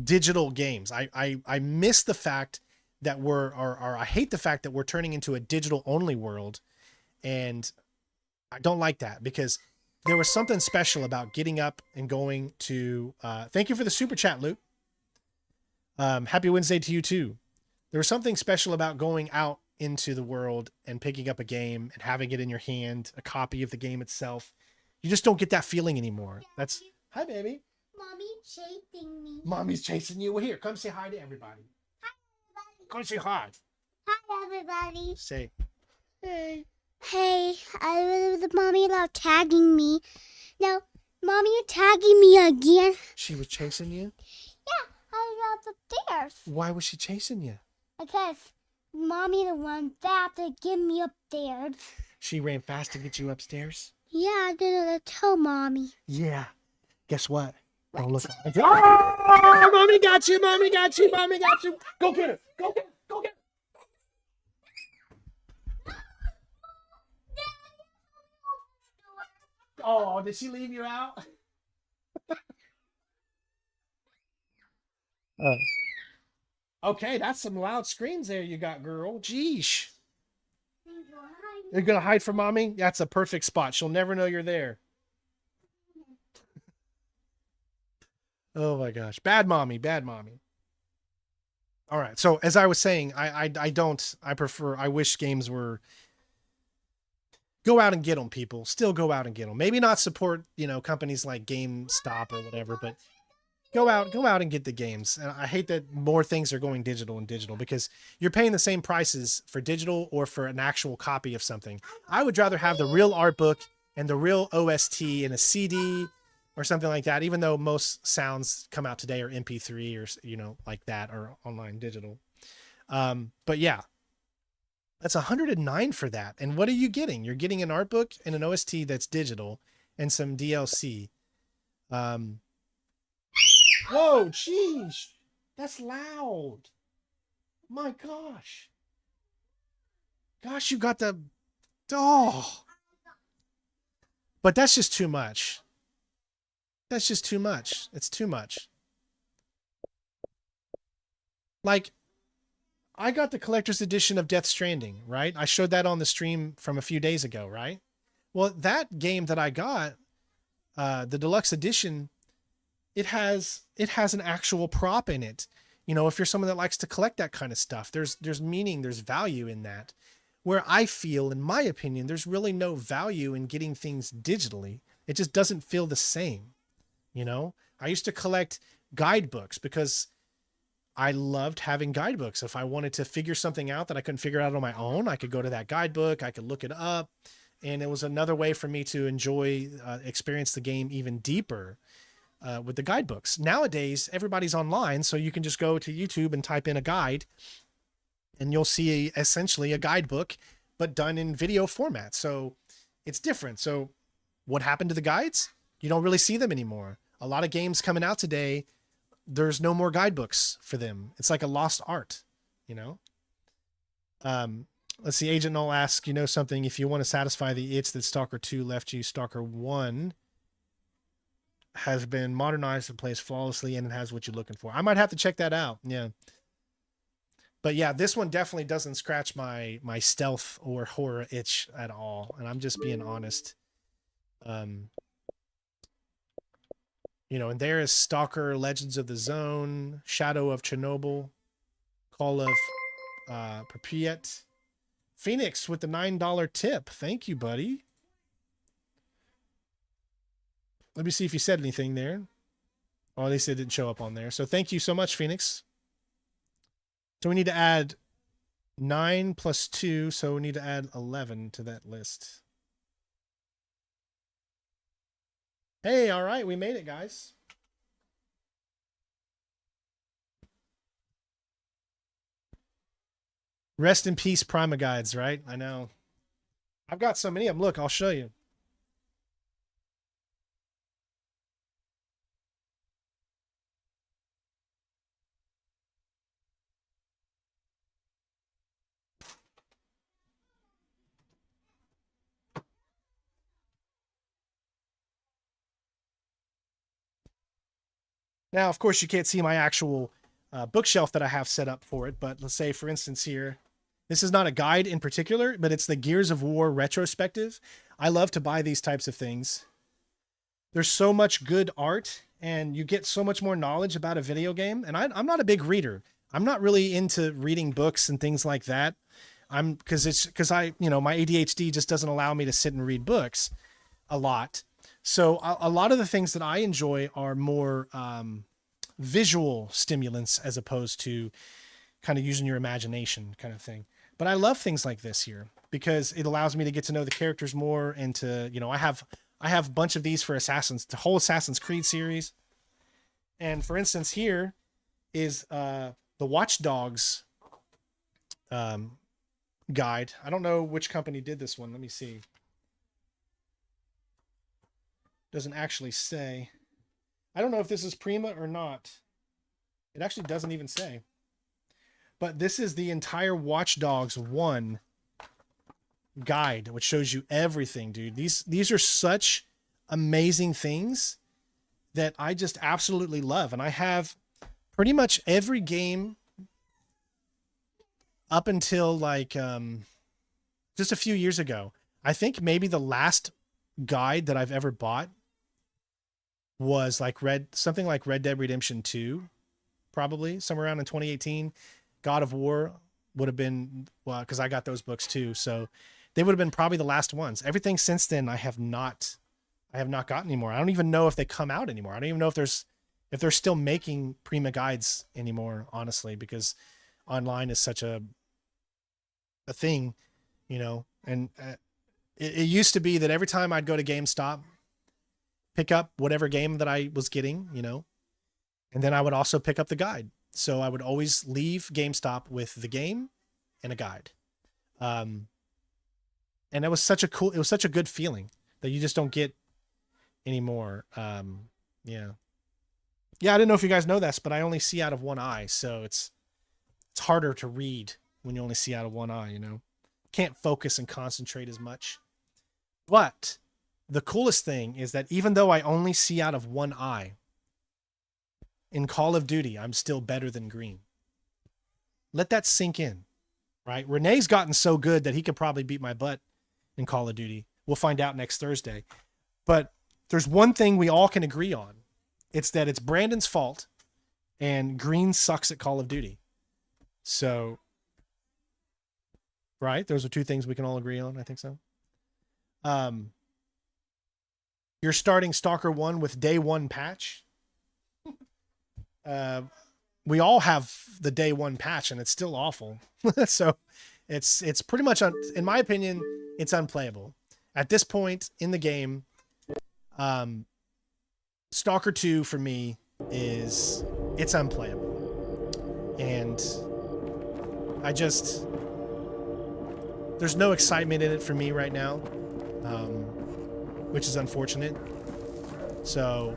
digital games. I miss the fact that I hate the fact that we're turning into a digital only world. And I don't like that, because there was something special about getting up and going to, thank you for the super chat, Luke. Happy Wednesday to you too. There was something special about going out into the world and picking up a game and having it in your hand, a copy of the game itself. You just don't get that feeling anymore. That's, hi baby. Mommy chasing me. Mommy's chasing you. Well, here, come say hi to everybody. Come say hi. Hi, everybody. Say, hey. Hey, the mommy allowed tagging me. No, Mommy attacking me again. She was chasing you? Yeah, I was up the stairs. Why was she chasing you? Because Mommy the one that to get me upstairs. She ran fast to get you upstairs? Yeah, I didn't tell Mommy. Yeah. Guess what? Don't look behind you. Oh, Mommy got you, Mommy got you, Mommy got you. Go get her. Go get her. Go get her. Oh, did she leave you out? Okay, that's some loud screams there you got, girl. Jeesh. You're gonna hide from Mommy? That's a perfect spot. She'll never know you're there. Oh my gosh. Bad mommy, bad mommy. All right. So as I was saying, I wish games were go out and get them, people. Still go out and get them. Maybe not support, companies like GameStop or whatever, but go out and get the games. And I hate that more things are going digital and digital because you're paying the same prices for digital or for an actual copy of something. I would rather have the real art book and the real OST in a CD or something like that, even though most sounds come out today are MP3 or, like that or online digital. But yeah, that's $109 for that. And what are you getting? You're getting an art book and an OST that's digital and some DLC. Whoa, jeez, that's loud. My gosh. Gosh, you got the, but that's just too much. That's just too much. It's too much. Like, I got the collector's edition of Death Stranding, right? I showed that on the stream from a few days ago, right? Well, that game that I got, the deluxe edition, it has an actual prop in it. If you're someone that likes to collect that kind of stuff, there's meaning, there's value in that. Where I feel, in my opinion, there's really no value in getting things digitally. It just doesn't feel the same. I used to collect guidebooks because I loved having guidebooks. If I wanted to figure something out that I couldn't figure out on my own, I could go to that guidebook, I could look it up, and it was another way for me to experience the game even deeper with the guidebooks. Nowadays, everybody's online, so you can just go to YouTube and type in a guide, and you'll see essentially a guidebook, but done in video format. So it's different. So what happened to the guides? You don't really see them anymore. A lot of games coming out today, there's no more guidebooks for them. It's like a lost art, Let's see. Agent Null asks, something, if you want to satisfy the itch that Stalker 2 left you, Stalker 1 has been modernized and plays flawlessly, and it has what you're looking for. I might have to check that out. Yeah. But yeah, this one definitely doesn't scratch my stealth or horror itch at all. And I'm just being honest. And there is Stalker, Legends of the Zone, Shadow of Chernobyl, Call of Pripyat. Phoenix with the $9 tip. Thank you, buddy. Let me see if you said anything there. Oh, at least it didn't show up on there. So thank you so much, Phoenix. So we need to add 9 plus 2. So we need to add 11 to that list. Hey, all right. We made it, guys. Rest in peace, Prima Guides, right? I know. I've got so many of them. Look, I'll show you. Now, of course, you can't see my actual bookshelf that I have set up for it, but let's say, for instance, here, this is not a guide in particular, but it's the Gears of War retrospective. I love to buy these types of things. There's so much good art, and you get so much more knowledge about a video game. And I'm not a big reader. I'm not really into reading books and things like that. Because my ADHD just doesn't allow me to sit and read books a lot. So a lot of the things that I enjoy are more visual stimulants as opposed to kind of using your imagination kind of thing. But I love things like this here because it allows me to get to know the characters more and to, I have I have a bunch of these for the whole Assassin's Creed series. And for instance, here is the Watch Dogs guide. I don't know which company did this one. Let me see. Doesn't actually say. I don't know if this is Prima or not. It actually doesn't even say. But this is the entire Watch Dogs 1 guide, which shows you everything, dude. These are such amazing things that I just absolutely love. And I have pretty much every game up until like just a few years ago. I think maybe the last guide that I've ever bought was like something like Red Dead Redemption 2, probably somewhere around in 2018. God of War would have been, well, because I got those books too, so they would have been probably the last ones. Everything since then I have not gotten anymore. I don't even know if they come out anymore. I don't even know if they're still making Prima guides anymore, honestly, because online is such a thing, you know. And it used to be that every time I'd go to GameStop, pick up whatever game that I was getting, you know, and then I would also pick up the guide. So I would always leave GameStop with the game and a guide. And it was such a good feeling that you just don't get anymore. Yeah. I didn't know if you guys know this, but I only see out of one eye. So it's harder to read when you only see out of one eye, you know, can't focus and concentrate as much. But the coolest thing is that even though I only see out of one eye, in Call of Duty, I'm still better than green. Let that sink in, right? Renee's gotten so good that he could probably beat my butt in Call of Duty. We'll find out next Thursday. But there's one thing we all can agree on. It's that it's Brandon's fault and green sucks at Call of Duty. So, right? Those are two things we can all agree on. I think so. You're starting Stalker 1 with day 1 patch. We all have the day 1 patch and it's still awful. So it's pretty much, in my opinion, it's unplayable. At this point in the game, Stalker 2 for me it's unplayable. And there's no excitement in it for me right now, which is unfortunate. So,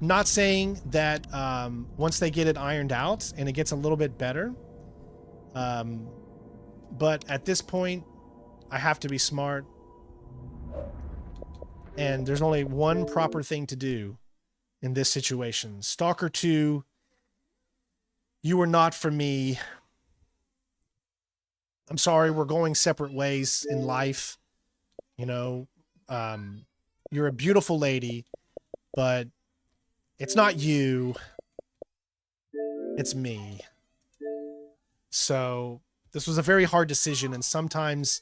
not saying that once they get it ironed out and it gets a little bit better, but at this point, I have to be smart. And there's only one proper thing to do in this situation. Stalker 2, you were not for me. I'm sorry, we're going separate ways in life. You know, you're a beautiful lady, but it's not you. It's me. So this was a very hard decision. And sometimes,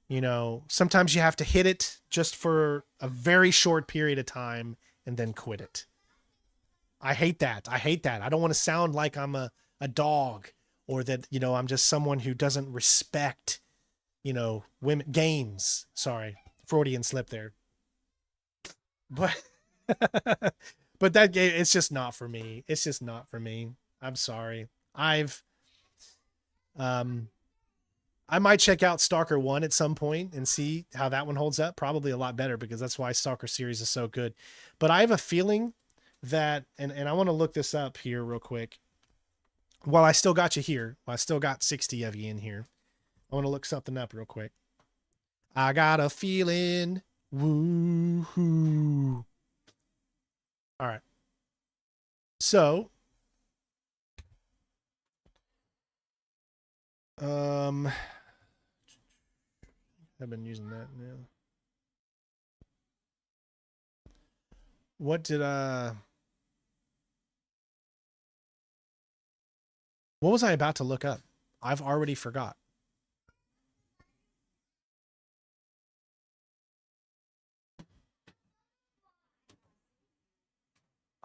you know, sometimes you have to hit it just for a very short period of time and then quit it. I hate that. I don't want to sound like I'm a dog, or that, you know, I'm just someone who doesn't respect, you know, games. Sorry, Freudian slip there. But but that game, it's just not for me. It's just not for me. I'm sorry. I might check out Stalker 1 at some point and see how that one holds up. Probably a lot better, because that's why Stalker series is so good. But I have a feeling that, and I want to look this up here real quick. While I still got you here, I still got 60 of you in here, I want to look something up real quick. I got a feeling. Woohoo. All right. So, I've been using that now. What was I about to look up? I've already forgot.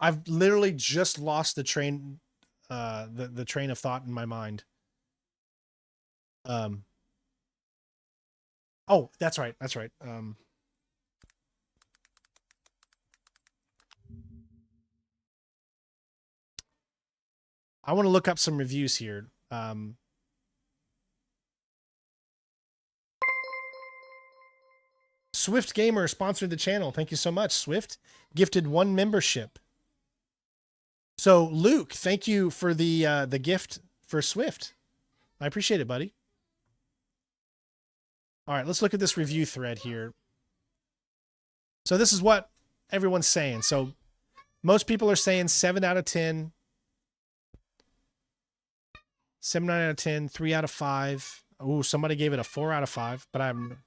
I've literally just lost the train, the train of thought in my mind. Oh, that's right. I want to look up some reviews here. Swift Gamer sponsored the channel. Thank you so much, Swift. Gifted 1 membership. So Luke, thank you for the gift for Swift. I appreciate it, buddy. All right, let's look at this review thread here. So this is what everyone's saying. So most people are saying 7 out of 10. 7, 9 out of 10, 3 out of 5. Oh, somebody gave it a 4 out of 5, but I'm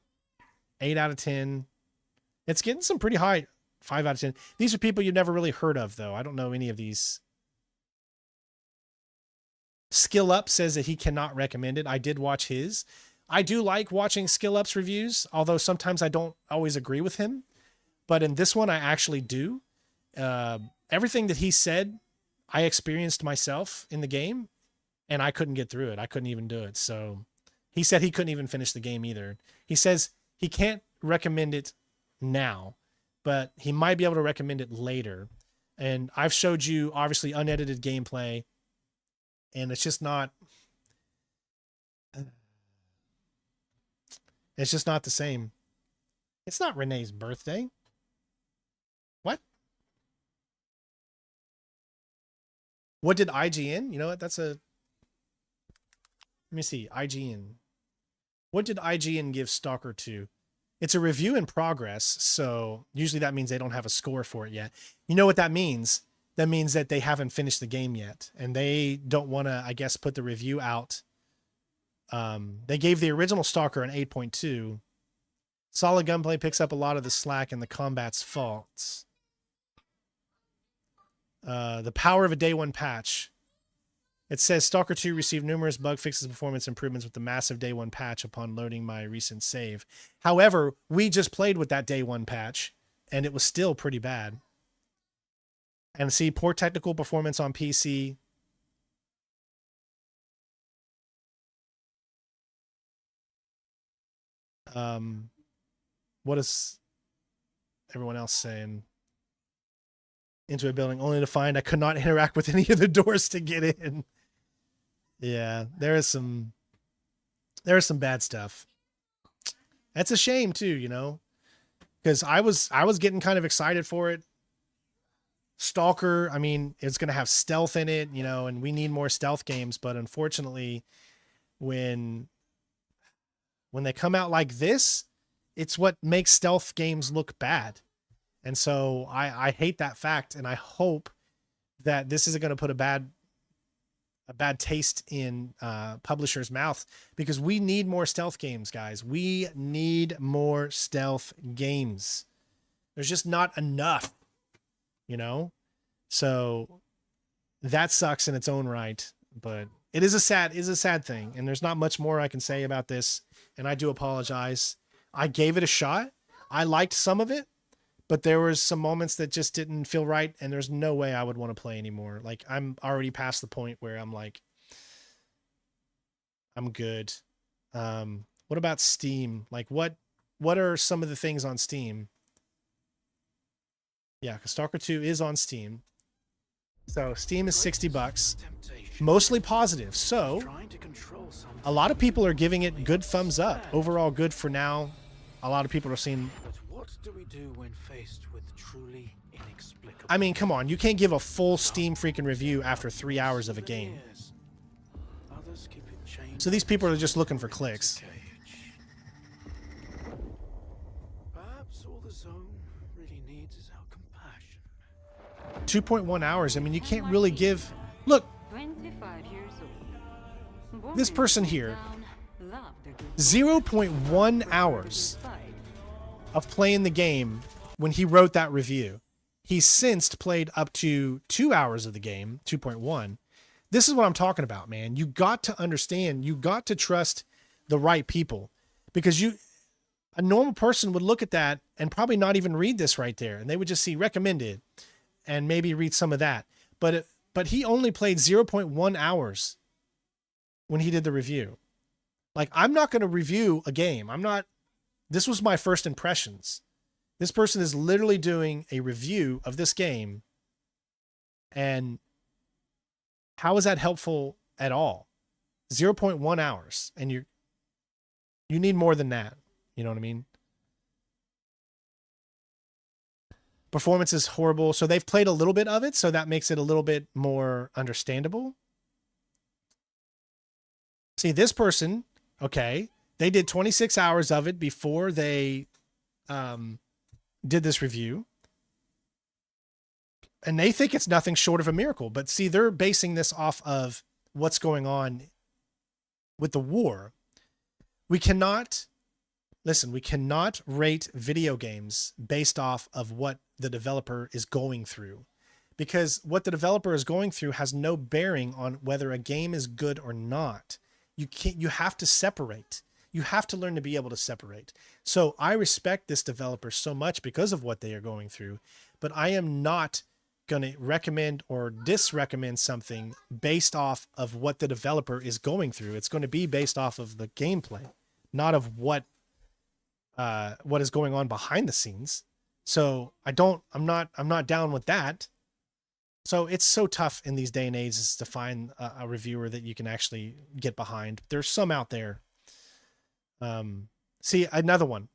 8 out of 10. It's getting some pretty high 5 out of 10. These are people you've never really heard of, though. I don't know any of these. Skill Up says that he cannot recommend it. I did watch his. I do like watching Skill Up's reviews, although sometimes I don't always agree with him. But in this one, I actually do. Everything that he said, I experienced myself in the game, and I couldn't get through it. I couldn't even do it. So he said he couldn't even finish the game either. He says he can't recommend it now, but he might be able to recommend it later. And I've showed you, obviously, unedited gameplay, and it's just not... It's just not the same. It's not Renee's birthday. What? What did IGN? You know what? That's a... Let me see. IGN. What did IGN give Stalker 2? It's a review in progress, so usually that means they don't have a score for it yet. You know what that means? That means that they haven't finished the game yet, and they don't want to, I guess, put the review out. They gave the original Stalker an 8.2. Solid gunplay picks up a lot of the slack and the combat's faults. The power of a day 1 patch. It says Stalker 2 received numerous bug fixes and performance improvements with the massive day 1 patch upon loading my recent save. However, we just played with that day 1 patch, and it was still pretty bad. And see, poor technical performance on PC. What is everyone else saying? Into a building only to find I could not interact with any of the doors to get in. Yeah, there is some bad stuff. That's a shame too, you know, because I was getting kind of excited for it. Stalker, I mean, it's going to have stealth in it, you know, and we need more stealth games, but unfortunately when they come out like this, it's what makes stealth games look bad. And so I hate that fact, and I hope that this isn't going to put a bad taste in publishers' mouth, because we need more stealth games, guys. We need more stealth games. There's just not enough, you know? So that sucks in its own right, but it is a sad thing, and there's not much more I can say about this, and I do apologize. I gave it a shot. I liked some of it, but there was some moments that just didn't feel right, and there's no way I would want to play anymore. Like, I'm already past the point where I'm like, I'm good. What about Steam? Like, what are some of the things on Steam? Yeah, because Stalker 2 is on Steam. So Steam is $60, mostly positive. So a lot of people are giving it good thumbs up. Overall good for now. A lot of people are seeing... What do we do when faced with truly inexplicable... I mean, come on. You can't give a full Steam freaking review after 3 hours of a game. So these people are just looking for clicks. Perhaps all the zone really needs is our compassion. 2.1 hours. I mean, you can't really give... Look. 25 years old. This person here. 0.1 hours of playing the game when he wrote that review. He's since played up to 2 hours of the game, 2.1. This is what I'm talking about, man. You got to understand, you got to trust the right people, because a normal person would look at that and probably not even read this right there, and they would just see recommended and maybe read some of that. But he only played 0.1 hours when he did the review. Like, I'm not going to review a game. This was my first impressions. This person is literally doing a review of this game, and How is that helpful at all? 0.1 hours, and you need more than that. You know what I mean? Performance is horrible. So they've played a little bit of it, so that makes it a little bit more understandable. See, this person, okay, they did 26 hours of it before they did this review. And they think it's nothing short of a miracle. But see, they're basing this off of what's going on with the war. We cannot rate video games based off of what the developer is going through, because what the developer is going through has no bearing on whether a game is good or not. You have to separate. You have to learn to be able to separate. So I respect this developer so much because of what they are going through, but I am not going to recommend or disrecommend something based off of what the developer is going through. It's going to be based off of the gameplay, not of what is going on behind the scenes. So I'm not down with that. So it's so tough in these day and ages to find a reviewer that you can actually get behind. There's some out there. See, another one.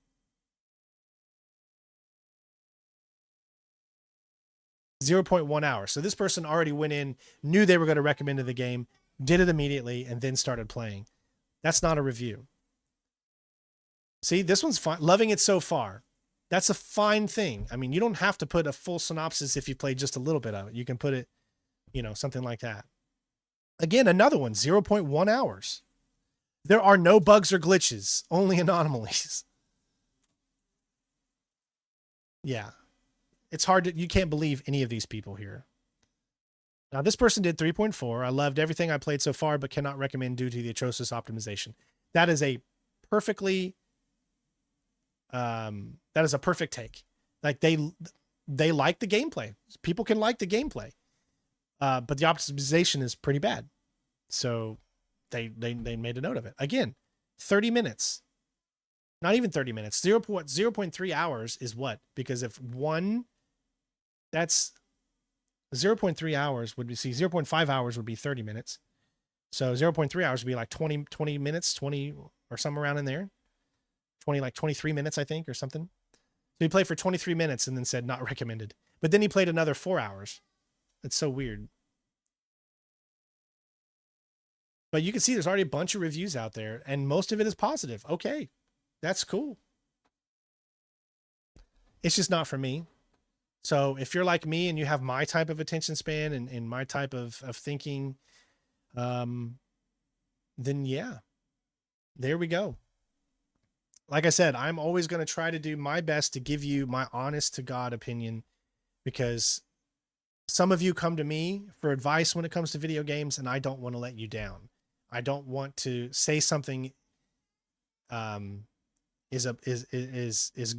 .1 hours. So this person already went in, knew they were going to recommend the game, did it immediately, and then started playing. That's not a review. See, this one's fine. Loving it so far. That's a fine thing. I mean, you don't have to put a full synopsis if you played just a little bit of it. You can put it, something like that. Again, another one, 0.1 hours. There are no bugs or glitches, only anomalies. Yeah. It's hard you can't believe any of these people here. Now, this person did 3.4. I loved everything I played so far, but cannot recommend due to the atrocious optimization. That is a perfectly... that is a perfect take. Like they like the gameplay. People can like the gameplay, but the optimization is pretty bad. So they made a note of it. Again, 30 minutes, not even 30 minutes. 0.3 hours is what? Because if that's 0.3 hours would be 0.5 hours would be 30 minutes. So 0.3 hours would be like 20 minutes, 20 or somewhere around in there. 23 minutes, I think, or something. So he played for 23 minutes and then said not recommended. But then he played another 4 hours. It's so weird. But you can see there's already a bunch of reviews out there, and most of it is positive. Okay, that's cool. It's just not for me. So if you're like me and you have my type of attention span and my type of thinking, then yeah, there we go. Like I said, I'm always going to try to do my best to give you my honest to God opinion, because some of you come to me for advice when it comes to video games, and I don't want to let you down. I don't want to say something is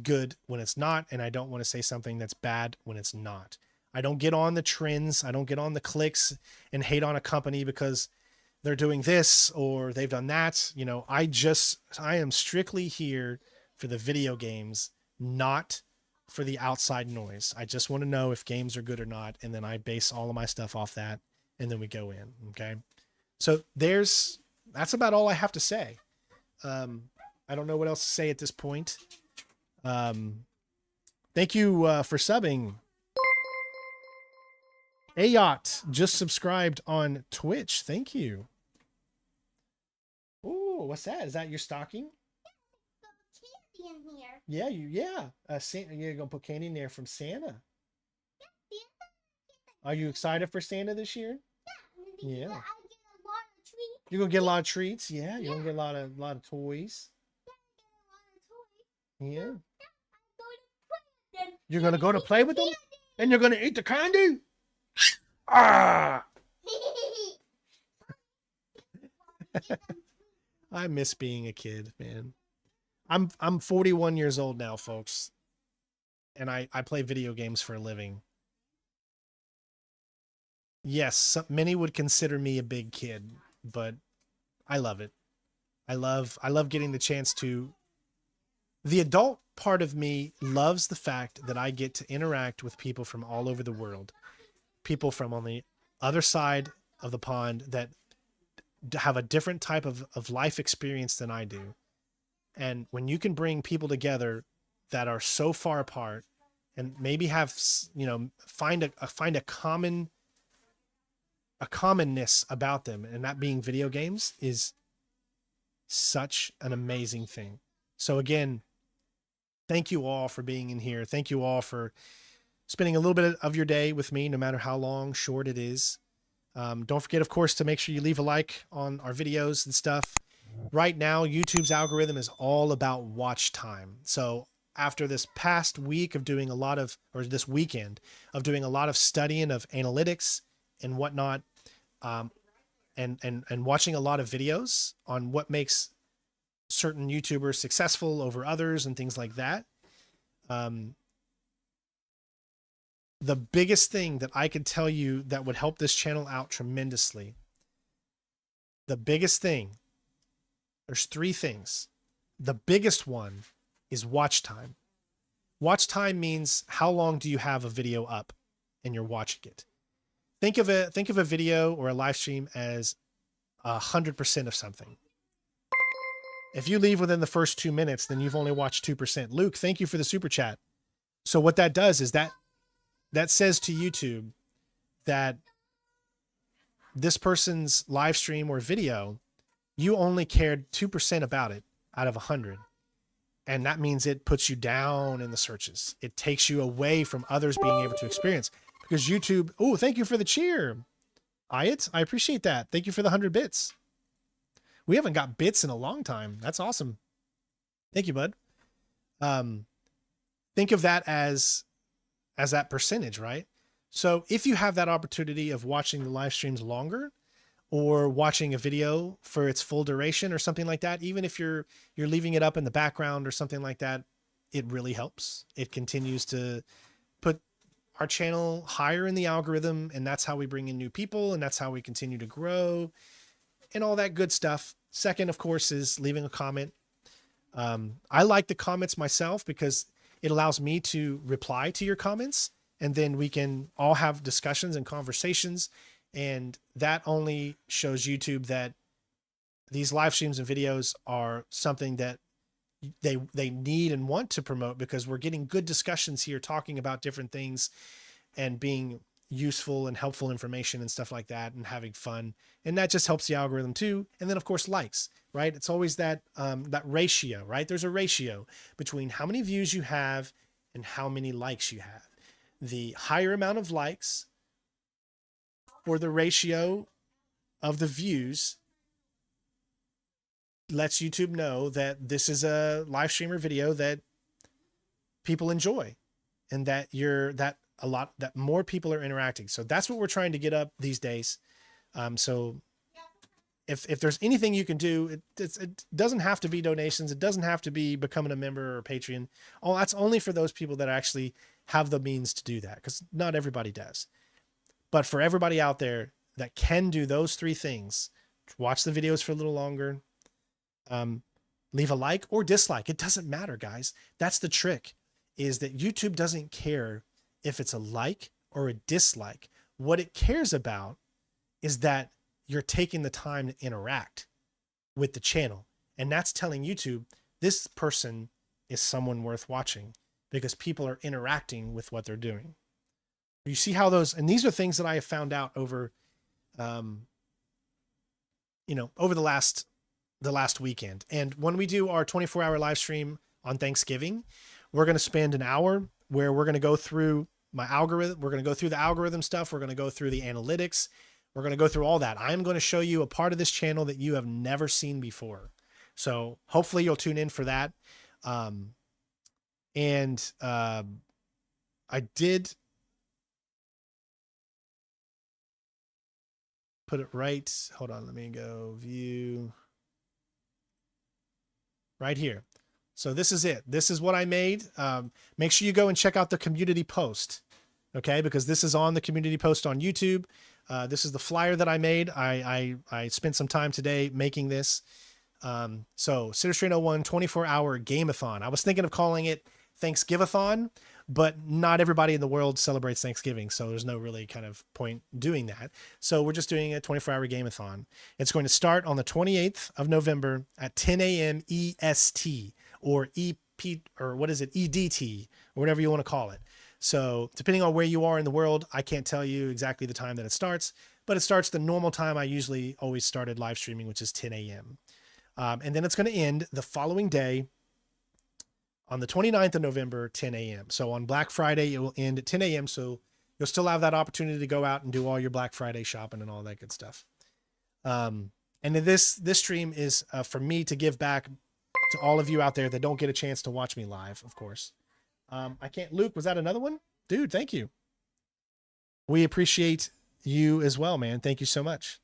good when it's not, and I don't want to say something that's bad when it's not. I don't get on the trends. I don't get on the clicks and hate on a company because they're doing this or they've done that. I am strictly here for the video games, not for the outside noise. I just want to know if games are good or not. And then I base all of my stuff off that. And then we go in. Okay. So that's about all I have to say. I don't know what else to say at this point. Thank you for subbing. Ayot just subscribed on Twitch. Thank you. Oh, what's that? Is that your stocking? Candy in here. Yeah, you're gonna put candy in there from Santa. Are you excited for Santa this year? Yeah. You're gonna get a lot of treats. Yeah, you're gonna get a lot of toys. Yeah. You're gonna go to play with them, and you're gonna eat the candy. Ah! I miss being a kid, man. I'm 41 years old now, folks, and I play video games for a living. Yes, many would consider me a big kid, but I love it. I love getting the chance to. The adult part of me loves the fact that I get to interact with people from all over the world. People from on the other side of the pond that have a different type of life experience than I do. And when you can bring people together that are so far apart and maybe have, you know, find a commonness about them, and that being video games, is such an amazing thing. So again, thank you all for being in here. Thank you all for spending a little bit of your day with me, no matter how long, short it is. Don't forget, of course, to make sure you leave a like on our videos and stuff. Right now, YouTube's algorithm is all about watch time. So after this past week of doing a lot of, or this weekend of doing a lot of studying of analytics and whatnot, and watching a lot of videos on what makes certain YouTubers successful over others and things like that. The biggest thing that I could tell you that would help this channel out tremendously, the biggest thing, there's 3 things. The biggest one is watch time. Watch time means how long do you have a video up and you're watching it. Think of a video or a live stream as 100% of something. If you leave within the first 2 minutes, then you've only watched 2%. Luke, thank you for the super chat. So what that does is that says to YouTube that this person's live stream or video, you only cared 2% about it out of 100. And that means it puts you down in the searches. It takes you away from others being able to experience, because YouTube, oh, thank you for the cheer. Ayat, I appreciate that. Thank you for the 100 bits. We haven't got bits in a long time. That's awesome. Thank you, bud. Think of that as that percentage, right? So if you have that opportunity of watching the live streams longer, or watching a video for its full duration or something like that, even if you're leaving it up in the background or something like that, it really helps. It continues to put our channel higher in the algorithm, and that's how we bring in new people, and that's how we continue to grow and all that good stuff. Second, of course, is leaving a comment. I like the comments myself because it allows me to reply to your comments, and then we can all have discussions and conversations. And that only shows YouTube that these live streams and videos are something that they need and want to promote, because we're getting good discussions here, talking about different things and being useful and helpful information and stuff like that, and having fun. And that just helps the algorithm too. And then of course, likes, right? It's always that ratio, right? There's a ratio between how many views you have and how many likes you have. The higher amount of likes, or the ratio of the views, lets YouTube know that this is a live stream or video that people enjoy, and that that more people are interacting. So that's what we're trying to get up these days. So if there's anything you can do, it doesn't have to be donations. It doesn't have to be becoming a member or Patreon. Oh, that's only for those people that actually have the means to do that, because not everybody does. But for everybody out there that can do those 3 things, watch the videos for a little longer, leave a like or dislike. It doesn't matter, guys. That's the trick, is that YouTube doesn't care if it's a like or a dislike. What it cares about is that you're taking the time to interact with the channel. And that's telling YouTube this person is someone worth watching, because people are interacting with what they're doing. You see how those, and these are things that I have found out over, over the last weekend. And when we do our 24-hour live stream on Thanksgiving, we're going to spend an hour where we're going to go through my algorithm. We're going to go through the algorithm stuff. We're going to go through the analytics. We're going to go through all that. I'm going to show you a part of this channel that you have never seen before. So hopefully you'll tune in for that. I did put it right. Hold on. Let me go view right here. So this is it. This is what I made. Make sure you go and check out the community post. Okay. Because this is on the community post on YouTube. This is the flyer that I made. I spent some time today making this. So Citizen 01 24-hour gameathon. I was thinking of calling it Thanksgivathon, but not everybody in the world celebrates Thanksgiving, so there's no really kind of point doing that. So we're just doing a 24-hour game-a-thon. It's going to start on the 28th of November at 10 a.m. EST, or EP, or what is it, EDT, or whatever you want to call it. So depending on where you are in the world, I can't tell you exactly the time that it starts, but it starts the normal time I usually always started live streaming, which is 10 a.m. And then it's going to end the following day on the 29th of November, 10 a.m. So on Black Friday, it will end at 10 a.m. So you'll still have that opportunity to go out and do all your Black Friday shopping and all that good stuff. And then this stream is for me to give back to all of you out there that don't get a chance to watch me live, of course. I can't, Luke, was that another one? Dude, thank you. We appreciate you as well, man. Thank you so much.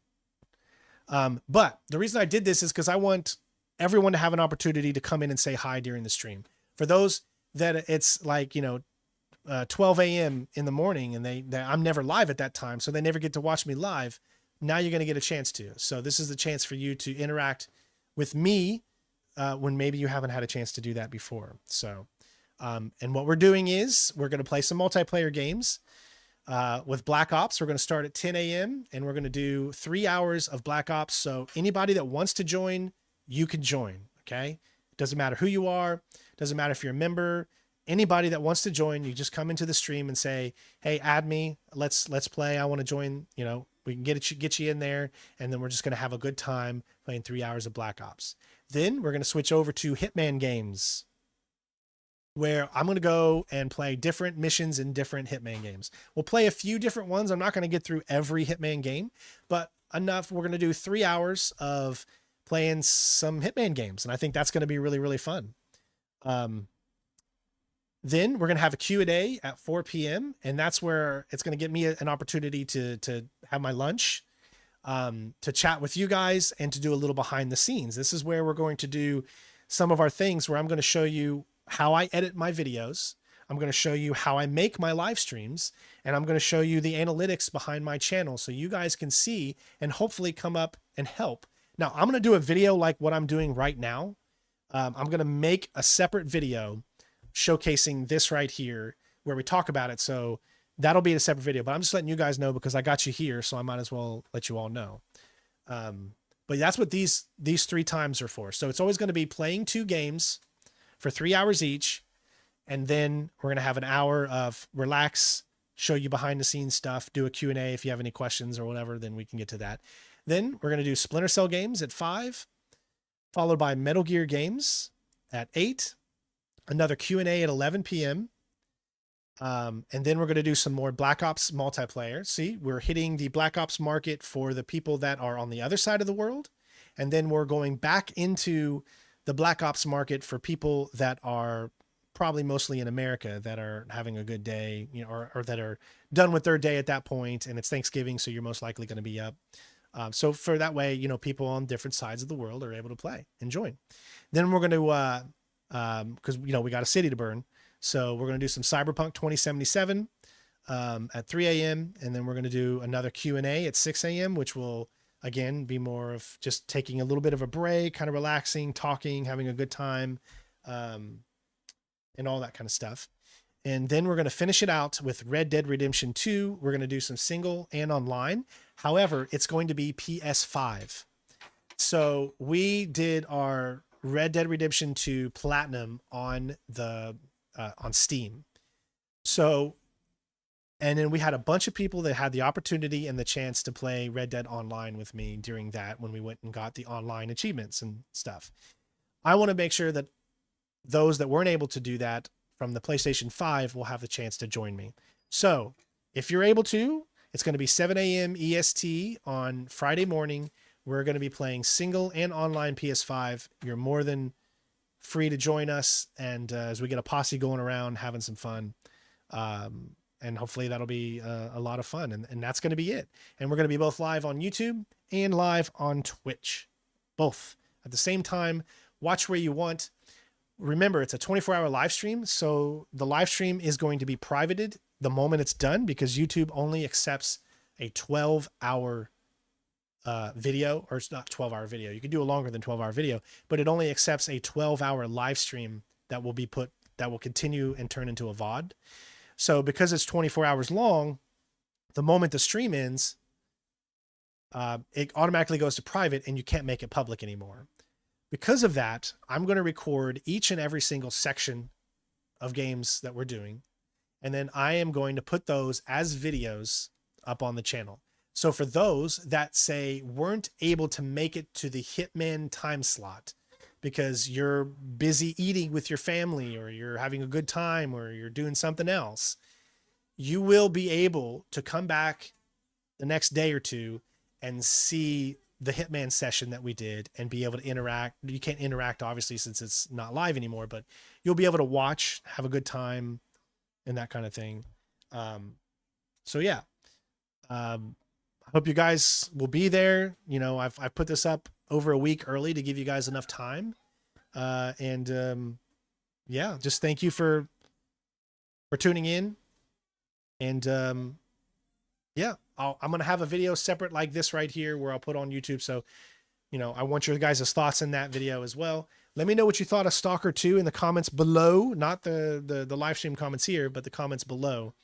But the reason I did this is because I want everyone to have an opportunity to come in and say hi during the stream. For those that it's like, 12 a.m. in the morning and I'm never live at that time, so they never get to watch me live. Now you're going to get a chance to. So this is the chance for you to interact with me when maybe you haven't had a chance to do that before. So, and what we're doing is we're going to play some multiplayer games with Black Ops. We're going to start at 10 a.m. and we're going to do 3 hours of Black Ops. So anybody that wants to join, you can join. Okay. Doesn't matter who you are. Doesn't matter if you're a member. Anybody that wants to join, you just come into the stream and say, "Hey, add me. Let's play. I want to join." We can get you in there, and then we're just going to have a good time playing 3 hours of Black Ops. Then we're going to switch over to Hitman games, where I'm going to go and play different missions in different Hitman games. We'll play a few different ones. I'm not going to get through every Hitman game, but enough. We're going to do 3 hours of playing some Hitman games, and I think that's going to be really, really fun. Then we're going to have a Q&A at 4 p.m. and that's where it's going to give me an opportunity to have my lunch, to chat with you guys and to do a little behind the scenes. This is where we're going to do some of our things where I'm going to show you how I edit my videos. I'm going to show you how I make my live streams, and I'm going to show you the analytics behind my channel so you guys can see and hopefully come up and help. Now I'm going to do a video like what I'm doing right now. I'm going to make a separate video showcasing this right here where we talk about it. So that'll be a separate video, but I'm just letting you guys know because I got you here. So I might as well let you all know. But that's what these 3 times are for. So it's always going to be playing 2 games for 3 hours each. And then we're going to have an hour of relax, show you behind the scenes stuff, do a Q&A. If you have any questions or whatever, then we can get to that. Then we're going to do Splinter Cell games at 5, followed by Metal Gear games at 8, another Q&A at 11 p.m. And then we're going to do some more Black Ops multiplayer. See, we're hitting the Black Ops market for the people that are on the other side of the world. And then we're going back into the Black Ops market for people that are probably mostly in America that are having a good day, or that are done with their day at that point, and it's Thanksgiving, so you're most likely going to be up. So for that way, people on different sides of the world are able to play and join. Then we're going to, because we got a city to burn, so we're going to do some Cyberpunk 2077 at 3 a.m. and then we're going to do another Q&A at 6 a.m., which will again be more of just taking a little bit of a break, kind of relaxing, talking, having a good time, and all that kind of stuff. And then we're going to finish it out with Red Dead Redemption 2. We're going to do some single and online. However, it's going to be PS5. So we did our Red Dead Redemption 2 Platinum on Steam. So, and then we had a bunch of people that had the opportunity and the chance to play Red Dead Online with me during that when we went and got the online achievements and stuff. I want to make sure that those that weren't able to do that from the PlayStation 5 will have the chance to join me. So if you're able to, it's going to be 7 a.m. EST on Friday morning. We're going to be playing single and online PS5. You're more than free to join us. And as we get a posse going around, having some fun. And hopefully that'll be a lot of fun. And that's going to be it. And we're going to be both live on YouTube and live on Twitch. Both at the same time. Watch where you want. Remember, it's a 24-hour live stream, so the live stream is going to be privated the moment it's done because YouTube only accepts a 12-hour video, or it's not 12-hour video. You can do a longer than 12-hour video, but it only accepts a 12-hour live stream that will be put that will continue and turn into a VOD. So because it's 24 hours long, the moment the stream ends, it automatically goes to private and you can't make it public anymore. Because of that, I'm going to record each and every single section of games that we're doing. And then I am going to put those as videos up on the channel. So for those that say weren't able to make it to the Hitman time slot because you're busy eating with your family, or you're having a good time, or you're doing something else, you will be able to come back the next day or two and see the Hitman session that we did and be able to interact. You can't interact, obviously, since it's not live anymore, but you'll be able to watch, have a good time, and that kind of thing. So yeah, I hope you guys will be there. You know, I've put this up over a week early to give you guys enough time. Yeah, just thank you for tuning in. And yeah, I'm going to have a video separate like this right here where I'll put on YouTube. So, you know, I want your guys' thoughts in that video as well. Let me know what you thought of Stalker 2 in the comments below, not the live stream comments here, but the comments below.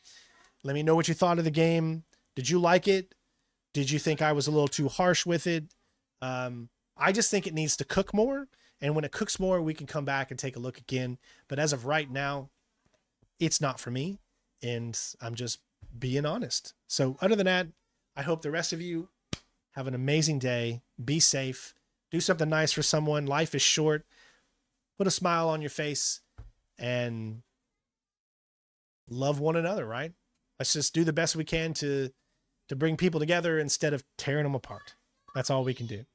Let me know what you thought of the game. Did you like it? Did you think I was a little too harsh with it? I just think it needs to cook more. And when it cooks more, we can come back and take a look again. But as of right now, it's not for me. And I'm just being honest. So other than that, I hope the rest of you have an amazing day. Be safe. Do something nice for someone. Life is short. Put a smile on your face and love one another, right? Let's just do the best we can to bring people together instead of tearing them apart. That's all we can do.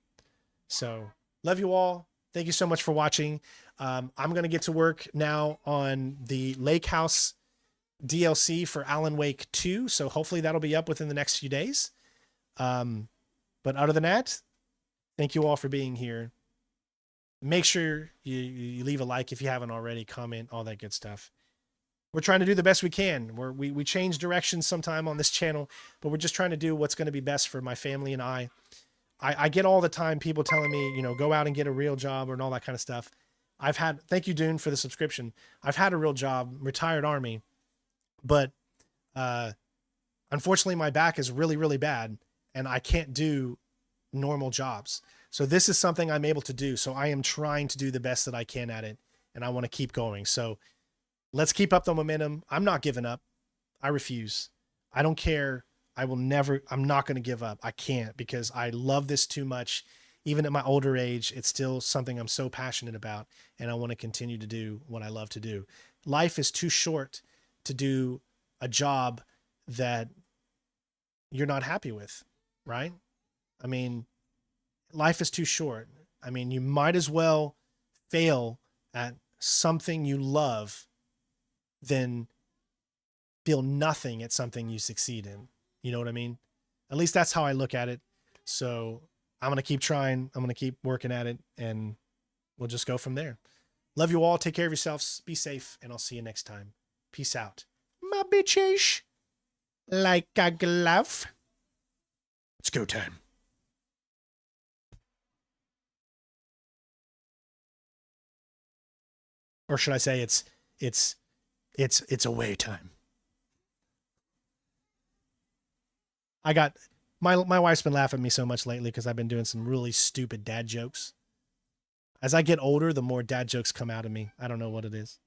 So love you all. Thank you so much for watching. I'm going to get to work now on the Lake House DLC for Alan Wake 2. So hopefully that'll be up within the next few days. But other than that, thank you all for being here. Make sure you leave a like if you haven't already, comment, all that good stuff. We're trying to do the best we can. We change directions sometime on this channel, but we're just trying to do what's going to be best for my family and I. I get all the time people telling me, you know, go out and get a real job and all that kind of stuff. Thank you, Dune, for the subscription. I've had a real job, retired Army, but unfortunately my back is really, really bad and I can't do normal jobs. So this is something I'm able to do. So I am trying to do the best that I can at it, and I want to keep going. So let's keep up the momentum. I'm not giving up. I refuse. I don't care. I'm not going to give up. I can't, because I love this too much. Even at my older age, it's still something I'm so passionate about, and I want to continue to do what I love to do. Life is too short to do a job that you're not happy with, right? I mean, life is too short. I mean, you might as well fail at something you love than feel nothing at something you succeed in. You know what I mean? At least that's how I look at it. So I'm going to keep trying. I'm going to keep working at it, and we'll just go from there. Love you all. Take care of yourselves. Be safe, and I'll see you next time. Peace out. My bitches. Like a glove. It's go time. Or should I say it's away time. I got my wife's been laughing at me so much lately because I've been doing some really stupid dad jokes. As I get older, the more dad jokes come out of me. I don't know what it is.